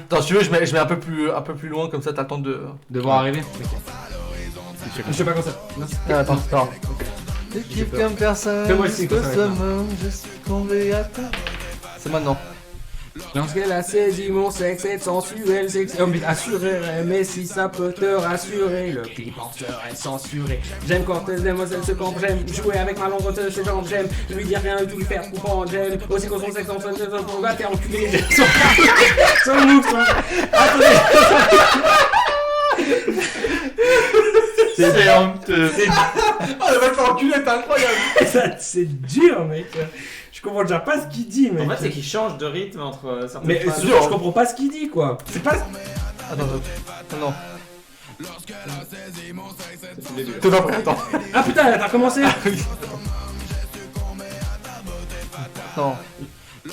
Attends, si tu veux, je mets un peu plus loin, comme ça t'as le temps de... De voir arriver. Je sais pas quand ça. Non. Ah, attends. Tu kiffes comme personne, Fais-moi le signe, que ça va ce être monde, je suis tombé à terre. C'est maintenant. Lorsqu'elle a saisi mon sexe, c'est sensuel, c'est assurerait, mais si ça peut te rassurer, le clip en serait censuré. J'aime quand les demoiselles se campent, j'aime jouer avec ma langue de ses jambes, j'aime lui dire rien et tout lui faire comprendre, j'aime aussi quand son sexe en fait, on va faire enculer. Son move, C'est honteux. Oh, elle va te faire enculer, t'es incroyable. c'est dur, mec. Je comprends déjà pas ce qu'il dit, mec. En fait, c'est qu'il change de rythme entre certaines Mais phrases. je comprends pas ce qu'il dit, quoi. C'est pas. Attends. Non. C'est le début. T'es pas prêt, attends. Ah putain, t'as recommencé. Non.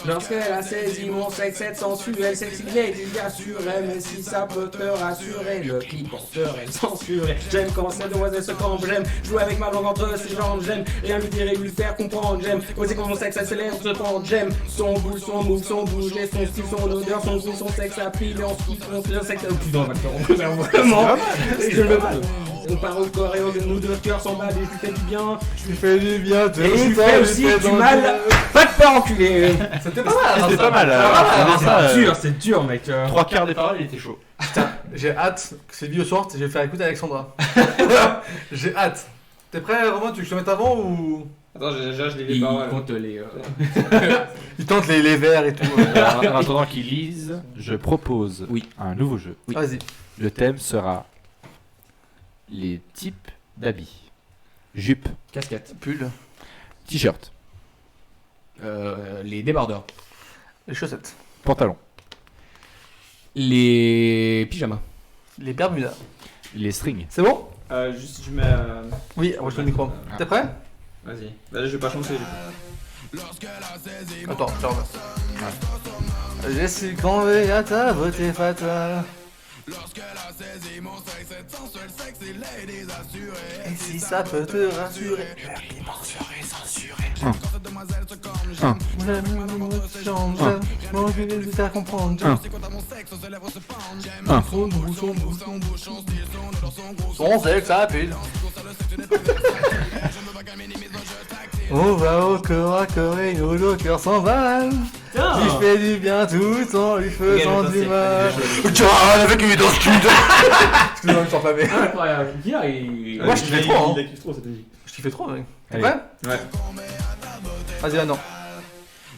Lorsqu'elle a saisi mon sexe, cette sensuelle, sexy lady assurée, mais si ça peut te rassurer, le clip en serait censuré. J'aime quand cette demoiselle se campe, j'aime jouer avec ma langue entre ses jambes, j'aime rien lui dire et lui faire comprendre, j'aime oser quand mon sexe accélère, se tend, j'aime son boule, son move, son bouge, et son style, son odeur, son goût, son sexe appris, en ski, son sexe. Oh putain, on va le faire vraiment. Et je le veux pas. On part au corps et nous deux cœurs s'emballent et je lui fais du bien. Je lui fais du bien, tout Et je lui le temps, fais je aussi lui fais du dans le mal. bien. Pas de peur, enculé. C'était pas mal. C'était pas mal. C'est dur, mec. 3/4 des paroles, il était chaud. J'ai hâte que c'est vidéo sorte et je vais faire écouter Alexandra. J'ai hâte. T'es prêt, Romain? Tu veux que je te mette avant ou. Attends, je lis les Il paroles. compte les. Il tente les verts et tout. En attendant qu'ils lisent, je propose un nouveau jeu. Vas-y. Le thème sera les types d'habits. Jupe, Casquette. Pull. t-shirt, Les débardeurs. Les chaussettes. pantalon, Les pyjamas. Les bermudas. les strings. C'est bon? Juste, je mets. Oui, moi je te le micro. T'es prêt? Vas-y. Bah, là, je vais pas chanter. Du coup. Attends, je te remets. Je suis convaincu à ta beauté fatale. Et si ça peut te rassurer, le clip en serait censuré. Mon Dieu, je vais faire comprendre. Son sexe à pile. On va au corps à corps et nos cœurs s'emballent. Lui fait du bien tout en lui faisant du mal. Tiens, avec une danse cul. Excusez-moi, je me sens pas bien. Incroyable. Il. Moi, je kiffais trop, hein. Il a kiffé trop cette musique. Je kiffais trop, mec. T'es Allez. prêt? Ouais. Vas-y, non.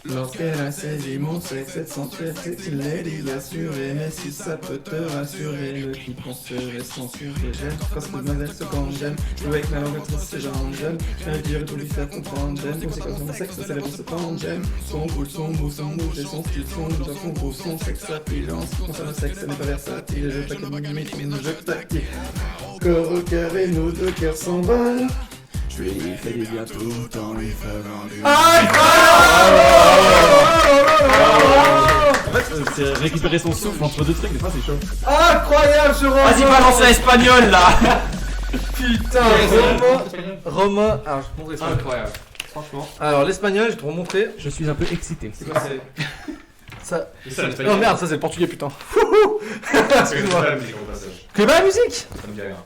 Lorsqu'elle a saisi mon sexe, cette sensuelle sexy lady assurée. Mais si ça peut te rassurer, le clip en serait censuré. J'aime quand cette demoiselle se campe, j'aime jouer avec ma langue entre ses jambes, j'aime rien dire et tout lui faire comprendre, j'aime aussi quand son sexe ses lèvres se pendent, j'aime son boule, son mou, son bouge et son style, son dans son gros, son sexe appuyance. Concernant le sexe, ça n'est pas versatile, je taquine mon limite, je taquine. Corps au cœur et nos deux cœurs s'emballent. Je lui fais des biens tout en lui faisant du En fait, c'est récupérer son souffle entre deux trucs, des fois c'est chaud. Incroyable ce Romain. Vas-y, balance l'espagnol là. Putain, Romain. Alors, je te montre l'espagnol. Incroyable. Franchement. Alors, l'espagnol, je vais te remontrer. Je suis un peu excité. C'est quoi, c'est. Ça. C'est ça l'espagnol. Oh merde, ça c'est le portugais, putain. Parce que c'est pas la musique au passage. Que pas la musique? Ça me dit rien.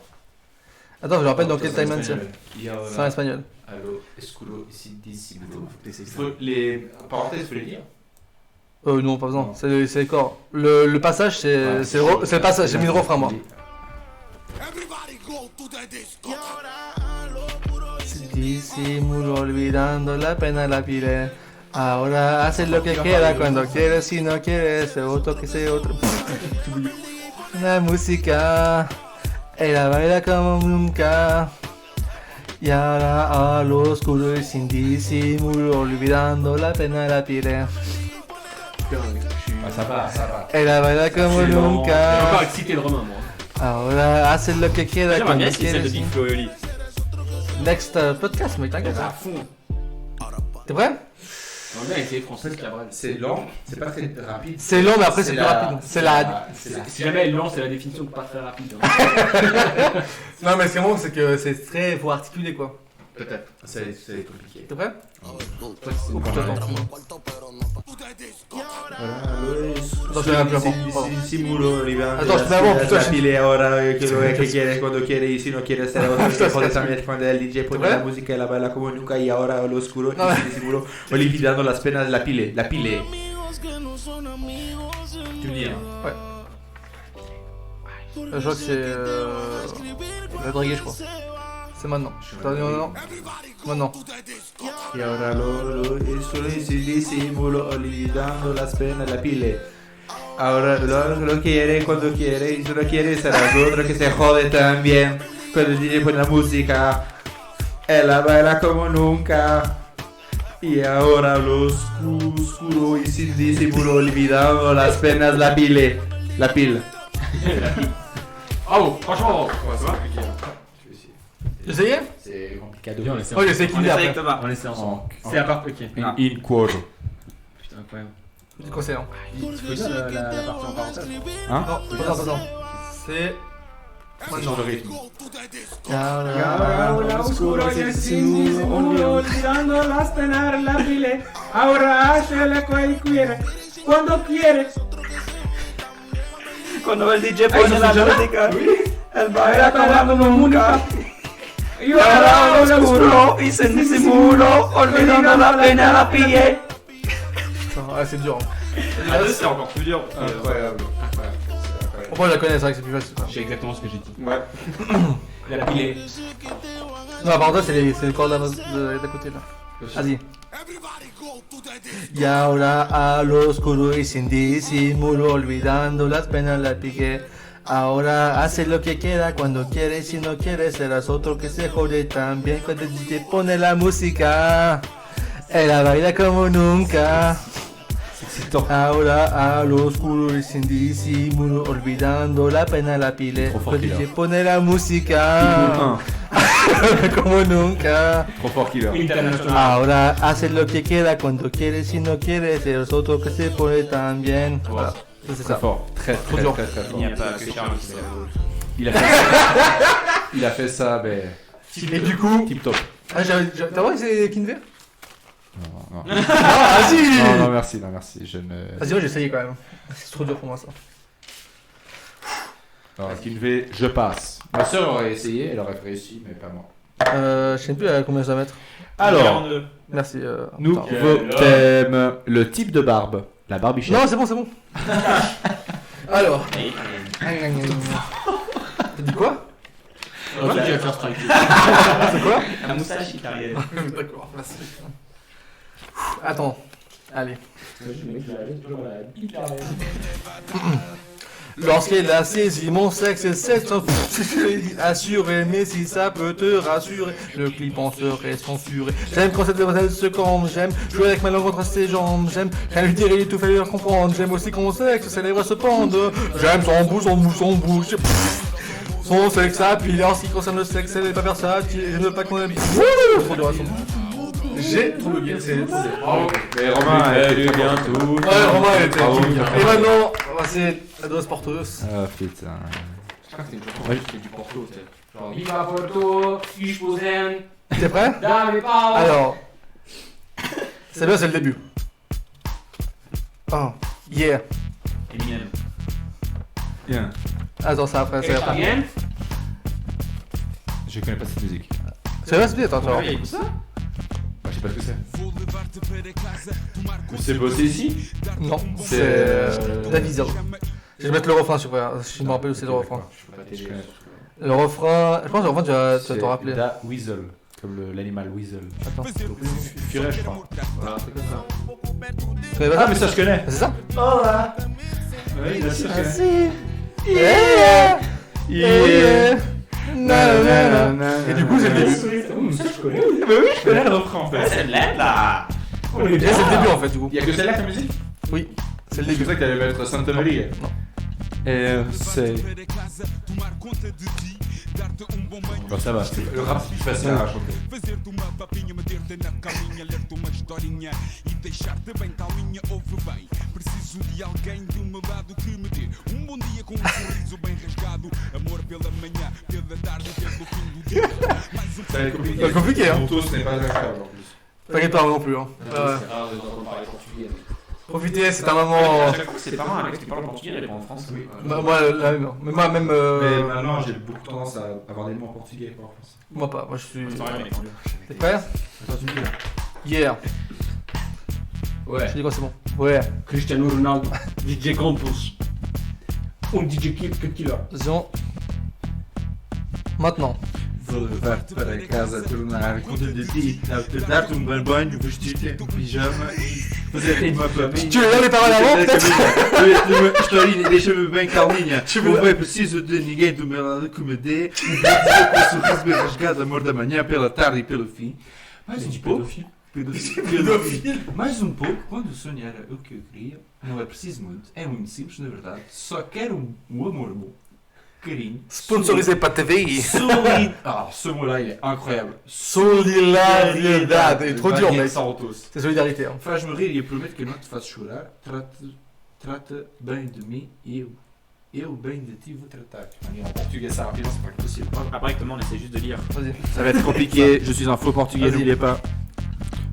Attends, je me rappelle dans quel timeline c'est. Il y a, C'est en espagnol. Allo, escudo, discípulo. Les parenthèses, faut les lire. Non, pas besoin. C'est les corps. Le passage, c'est le passage. J'ai mis le refrain, moi. Disimulo olvidando la pena la pile. Ahora haces lo que quieras cuando quieres, si no quieres, se otro que sea otro. La música, ella baila como nunca. Y ahora a lo oscuro y sin disimulo, olvidando la pena la pile. Ah, ça va, ça va. Ella baila como J'ai encore nunca. excité le Romain, moi. Ahora haces lo que quieras J'aimerais bien cuando si celle de quieres. Big Flo et Oli. Next podcast, mec, t'inquiète. À fond. T'es prêt? On va essayer française Cabrel. C'est lent, c'est pas très rapide. C'est long, mais après c'est plus rapide. C'est la. Si jamais elle lance, c'est la définition de pas très rapide. hein. Non, mais ce qui est bon, c'est que c'est très. Faut articuler quoi. Peut-être, c'est compliqué. T'es prêt? Oh, putain, attends. Attends, je fais un peu avant. Simulo olvidando Attends, je fais avant, putain, la je- pile ahora que lo es que quieres cuando quieres y si no quieres será otro que jode también cuando el DJ pone ¿Ouais? la música y la baila como nunca y ahora lo oscuro No. y disimulo olvidando las penas la pile Tu me dis, hein. Je crois que c'est. La draguer, je crois. C'est maintenant. Non. Maintenant. y ahora lo solo y si disimulo olvidando las penas la pile ahora lo quiere cuando quiere y si no quiere será otro que se jode también cuando el DJ pone la música ella baila como nunca y ahora lo oscuro y sin disimulo olvidando las penas la pile Bravo, franchement. J'essayais? C'est compliqué. Viens, on essaie. Oh, j'essaie On qu'il essaie après. avec Thomas. On essaie ensemble. En- C'est à part. Ok. Ah. in quote Putain, incroyable. Du conseil, hein. Tu peux dire la partie en parenthèse? Non, attends. C'est. Maintenant. le rythme Ahora oscuro y el disimulo, olvidando las penas la pile. Ahora hace lo que quiere, cuando quiere. Cuando el DJ pone la música, el baila como nunca. Y Y ahora lo oscuro y sin disimulo, olvidando la pena la pille. Putain, ouais, c'est dur. Hein. À deux, c'est encore plus dur. Incroyable. Pourquoi je la connais, c'est vrai que c'est plus facile. Je sais exactement ce que j'ai dit. Ouais. Il a pilé. Non, par contre, c'est les cordes d'à côté là. Vas-y. Y ahora a lo oscuro y sin disimulo, olvidando las penas la piqué. Ahora hace lo que quiera cuando quiere y si no quiere serás otro que se jode también cuando el DJ pone la música. Ella baila como nunca. Ahora a lo oscuro y sin disimulo, olvidando la pena la pile. Trop fort Cuando el qu'il DJ pone la música. Como nunca. Trop fort killer. International. Ahora hace lo que quiera cuando quiere, si no quiere, es otro que se pone también. Voilà. Ça, c'est Très ça. fort. Très Trop dur. très fort. Il n'y a pas que Charles qui fait la gauche. Il a fait ça, mais Et du coup, tip top. t'as vu que c'est Kinver? Non, non. Ah, vas-y! Non, merci, non, merci. Je ne. Vas-y, moi j'ai essayé quand même. C'est trop dur pour moi ça. Non, Kinvé, je passe. Ma soeur aurait essayé, elle aurait réussi, mais pas moi. Je sais plus à combien je dois mettre. Alors, Merci. nous attends. votons le type de barbe. La barbichette. Non, c'est bon, c'est bon. Alors. T'as dit quoi? Tu vas faire strike. C'est quoi? La moustache italienne. D'accord, merci. Attends. Allez. Lorsqu'elle a saisi mon sexe, c'est assuré, mais si ça peut te rassurer, le clip en serait censuré. J'aime quand cette demoiselle se campe, j'aime jouer avec ma langue entre ses jambes, j'aime rien lui dire et tout faire lui comprendre, j'aime aussi quand mon sexe, ses lèvres se pendent, j'aime son bouche. Son sexe appuyé en ce qui concerne le sexe, elle n'est pas versatile, je ne veux pas qu'on aime. Trop dur à son. J'ai trop bugué, c'est trop dur. Mais Romain a été bien tout. Ouais, Romain elle était Bravo. king. Et maintenant, on va passer à Dos Portos. Ah putain. Je crois que c'est une chanson qui fait du Porto, tu sais. Genre, Viva Porto, ich posen, T'es prêt? dame pas. Alors, c'est bien, c'est le début. Oh, yeah. Eminem. Bien. Attends, c'est après, c'est après. Bien. Je connais pas cette musique. C'est bien, c'est bien, attends, attends. Ouais, écoute ça. Moi, je sais pas ce que c'est. C'est bossé ici? Non, c'est C'est David Zero. Je vais mettre le refrain, je me rappelle où c'est le refrain. Je peux pas t'aider. Le refrain, je pense que le refrain, tu vas te rappeler. Da Weasel, comme l'animal Weasel. Attends. Furet, je crois. Voilà, c'est comme ça. Tu connais pas Ah, mais ça, je connais. C'est ça? Oh là. Oui, bien sûr, je connais. Et du coup, c'est le début. Ça, je connais. Mais oui, je connais le refrain en fait. Celle-là, là. Et c'est le début en fait, du coup. Il y a que celle-là ta musique? Oui, c'est le C'est début. pour ça que t'allais mettre Santa Maria. Non. C'est. Bon, ça va, le rap c'est plus facile à chanter. Fazer-te uma papinha, meter-te na caminha, ler-te uma historinha e deixar-te bem calminha. Ouve bem, preciso de alguém do meu lado que me dê bom dia com sorriso bem rasgado. Amor pela manhã, pela tarde, pelo fim do dia. Mais Ça va être compliqué. C'est compliqué, hein. Mon toast n'est pas agréable en plus. T'inquiète pas, moi non plus. Hein. C'est rare d'entendre parler portugais. Profitez, c'est un moment. À chaque fois, ses parents, avec qui parlent portugais, ils répondent en français. Moi, là, non. Mais moi, même. Mais maintenant, j'ai beaucoup tendance à avoir des mots en portugais et pas en français. Moi, pas. Moi, je suis. C'est rien, mec. T'es prêt? Attends, tu me dis là. Yeah. Ouais. Je dis quoi, c'est bon? Ouais. Cristiano Ronaldo, DJ Campos. DJ Killer. Attention. Maintenant. Vou levar-te para casa, tornar conta de ti, dar-te banho, vestir-te em pijama e fazer-te uma papinha. Tu veux lire les paroles avant, peut-être? Uma historinha, deixa-me bem calminha. Não é preciso de ninguém do meu lado que me dê um dizer com um sorriso bem rasgado, amor da manhã, pela tarde e pelo fim. Mais um pouco. Pedofile. Mais um pouco, quando sonhar o que eu queria, não é preciso muito, é muito simples na verdade. Só quero um amor bom. Carinho. Sponsorisé par TVI. Ah, ce mot-là, il est incroyable. Solidariedade. Il est trop dur, mec. Santos. C'est solidarité. Hein. Faz-me rir e prometo que não te faço chorar. Trata bem de mim e eu bem de ti vou tratar. En portugais, ça rapide, c'est pas possible. Après, comment on essaie juste de lire. Vas-y. Ça va être compliqué, je suis un faux portugais, Vas-y. n'oubliez pas.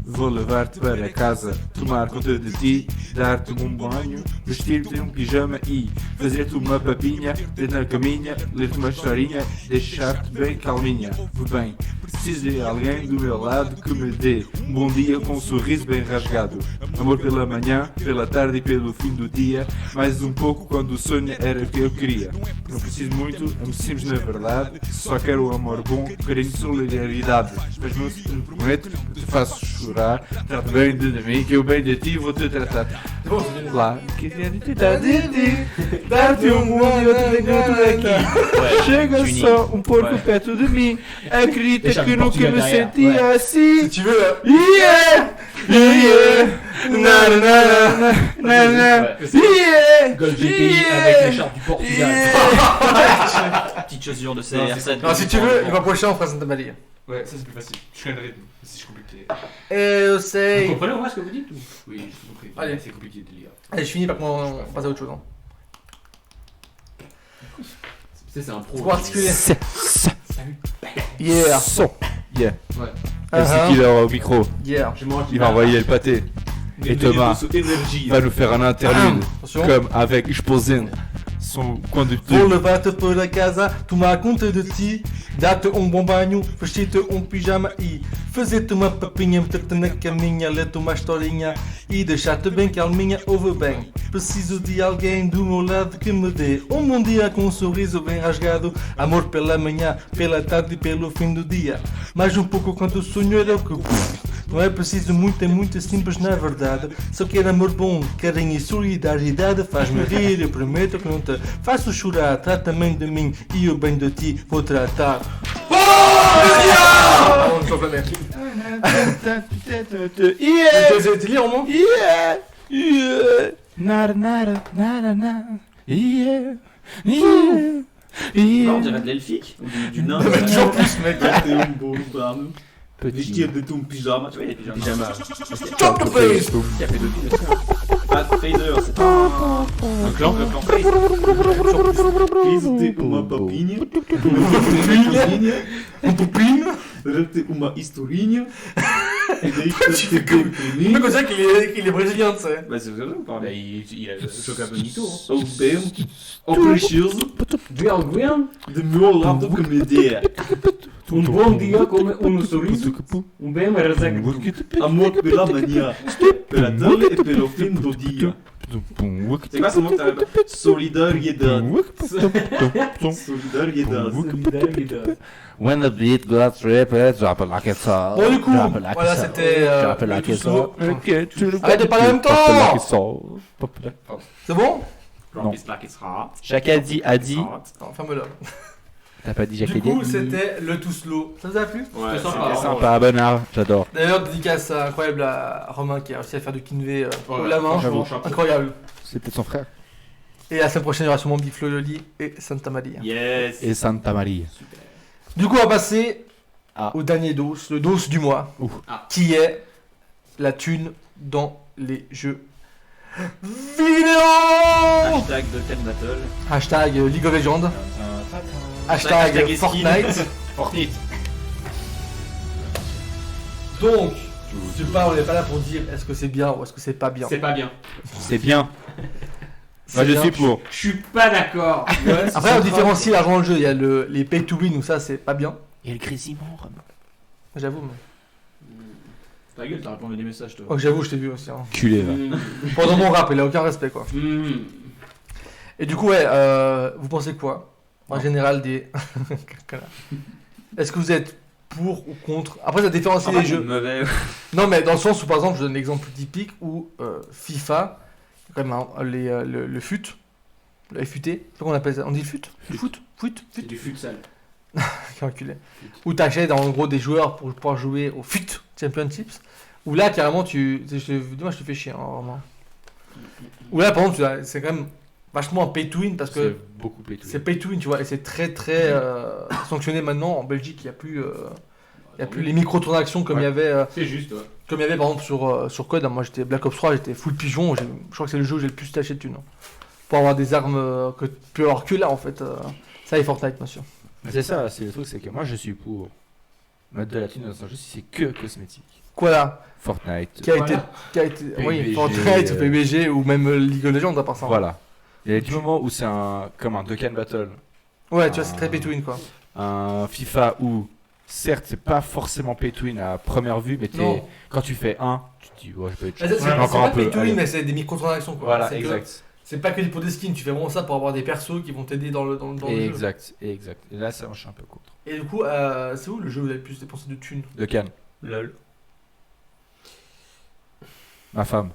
Vou levar-te para casa, tomar conta de ti, dar-te banho, vestir-te pijama e fazer-te uma papinha, ter na caminha, ler-te uma historinha, deixar-te bem calminha. Bem, preciso de alguém do meu lado que me dê bom dia com sorriso bem rasgado. Amor pela manhã, pela tarde e pelo fim do dia, mais pouco quando o sonho era o que eu queria. Não preciso muito, amo simples na verdade, só quero um amor bom, carinho e solidariedade. Mas não te prometo que te faço chorar. Trata bem de mim, que eu bem de ti vou te tratar. Lá, que te dar de ti, dar-te mundo e eu te encontro aqui. Chega só pouco perto de mim, acredita que nunca me sentia assim. Si tu veux. Yeah, yeah, na na na na na, yeah, Gold GPI avec l'écharpe du Portugal. Petite chaussure de CR7. Non, si tu veux, le mois prochain, on fera Santa Maria. Ouais, ça c'est plus facile. Je connais le rythme, c'est compliqué. Et Vous c'est. comprenez au moins ce que vous dites ou... Oui, j'ai compris. Allez. C'est compliqué de lire. Allez, je finis, par contre, on passe à autre chose. Hein. C'est un pro. C'est particulier. Salut. Yeah. son, yeah. Ouais. Merci qu'il est au micro. Yeah. Il va envoyer le pâté. Et Thomas va nous faire un interlude, Attention. comme avec Exposin, son Vou conducteur. levar-te para casa, tomar conta de ti, dar-te bom banho, vestir-te pijama e fazer-te uma papinha, meter-te na caminha, ler-te uma historinha e deixar-te bem calminha. Ouve bem, preciso de alguém do meu lado que me dê bom dia com um sorriso bem rasgado, amor pela manhã, pela tarde e pelo fim do dia. Mais pouco quando o sonho era o que... Não é preciso muito, é muito simples na verdade. Só quero amor bom, carinho e solidariedade. Faz-me rir, eu prometo que não te faço chorar. Trata bem de mim e eu bem de ti vou tratar. On s'en plaît. Yeah, Tu lis au moins? yeah, yeah, nada, nada, nada, nada, yeah, yeah, Non, on yeah. dirait de l'elfique. Du nain. Toujours plus, mec. Vestir de ton pyjama. Tu vois, il y a des pyjamas. Chop the face. Il y a fait deux films. Pas Phaser, c'est un clan. Le clan Phaser. Uma papinha, uma historinha, e daí Le mec, on dirait qu'il est brésilien, tu sais. Bah, c'est vrai, on parle. Il a le chocolat bonito. o bem, o precioso, De alguém, de meu lado que me dê bom dia com sorriso, bem rasgado. amor pela manhã, pela tarde e pelo fim do dia. C'est quoi son nom que t'avais pas? Solidaridad. When the beat got tripped, drop it like it's hot. Bon, du coup, Drop it like voilà, it's hot. c'était Drop it like le it's tout hot. slow. Okay, to the Arrête de parler en même Drop it like temps. it's hot. Pop it like- C'est bon? Non. It's like it's hot. Chacun a dit. Non, ferme-le. T'as pas dit Jacques Du coup, Lévy? c'était le tout slow. Ça vous a plu? Ouais, C'était sympa. c'était Sympa, Bonnard, j'adore. D'ailleurs, dédicace incroyable à Romain qui a réussi à faire du kinvé Voilà, haut la main. franchement, chapeau. Incroyable. C'est peut-être son frère. Et la semaine prochaine, il y aura sûrement Biflo Loli et Santa Maria. Yes. Et Santa Maria. Du coup, on va passer Ah. au dernier dos, le dos du mois, Ouh. Ah. qui est la thune dans les jeux vidéo. Hashtag de Ken Battle. Hashtag League of Legends. Hashtag Hashtag Fortnite. Fortnite. Donc, je sais pas, on n'est pas là pour dire est-ce que c'est bien ou est-ce que c'est pas bien. C'est pas bien. C'est bien. C'est Moi je bien. suis pour. Je suis pas d'accord. Après, on différencie l'argent dans le jeu. Il y a les pay to win où ça, c'est pas bien. Et le grésillement. J'avoue. Mais... Ta gueule, t'as répondu des messages, toi. Oh, j'avoue, je t'ai vu aussi. Hein. Culé va. Pendant mon rap, il a aucun respect quoi. Hmm. Et du coup, ouais, vous pensez quoi en général des. Connard. Est-ce que vous êtes pour ou contre? Après, ça différencie les jeux. Mauvais. Non, mais dans le sens où, par exemple, je donne l'exemple typique où FIFA, quand même le FUT, le FUT, c'est qu'on appelle ça? On dit le FUT? Le foot? C'est du futsal. Quel enculé. Où t'achètes en gros des joueurs pour pouvoir jouer au FUT Championships. Où là, carrément, dis-moi, je te fais chier, hein, vraiment. Où là, par exemple, c'est quand même vachement un pay to win parce que C'est beaucoup pétou. c'est pay to win, tu vois, et c'est très très sanctionné maintenant. En Belgique, il n'y a plus. Il y a plus les microtransactions comme il y avait C'est juste, ouais. comme il y avait par exemple sur Code. Hein. Moi j'étais Black Ops 3, j'étais full pigeon, je crois que c'est le jeu où j'ai le plus taché de thunes. Hein. Pour avoir des armes que tu peux avoir que là en fait. Ça et Fortnite bien sûr. C'est ça, c'est le truc, c'est que moi je suis pour mettre de la thune dans un jeu si c'est que cosmétique. Quoi là Fortnite. qui a Voilà. été oui, PUBG, Fortnite, PUBG ou même League of Legends à part ça. Voilà. Il y a des moments où c'est comme un Dokkan Battle, Ouais, tu vois, c'est très pay to win quoi. un FIFA où certes c'est pas forcément pay to win à première vue, mais Non. quand tu fais un, tu te dis ouais je peux être C'est pas pay to win, mais c'est des microtransactions quoi. Voilà, C'est que- exact. C'est pas que pour des skins, tu fais vraiment ça pour avoir des persos qui vont t'aider dans le jeu. Exact. Et là ça je suis un peu contre. Et du coup, c'est où le jeu où vous avez le plus dépensé de thunes? Dokkan. LOL. Ma femme.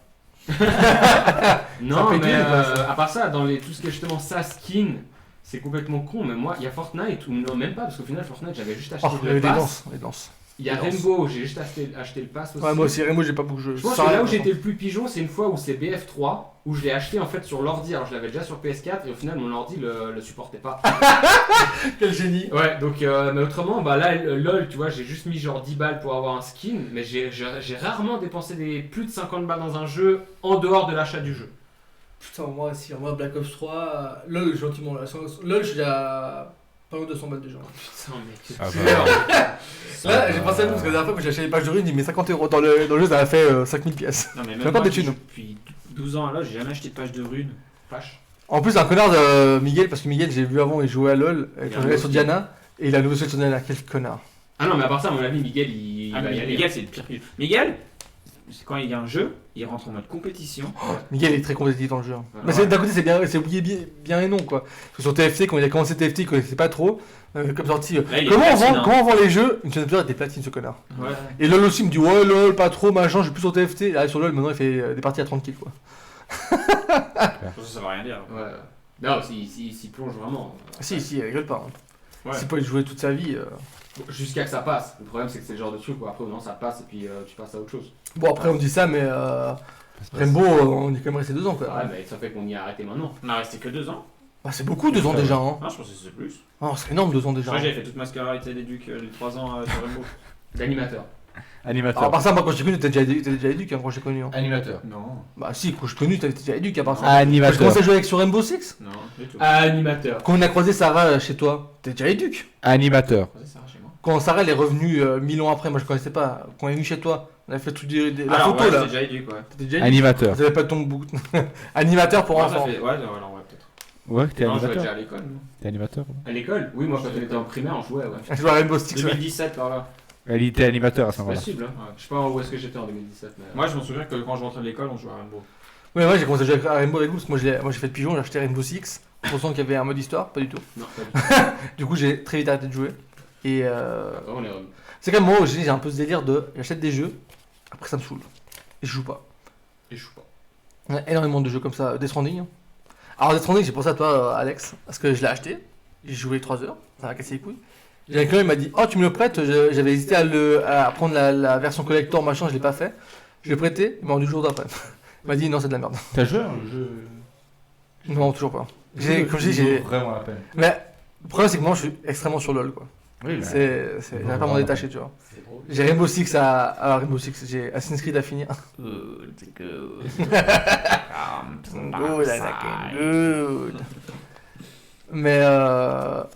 Non, fait mais plaisir, ça. à part ça, dans tout ce qui est justement ça, skin, c'est complètement con. Mais moi, il y a Fortnite, ou non, même pas, parce qu'au final, Fortnite, j'avais juste acheté Oh, il y le avait des pass. danses, les danses. Il y a les danses. Rainbow, j'ai juste acheté le pass aussi. Ouais, moi aussi, Rainbow, j'ai pas beaucoup joué. Je pense que là où j'étais le plus pigeon, c'est une fois où c'est BF3, où je l'ai acheté en fait sur l'ordi. Alors je l'avais déjà sur PS4 et au final mon ordi le supportait pas. Quel génie. Ouais, donc mais autrement, bah là, LOL, tu vois, j'ai juste mis genre 10 balles pour avoir un skin, mais j'ai rarement dépensé plus de 50 balles dans un jeu en dehors de l'achat du jeu. Putain, moi aussi, moi Black Ops 3, LOL, gentiment. Là, LOL, je suis à pas loin de 200 balles déjà. Putain, mec. Ah Là, j'ai pensé à vous parce que la dernière fois que j'ai acheté les pages de rue, il me met 50 € dans le jeu, ça a fait 5000 pièces. Non, mais J'ai même encore moi des qui thunes. joue depuis 12 ans là, j'ai jamais acheté de page de runes. Vache. En plus, un connard de Miguel, parce que Miguel, j'ai vu avant, il jouait à LOL Il y a quand un j'allais sur nouveau Diana, et il a un nouveau sur Diana, quel connard. Ah non, mais à part ça, à mon avis, Miguel, il Ah, va y mais aller. Miguel, c'est le pire. Miguel, quand il y a un jeu, il rentre en mode compétition. Miguel est très compétitif dans le jeu. Hein. Ouais. Mais d'un côté, c'est bien et non quoi. Parce que sur TFT, quand il a commencé TFT, il connaissait pas trop. Comme sorti, Là, il est comment platine, hein. on vend les jeux? Une semaine plus tard, il était platine ce connard. Ouais. Et LOL aussi il me dit ouais LOL pas trop machin, je suis plus sur TFT. Il arrive sur LOL maintenant il fait des parties à 30 kills quoi. Ça veut rien dire. Ouais. Non, s'il plonge vraiment. Si il rigole pas. Hein. Ouais. S'il peut y jouer toute sa vie. Jusqu'à que ça passe. Le problème, c'est que c'est le genre de truc où après, non, ça passe et puis tu passes à autre chose. Bon après on dit ça mais Rainbow on y est quand même resté 2 ans quoi. Ouais, mais ça fait qu'on y a arrêté maintenant. On a resté que 2 ans. Bah, c'est beaucoup 2 ans déjà hein. Ah, je pensais que c'est plus. Oh, c'est énorme 2 ans déjà. Moi, j'avais fait toute ma scolarité d'éduc les 3 ans sur Rainbow. D'animateur. Animateur. Alors, à part ça, moi quand j'ai connu, t'étais déjà éduque hein, quand j'ai connu. Hein. Animateur. Non. Bah si, quand j'ai connu, t'étais déjà éduque à part ça. Quand je Animateur. commençais à jouer avec sur Rainbow Six, Non, du tout. Animateur. quand on a croisé Sarah chez toi, t'étais déjà éduque. Animateur. C'est ça chez moi. Quand Sarah elle est revenue 1000 ans après, moi je connaissais pas. Quand elle est venue chez toi, on a fait tout la Alors, photo ouais, là. c'était déjà éduc, ouais. T'étais déjà éduque. Animateur. Vous avez pas ton bout. Animateur pour Ouais, enfants. ça fait... Ouais, alors, ouais, peut-être. Ouais, t'es Non, je vais animateur. déjà à l'école. non. T'es animateur. À l'école? Oui, moi, quand on était en primaire, on jouait, ouais. Je joue à Rainbow Six. Ouais. 2017 par là. Elle était animateur à ce C'est moment-là. possible, hein. Ouais. Je sais pas où est-ce que j'étais en 2017, mais. Moi, je m'en souviens que quand je rentrais de l'école, on jouait à Rainbow. Ouais, moi j'ai commencé à jouer à Rainbow avec vous parce que moi j'ai fait le pigeon, j'ai acheté Rainbow Six. Pensant qu'il y avait un mode histoire, pas du tout. Non, pas Du coup, j'ai très vite arrêté de jouer. Et on est c'est quand même moi j'ai un peu ce délire de j'achète des jeux, après ça me saoule. Et je joue pas. Et je joue pas. Il y a énormément de jeux comme ça, Death Stranding. Alors Death Stranding, j'ai pensé à toi Alex, parce que je l'ai acheté, j'ai joué 3 heures, ça m'a cassé les couilles. J'ai un client, il m'a dit, oh tu me le prêtes, j'avais hésité à prendre la version collector machin, je l'ai pas fait. Je l'ai prêté, il m'a rendu le jour d'après. Il m'a dit non c'est de la merde. T'as joué le jeu? Non toujours pas. Comme je dis, j'ai vraiment la peine. Mais le problème c'est que moi je suis extrêmement sur LoL quoi. Oui, j'arrive pas à m'en détacher tu vois. J'ai Rainbow Six Rainbow Six, j'ai Assassin's Creed à finir. Good. Mais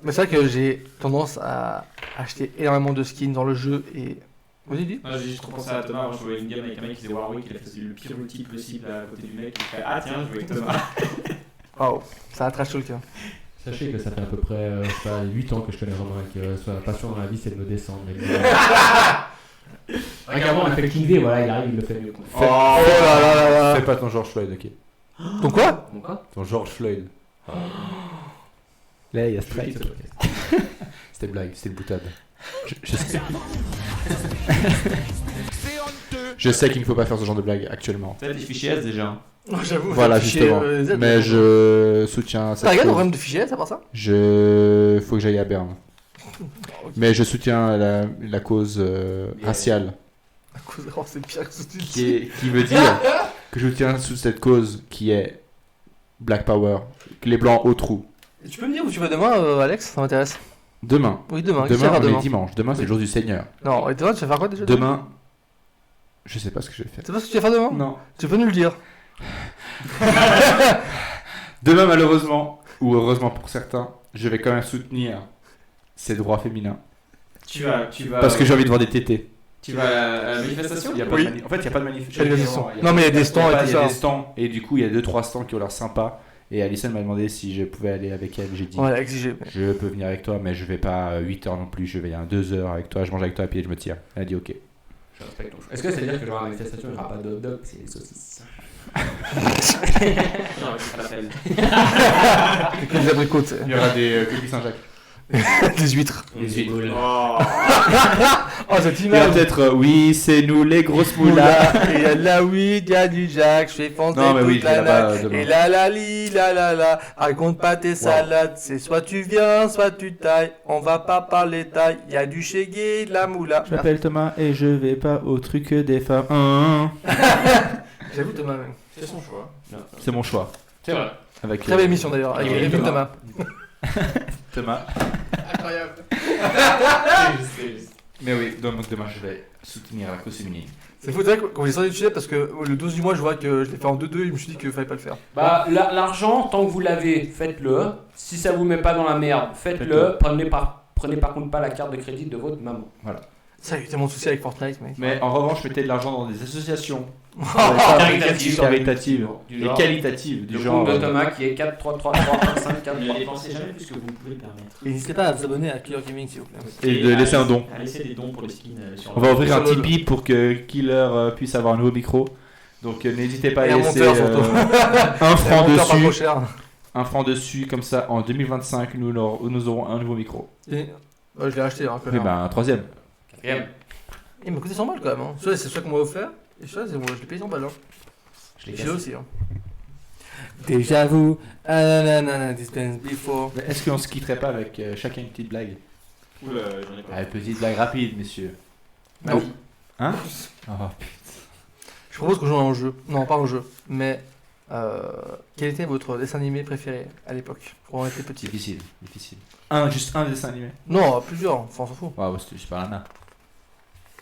c'est vrai que j'ai tendance à acheter énormément de skins dans le jeu et... Vas-y dis. Moi j'ai juste trop pensé à Thomas, moi je jouais une game avec un mec qui faisait Warwick, il a fait le pire outil possible à côté du mec, il fait ah tiens je joue avec Thomas. Waouh, ça a trash talk. Sachez que ça fait à peu près 8 ans que je connais Romain et que sa passion dans la vie c'est de me descendre. Regarde, on a fait le King V, voilà, il arrive, il le fait mieux. Oh là là. Fais pas ton George Floyd, ok. Ton quoi? Mon quoi? Ton George Floyd. Là, il y a strike. C'était blague, c'était une boutade. Je sais. Je sais qu'il ne faut pas faire ce genre de blague actuellement. T'as des fichiers S déjà. Non, j'avoue. Voilà, justement. Mais je soutiens cette T'as regardé le cause. problème de fichiers, ça part ça? Faut que j'aille à Berne. Mais je soutiens la cause raciale. La cause c'est pire que ce que tu Qui veut dire que je tiens sous cette cause qui est Black Power. Que les blancs au trou. Et tu peux me dire où tu vas demain, Alex? Ça m'intéresse. Demain. Oui, demain. Qu'est-ce que tu vas faire on demain? est dimanche. Demain, c'est le jour du Seigneur. Non, et demain, tu vas faire quoi déjà? Demain, je sais pas ce que je vais faire. Tu sais pas ce que tu vas faire demain? Non. Tu peux nous le dire. Demain, malheureusement, ou heureusement pour certains, je vais quand même soutenir ces droits féminins. Tu vas. Parce que j'ai envie de voir des tétés. Tu vas à la manifestation? En fait, il n'y a pas de manifestation. Non, mais il y a des stands et tout Il y a ça. des stands, et du coup, il y a 2-3 stands qui ont l'air sympas. Et Alison m'a demandé si je pouvais aller avec elle. J'ai dit, Ouais, exigé. je peux venir avec toi, mais je vais pas 8 heures non plus. Je vais 2 heures avec toi, je mange avec toi et puis je me tire. Elle a dit ok. Je respecte ton choix. Est-ce que ça veut dire que genre à la manifestation il n'y aura pas de hot dog, c'est des saucisses? Non, je t'appelle. Et que des abricots, tu sais. Il y aura des coquilles Saint-Jacques. Des huîtres. Les huîtres. Oh, cette Il y aura image. peut-être oui, c'est nous les grosses moulas. Et il y a de la weed, il y a du jack, je fais foncer Non, mais oui, toute je vais la là-bas, night. demain. Et la, raconte pas tes salades, c'est soit tu viens, soit tu tailles, on va pas parler taille, il y a du chégué, de la moula. Je m'appelle Thomas et je vais pas au truc des femmes. J'avoue Thomas, même. C'est son choix. C'est mon choix. C'est vrai. Avec Très belle émission d'ailleurs, avec avec Rémi Thomas. Thomas. Incroyable. Mais oui, donc demain je vais soutenir la cause féminine. C'est fou, c'est vrai que quand j'ai sorti du sujet, parce que le 12 du mois, je vois que je l'ai fait en 2-2 et je me suis dit qu'il fallait pas le faire. Bah, l'argent, tant que vous l'avez, faites-le. Si ça vous met pas dans la merde, faites-le. Prenez par contre pas la carte de crédit de votre maman. Voilà. Ça, il y a eu tellement de soucis avec Fortnite, mec. Mais en revanche, mettez de l'argent dans des associations Caritatives. caritatives Du et genre. qualitatives. Du Le genre. compte de Thomas qui est 4 3 3 3 1 5 4 Ne 3 dépensez jamais plus que vous pouvez le permettre. Et n'hésitez pas à vous abonner à Killer Gaming, s'il vous plaît. Et de laisser un don. À laisser des dons pour les skins sur On va ouvrir un Sur le- Tipeee pour que Killer puisse avoir un nouveau micro. Donc n'hésitez pas à Et un laisser monteur, surtout. 1 franc Monteur pas trop dessus. cher. 1 franc dessus, comme ça en 2025 nous aurons un nouveau micro. Et... je l'ai acheté, hein, Et connard. ben un troisième. Il m'a coûté 100 balles quand même. Hein. Soit c'est celui qu'on m'a offert, et soit c'est moi, je l'ai payé 100 balles. Hein. Je l'ai J'ai cassé. aussi. Hein. Déjà vu, dispense before. Mais est-ce qu'on se quitterait pas avec chacun une petite blague? Oula, j'en ai pas. Ah, petite blague rapide, messieurs. Ah oui. Hein? Oh, Je propose qu'on joue à un jeu. Non, pas un jeu. Mais quel était votre dessin animé préféré à l'époque quand on était petit? difficile. Juste un dessin animé. Non, plusieurs. Enfin, on s'en fout. Ouais, c'était Super Nana.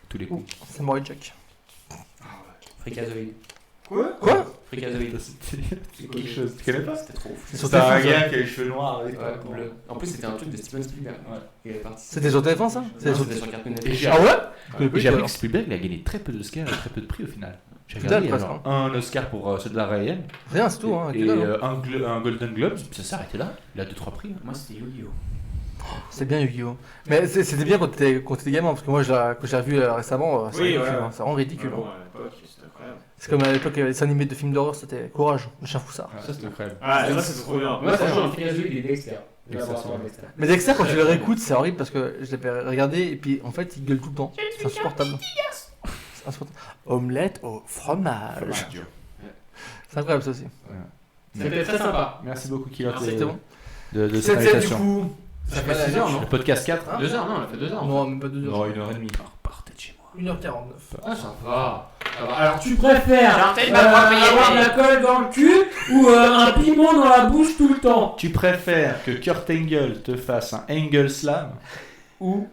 Tous les coups. Samurai Jack. Fricazoïde. Quoi? Fricazoïde. C'est quelque chose. Tu connais pas? C'était trop fou. C'est sur C'est un TF1 ça. gars qui a les cheveux noirs avec Ouais, bleu. En plus, c'était un truc de Steven Spielberg. Ouais. Il est parti. C'était sur TF1 ça? Non, C'était sur... c'était sur Cartoon Et Network. j'ai- Ah ouais? J'ai appris que Spielberg il a gagné très peu d'Oscars et très peu de prix au final. J'ai Que regardé dalle, alors, un Oscar pour ceux de la Ryan Rien, c'est tout. Hein, et que dalle, hein. un Golden Globe, puis ça s'est arrêté là. Il a 2-3 prix. Moi c'était Yu-Gi-Oh! C'était bien Yu-Gi-Oh! Mais c'était bien quand t'étais gamin, parce que moi quand je l'ai revu récemment, c'est Oui, ridicule, ouais. hein, c'est vraiment ridicule. Ah bon, Hein. à l'époque, c'était incroyable. C'est comme à l'époque, il y avait des animés de films d'horreur, c'était Courage, le chien foussard. Ça, c'était incroyable. Ah, ça c'est trop bien. Moi, franchement, le film il est Dexter. Mais Dexter, quand tu le réécoutes, c'est horrible parce que je l'avais regardé et puis en fait, il gueule tout le temps. C'est insupportable. C'est insupportable. Omelette au fromage. C'est incroyable ça aussi. C'était très sympa. Merci beaucoup, Kylian. C'était bon. De cette Cette scène, du invitation. coup. Ça fait 6 heures, non Le podcast 4. 2 heures, non, on a fait 2 heures. Non, même pas 2 heures. Non, 1h30. 1h49. Ah, ça va. Alors, tu préfères avoir de la colle dans le cul ou un piment dans la bouche tout le temps? Tu préfères que Kurt Angle te fasse un Angle Slam ou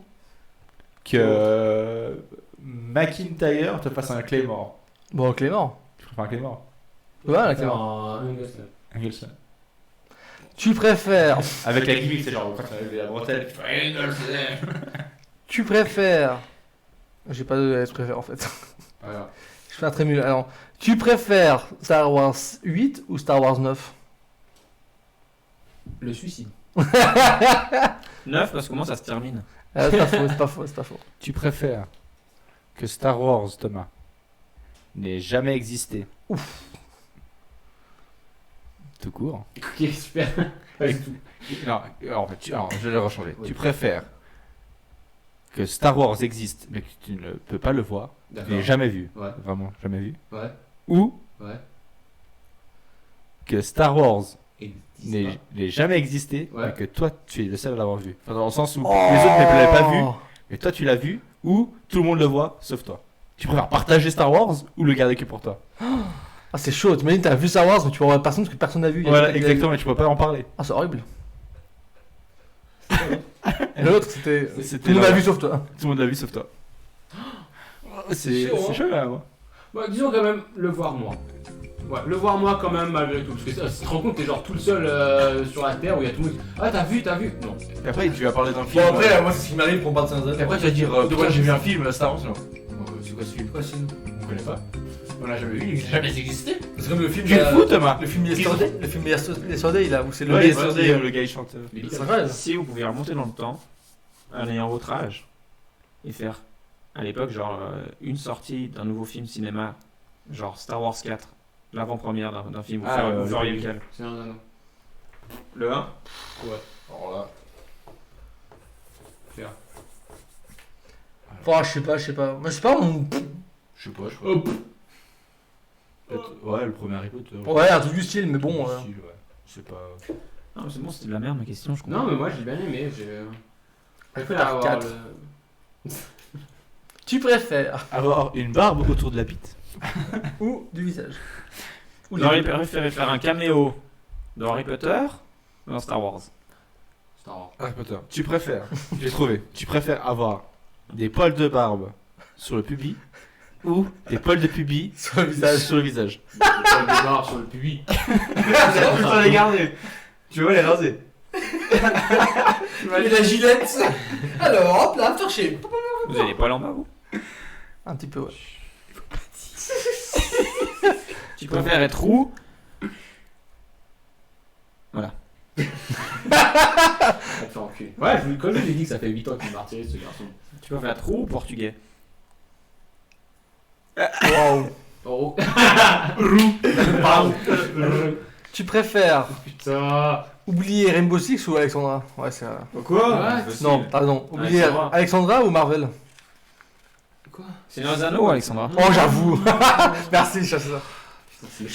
que McIntyre te fasse un Claymore? Bon, Clément. Tu préfères un Claymore? Ouais, la Clément. Angle Slam. Tu préfères. Avec la gimmick, c'est genre quand tu as la bretelle, tu fais Angle Slam. Tu préfères. J'ai pas de je préfère en fait. Voilà. Je fais un très nul. Alors, tu préfères Star Wars 8 ou Star Wars 9? Le suicide. 9 parce que comment ça se termine? C'est pas faux, c'est pas faux, c'est pas faux. Tu préfères que Star Wars, Thomas, n'ait jamais existé? Ouf. Tout court. Ok, super. Non, en fait, alors, je vais le rechanger. Oui. Tu préfères que Star Wars existe, mais que tu ne peux pas le voir, tu l'as jamais vu, vraiment jamais vu, ou que Star Wars n'ait jamais existé, mais que toi tu es le seul à l'avoir vu. Enfin, dans le sens où les autres ne l'avaient pas vu, mais toi tu l'as vu, ou tout le monde le voit, sauf toi. Tu préfères partager Star Wars ou le garder que pour toi? Ah, c'est chaud. T'imagines, t'as vu Star Wars, mais tu vas voir personne parce que personne n'a vu. Voilà, exactement, mais tu peux pas en parler. Ah, c'est horrible. Et l'autre, c'était. Tout le monde l'a vu sauf toi. Tout le monde l'a vu sauf toi. C'est chaud là, moi. Bah, disons quand même le voir moi. Ouais, le voir moi quand même malgré tout. Parce que ça, si tu te rends compte, t'es genre tout le seul sur la terre où il y a tout le monde. Ah, t'as vu? Non. Et après, tu vas parler d'un film. Bon, après, moi, c'est ce qui m'arrive pour me battre Et après, tu vas dire putain, j'ai vu un film Star Wars, non? C'est quoi ce film? Quoi, sinon? On connaît pas. On l'a jamais vu, il n'a jamais existé. C'est comme le film. Tu es fou, Thomas. Le film Yesterday. Le film Yesterday, là, où c'est le Ouais, gars. Yesterday, le gars il chante. C'est incroyable. Si vous pouviez remonter dans le temps, en ayant votre âge, et faire à l'époque genre une sortie d'un nouveau film cinéma, genre Star Wars 4, l'avant-première d'un film, vous feriez lequel? C'est un anneau. Le 1? Ouais. Alors là. Faire. Oh, je sais pas. Moi, je sais pas, mon. Je sais pas, je crois. Ouais, le premier Harry Potter. Ouais, un truc du style, mais bon. C'est pas. Non, c'est bon, c'était de la merde ma question, je comprends. Non, mais moi j'ai bien aimé. Je préfère 4. Tu préfères avoir une barbe autour de la bite ou du visage? Vous auriez préféré faire un caméo dans Harry Potter ou dans Star Wars? Star Wars. Harry Potter. Tu préfères, j'ai trouvé, tu préfères avoir des poils de barbe sur le pubis ou des poils de pubis sur le visage? Sur le visage. Des poils de barbe sur le pubis. Tu peux les garder. Tu veux les raser. Et la gilette. Alors, hop là, torché. Vous avez les poils en bas, vous? Un petit peu, ouais. Tu préfères être roux? Voilà. Ouais, comme je l'ai dit que ça fait 8 ans qu'il m'a retiré ce garçon. Tu préfères être roux ou portugais? Waouh. Oh. Tu préfères Putain. oublier Rainbow Six ou Alexandra? Ouais, c'est. Quoi? Non, pardon. Oublier Alexandra ou Marvel? Quoi? Seigneur des Anneaux, Alexandra? Oh, j'avoue. Merci, chasseur.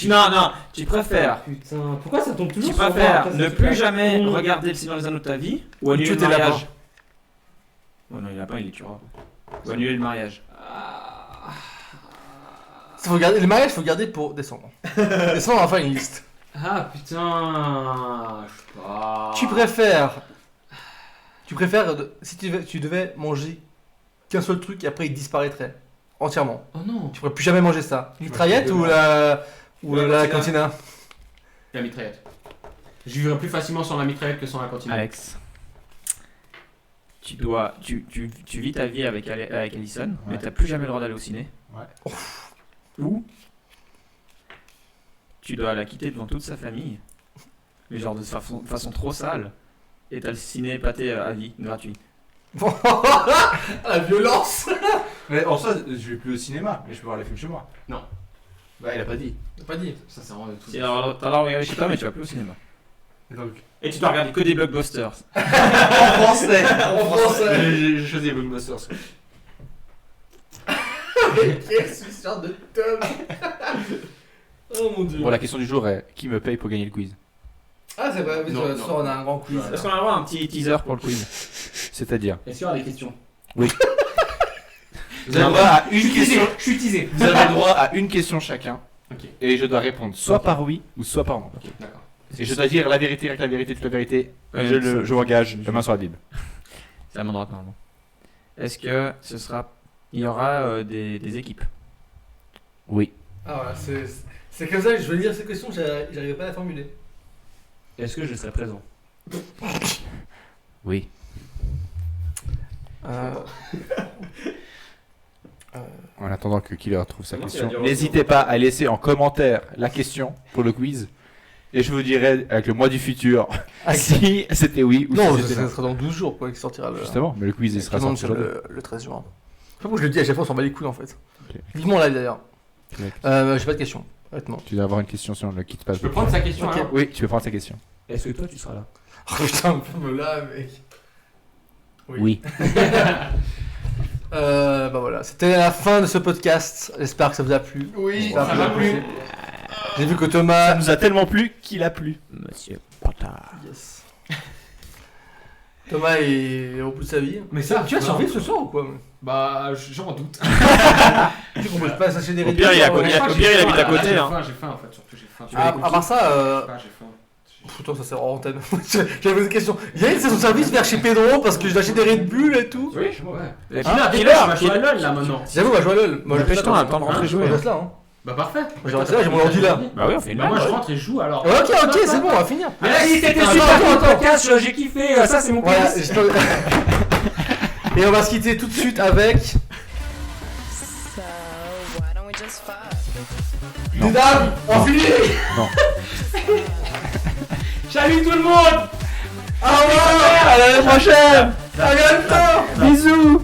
Non, tu préfères. Putain, pourquoi ça tombe toujours Tu sur moi préfères après, ne ça plus fait- jamais regarder le Seigneur des Anneaux de ta vie ou annuler tuer le tes lapins. mariage? Oh non, il lapin, il les tuera. Ou annuler le mariage. Faut garder, le mariage, faut garder pour décembre. Décembre, enfin une liste. Ah putain, je sais pas. Tu préfères si tu devais manger qu'un seul truc et après il disparaîtrait entièrement. Oh non. Tu pourrais plus jamais manger ça. Une mitraillette ou la cantina? La mitraillette. Je vivrais plus facilement sans la mitraillette que sans la cantina. Alex, tu vis ta vie avec Alison, mais t'as plus jamais le droit d'aller au ciné. Ouais. Ou tu dois la quitter devant toute sa famille, mais genre de façon trop sale, et t'as le ciné pâté à vie, gratuit. La violence. Mais en soi, je vais plus au cinéma, mais je peux voir les films chez moi. Non. Bah, il a pas dit. T'as pas dit. Ça, c'est vraiment tout. Si, alors, t'as le droit de regarder chez toi, mais tu vas plus au cinéma. Donc. Et tu dois regarder que des blockbusters. En français. En français. J'ai choisi Blockbusters. Quel suceur de Tom. Oh mon dieu. Bon, la question du jour est qui me paye pour gagner le quiz? Ah, c'est vrai, oui, Non, ce non. soir on a un grand quiz. Est-ce qu'on a le droit à un petit teaser pour le quiz? C'est-à-dire Est-ce qu'il y aura des questions? Vous avez le droit à Je suis une teasé, question. je suis teasé. Vous avez le droit à une question chacun. Ok. Et je dois répondre soit par oui ou soit par non. Ok, d'accord. Et je dois dire la vérité, avec la vérité, toute la vérité. Ouais, Je m'engage, la main sur la Bible. C'est la main droite normalement. Est-ce que ce sera. Il y aura des équipes? Oui. Ah voilà, c'est comme ça que je veux lire ces questions, j'arrivais pas à la formuler. Est-ce que je serai présent? Oui. En attendant que Killer trouve sa Comment question, tu vas dire n'hésitez pas à laisser en commentaire la question pour le quiz. Et je vous dirai avec le mois du futur si c'était oui ou Non, si ça c'était non. sera dans 12 jours quoi, qu'il sortira le. Justement, mais le quiz il sera Tout le monde sorti sur aujourd'hui. le 13 juin. Je sais pas pourquoi je le dis à chaque fois, on s'en bat les couilles en fait. Ok. Vivement live d'ailleurs. Ok. J'ai pas de questions, honnêtement. Tu dois avoir une question sur le kit pas. Je peux prendre sa question Ok. alors? Oui, tu peux prendre sa question. Est-ce que toi tu seras là? Oh putain, me là, mec. Oui. Bah voilà, c'était la fin de ce podcast. J'espère que ça vous a plu. Oui, J'espère ça que m'a vous a plu. J'ai vu que Thomas. Ça nous a tellement plu qu'il a plu. Monsieur Potard. Yes. Thomas est au bout de sa vie. Mais ça, tu vas survivre ce soir ou quoi? Bah, j'en doute. Tu proposes pas s'acheter des Au pire, il habite à côté. J'ai Hein. faim, j'ai faim en fait, surtout j'ai faim. À part ça, J'ai faim. putain, ça c'est hors antenne. J'avais une question. Yann, c'est son service vers chez Pedro parce que je dois acheter des Red Bull et tout. Oui, je vois, ouais. Et Killer, Killer, on va jouer à LoL là maintenant. J'avoue, on va jouer à LoL. Moi, je Dépêche-toi, on a le temps de rentrer jouer. Je reste là, hein. Bah parfait. Je reste là, j'ai mon ordi là. Bah oui, on fait une Bah moi blague, je ouais. rentre et je joue alors. Ok, c'est bon, on va finir. Merci, c'était Attends, super attends, ton attends. podcast, j'ai kiffé, ça c'est mon Voilà, quiz. j'espère- Et on va se quitter tout de suite avec. So, why don't we just fuck? Mesdames, on finit. Salut tout le monde. Au revoir. À l'année prochaine. À bientôt. Bisous.